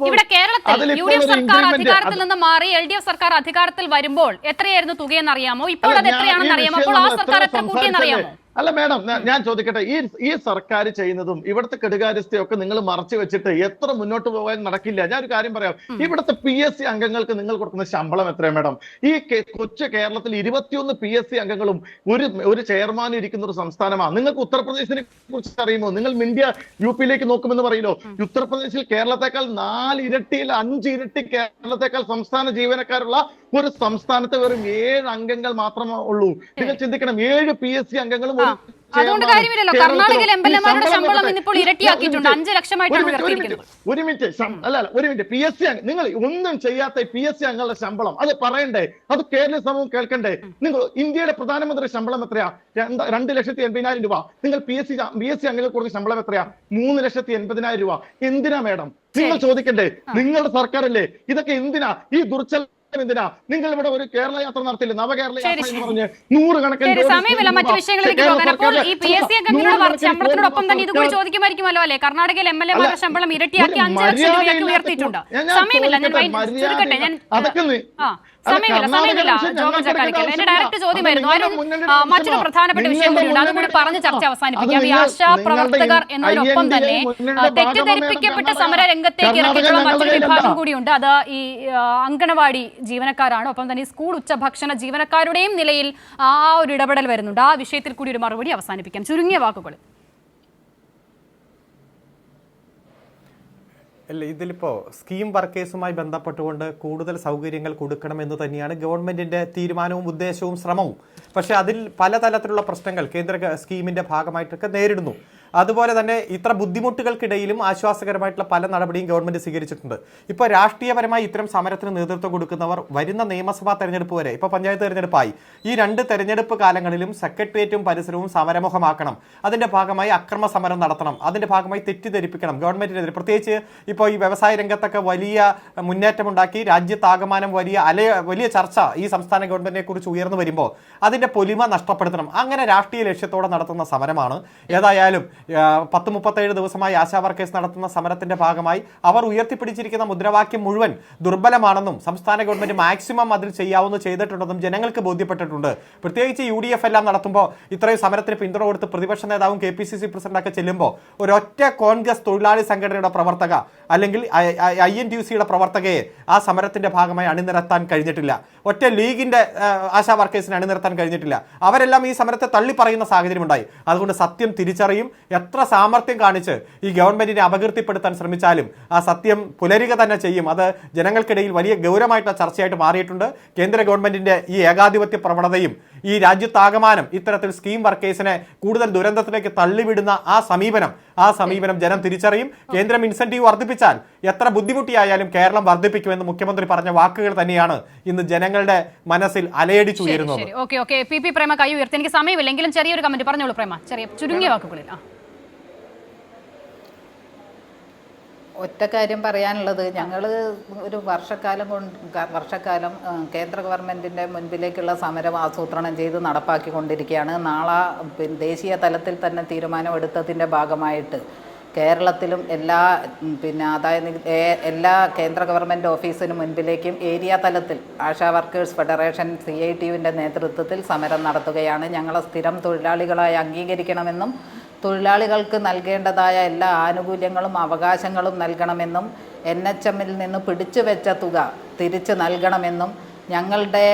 ഇവിടെ കേരളത്തിൽ UDF സർക്കാർ അധികാരത്തിൽ നിന്ന് മാറി LDF സർക്കാർ അധികാരത്തിൽ വരുമ്പോൾ എത്രയായിരുന്നു തുകയെന്ന് അറിയാമോ? ഇപ്പോൾ അത് എത്രയാണെന്ന് അറിയാമോ? അപ്പോൾ ആ സർക്കാർ എത്ര കൂട്ടിയെന്ന് അറിയാമോ? അല്ല മാഡം, ഞാൻ ചോദിക്കട്ടെ, ഈ സർക്കാർ ചെയ്യുന്നതും ഇവിടുത്തെ കെടുകാര്യസ്ഥയൊക്കെ നിങ്ങൾ മറച്ചു വെച്ചിട്ട് എത്ര മുന്നോട്ട് പോകാൻ നടക്കില്ല. ഞാനൊരു കാര്യം പറയാം. ഇവിടുത്തെ PSC അംഗങ്ങൾക്ക് നിങ്ങൾ കൊടുക്കുന്ന ശമ്പളം എത്രയാണ് മാഡം? ഈ കൊച്ചു കേരളത്തിൽ 21 PSC അംഗങ്ങളും ഒരു ചെയർമാനും ഇരിക്കുന്ന ഒരു സംസ്ഥാനമാണ്. നിങ്ങൾക്ക് ഉത്തർപ്രദേശിനെ കുറിച്ച് അറിയുമോ? നിങ്ങൾ ഇന്ത്യ UP-യിലേക്ക് നോക്കുമെന്ന് പറയില്ലോ. ഉത്തർപ്രദേശിൽ കേരളത്തെക്കാൾ 4 ഇരട്ടിയിൽ 5 ഇരട്ടി കേരളത്തെക്കാൾ സംസ്ഥാന ജീവനക്കാരുള്ള ഒരു സംസ്ഥാനത്ത് വെറും 7 അംഗങ്ങൾ മാത്രമേ ഉള്ളൂ. നിങ്ങൾ ചിന്തിക്കണം, 7 PSC അംഗങ്ങളും. അതുകൊണ്ട് കാര്യമില്ലല്ലോ. കർണാടകയിൽ MLA-മാരുടെ ശമ്പളം ഇന്നിപ്പോൾ ഇരട്ടിയാക്കിയിട്ടുണ്ട്. 5 ലക്ഷമായിട്ടാണ് ഉയർത്തിയിരിക്കുന്നത്. ഒരു മിനിറ്റ്. PSC നിങ്ങൾ ഒന്നും ചെയ്യാത്ത PSC അംഗങ്ങളുടെ ശമ്പളം അത് പറയണ്ടേ? അത് കേരള സമൂഹം കേൾക്കണ്ടേ? നിങ്ങൾ ഇന്ത്യയുടെ പ്രധാനമന്ത്രി ശമ്പളം എത്രയാ? 2,80,000 രൂപ. നിങ്ങൾ PSC അംഗങ്ങൾക്ക് കൊടുക്കുന്ന ശമ്പളം എത്രയാ? 3,80,000 രൂപ. എന്തിനാ മാഡം? നിങ്ങൾ ചോദിക്കണ്ടേ? നിങ്ങളുടെ സർക്കാരല്ലേ ഇതൊക്കെ? എന്തിനാ ഈ ദുർച്ചൽ? എന്തിനാ നിങ്ങൾ ഇവിടെ ഒരു കേരള യാത്ര നടത്തില്ല? നവകേരള യാത്ര എന്ന് പറഞ്ഞ് 100 കണക്കിന് സമയമില്ല മറ്റു വിഷയങ്ങളിലേക്ക് പോകാൻ. അപ്പോൾ ഈ PSC അംഗങ്ങളുടെ ശമ്പളത്തിനോടൊപ്പം തന്നെ ഇതുകൂടി ചോദിക്കുമായിരിക്കുമല്ലോ അല്ലേ? കർണാടകയിൽ MLA-മാരുടെ ശമ്പളം ഇരട്ടിയാക്കി 5 ലക്ഷം രൂപയാക്കി ഉയർത്തിയിട്ടുണ്ട്. സമയമില്ല, ഞാൻ ചുരുക്കട്ടെ. സമയമില്ല. ജോമോൻ ചക്കാലക്കൽ, എന്റെ ഡയറക്റ്റ് ചോദ്യമായിരുന്നു. മറ്റൊരു പ്രധാനപ്പെട്ട വിഷയം കൂടിയുണ്ട്, അതുകൂടി പറഞ്ഞ് ചർച്ച അവസാനിപ്പിക്കാം. ഈ ആശാ പ്രവർത്തകർ എന്നതിനൊപ്പം തന്നെ തെറ്റിദ്ധരിപ്പിക്കപ്പെട്ട സമര രംഗത്തേക്ക് ഇറക്കിയിട്ടുള്ള മറ്റൊരു വിഭാഗം കൂടിയുണ്ട്. അത് ഈ അങ്കണവാടി ജീവനക്കാരാണ്. ഒപ്പം തന്നെ സ്കൂൾ ഉച്ചഭക്ഷണ ജീവനക്കാരുടെയും നിലയിൽ ആ ഒരു ഇടപെടൽ വരുന്നുണ്ട്. ആ വിഷയത്തിൽ കൂടി ഒരു മറുപടി അവസാനിപ്പിക്കാം, ചുരുങ്ങിയ വാക്കുകൾ. അല്ല, ഇതിലിപ്പോൾ സ്കീം വർക്കേഴ്സുമായി ബന്ധപ്പെട്ടുകൊണ്ട് കൂടുതൽ സൗകര്യങ്ങൾ കൊടുക്കണമെന്ന് തന്നെയാണ് ഗവൺമെൻറ്റിൻ്റെ തീരുമാനവും ഉദ്ദേശവും ശ്രമവും. പക്ഷേ അതിൽ പലതരത്തിലുള്ള പ്രശ്നങ്ങൾ കേന്ദ്ര സ്കീമിൻ്റെ ഭാഗമായിട്ടൊക്കെ നേരിടുന്നു. അതുപോലെ തന്നെ ഇത്ര ബുദ്ധിമുട്ടുകൾക്കിടയിലും ആശ്വാസകരമായിട്ടുള്ള പല നടപടിയും ഗവൺമെൻറ് സ്വീകരിച്ചിട്ടുണ്ട്. ഇപ്പോൾ രാഷ്ട്രീയപരമായി ഇത്തരം സമരത്തിന് നേതൃത്വം കൊടുക്കുന്നവർ വരുന്ന നിയമസഭാ തെരഞ്ഞെടുപ്പ് വരെ, ഇപ്പോൾ പഞ്ചായത്ത് തെരഞ്ഞെടുപ്പായി, ഈ 2 തെരഞ്ഞെടുപ്പ് കാലങ്ങളിലും സെക്രട്ടേറിയറ്റും പരിസരവും സമരമുഖമാക്കണം. അതിൻ്റെ ഭാഗമായി അക്രമ സമരം നടത്തണം. അതിൻ്റെ ഭാഗമായി തെറ്റിദ്ധരിപ്പിക്കണം ഗവൺമെൻറ്റിനെതിരെ. പ്രത്യേകിച്ച് ഇപ്പോൾ ഈ വ്യവസായ രംഗത്തൊക്കെ വലിയ മുന്നേറ്റമുണ്ടാക്കി രാജ്യത്താകമാനം വലിയ ചർച്ച ഈ സംസ്ഥാന ഗവൺമെന്റിനെ കുറിച്ച് ഉയർന്നു വരുമ്പോൾ അതിന്റെ പൊലിമ നഷ്ടപ്പെടുത്തണം. അങ്ങനെ രാഷ്ട്രീയ ലക്ഷ്യത്തോടെ നടത്തുന്ന സമരമാണ്. ഏതായാലും 37 ദിവസമായി ആശാ വർക്കേഴ്സ് നടത്തുന്ന സമരത്തിന്റെ ഭാഗമായി അവർ ഉയർത്തിപ്പിടിച്ചിരിക്കുന്ന മുദ്രാവാക്യം മുഴുവൻ ദുർബലമാണെന്നും സംസ്ഥാന ഗവൺമെന്റ് മാക്സിമം അതിൽ ചെയ്യാവുന്ന ചെയ്തിട്ടുണ്ടെന്നും ജനങ്ങൾക്ക് ബോധ്യപ്പെട്ടിട്ടുണ്ട്. പ്രത്യേകിച്ച് UDF എല്ലാം നടത്തുമ്പോൾ ഇത്രയും സമരത്തിന് പിന്തുണ കൊടുത്ത് പ്രതിപക്ഷ നേതാവും KPCC പ്രസിഡന്റൊക്കെ ചെല്ലുമ്പോൾ ഒരൊറ്റ കോൺഗ്രസ് തൊഴിലാളി സംഘടനയുടെ പ്രവർത്തക അല്ലെങ്കിൽ INTUC-യുടെ പ്രവർത്തകയെ ആ സമരത്തിന്റെ ഭാഗമായി അണിനിരത്താൻ കഴിഞ്ഞിട്ടില്ല. ഒറ്റ ലീഗിന്റെ ആശാ വർക്കേഴ്സിനെ അണിനിരത്താൻ കഴിഞ്ഞിട്ടില്ല. അവരെല്ലാം ഈ സമരത്തെ തള്ളി പറയുന്ന സാഹചര്യം ഉണ്ടായി. അതുകൊണ്ട് സത്യം തിരിച്ചറിയും. എത്ര സാമർത്ഥ്യം കാണിച്ച് ഈ ഗവൺമെന്റിനെ അപകീർത്തിപ്പെടുത്താൻ ശ്രമിച്ചാലും ആ സത്യം പുലരുക തന്നെ ചെയ്യും. അത് ജനങ്ങൾക്കിടയിൽ വലിയ ഗൗരവമായിട്ടുള്ള ചർച്ചയായിട്ട് മാറിയിട്ടുണ്ട്. കേന്ദ്ര ഗവൺമെന്റിന്റെ ഈ ഏകാധിപത്യ പ്രവണതയും ഈ രാജ്യത്താകമാനം ഇത്തരത്തിൽ സ്കീം വർക്കേഴ്സിനെ കൂടുതൽ ദുരന്തത്തിലേക്ക് തള്ളിവിടുന്ന ആ സമീപനം ജനം തിരിച്ചറിയും. കേന്ദ്രം ഇൻസെന്റീവ് വർദ്ധിപ്പിച്ചാൽ എത്ര ബുദ്ധിമുട്ടിയായാലും കേരളം വർദ്ധിപ്പിക്കുമെന്ന് മുഖ്യമന്ത്രി പറഞ്ഞ വാക്കുകൾ തന്നെയാണ് ഇന്ന് ജനങ്ങളുടെ മനസ്സിൽ അലയടിച്ചുയരുന്നത്. ഓക്കെ PP പ്രേമ കൈ ഉയർത്തി. എനിക്ക് സമയമില്ലെങ്കിലും ചെറിയൊരു കമന്റ് പറഞ്ഞോളൂ പ്രേമ, ചെറിയ ചുരുങ്ങിയ വാക്കുകളിൽ. ഒറ്റ കാര്യം പറയാനുള്ളത്, ഞങ്ങൾ ഒരു വർഷക്കാലം കേന്ദ്ര ഗവൺമെൻറ്റിൻ്റെ മുൻപിലേക്കുള്ള സമരം ആസൂത്രണം ചെയ്ത് നടപ്പാക്കിക്കൊണ്ടിരിക്കുകയാണ്. നാളെ ദേശീയ തലത്തിൽ തന്നെ തീരുമാനമെടുത്തതിൻ്റെ ഭാഗമായിട്ട് കേരളത്തിലും എല്ലാ കേന്ദ്ര ഗവൺമെൻറ് ഓഫീസിന് മുൻപിലേക്കും ഏരിയ തലത്തിൽ ആശാ വർക്കേഴ്സ് ഫെഡറേഷൻ CITUവിൻ്റെ നേതൃത്വത്തിൽ സമരം നടത്തുകയാണ്. ഞങ്ങളെ സ്ഥിരം തൊഴിലാളികളായി അംഗീകരിക്കണമെന്നും തൊഴിലാളികൾക്ക് നൽകേണ്ടതായ എല്ലാ ആനുകൂല്യങ്ങളും അവകാശങ്ങളും നൽകണമെന്നും NHM-ൽ നിന്ന് പിടിച്ചു വെച്ച തുക തിരിച്ചു നൽകണമെന്നും ഞങ്ങളുടെ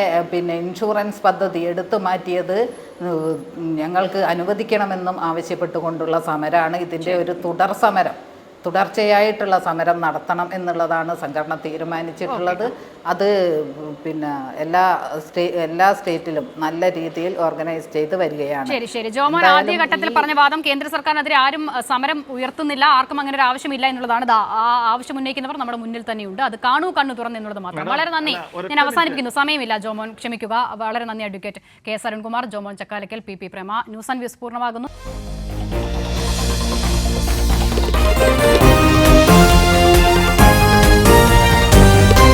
ഇൻഷുറൻസ് പദ്ധതി എടുത്തു മാറ്റിയത് ഞങ്ങൾക്ക് അനുവദിക്കണമെന്നും ആവശ്യപ്പെട്ടുകൊണ്ടുള്ള സമരമാണ്. ഇതിൻ്റെ ഒരു തുടർച്ചയായിട്ടുള്ള സമരം നടത്തണം എന്നുള്ളതാണ് സംഘടന തീരുമാനിച്ചിട്ടുള്ളത്. അത് എല്ലാ സ്റ്റേറ്റിലും നല്ല രീതിയിൽ ഓർഗനൈസ് ചെയ്ത് വരികയാണ്. ശരി ജോമോൻ ആദ്യ ഘട്ടത്തിൽ പറഞ്ഞ വാദം കേന്ദ്ര സർക്കാരിനെതിരെ ആരും സമരം ഉയർത്തുന്നില്ല, ആർക്കും അങ്ങനെ ഒരു ആവശ്യമില്ല എന്നുള്ളതാണ്. ആ ആവശ്യം ഉന്നയിക്കുന്നവർ നമ്മുടെ മുന്നിൽ തന്നെയുണ്ട്. അത് കണ്ണു തുറന്ന് എന്നുള്ളത് മാത്രം. വളരെ നന്ദി. ഞാൻ അവസാനിപ്പിക്കുന്നു, സമയമില്ല ജോമോൻ, ക്ഷമിക്കുക. വളരെ നന്ദി advocate KS Arunkumar, Jomon Chakkalakkal, PP Prema. News and views പൂർണ്ണമാകുന്നു.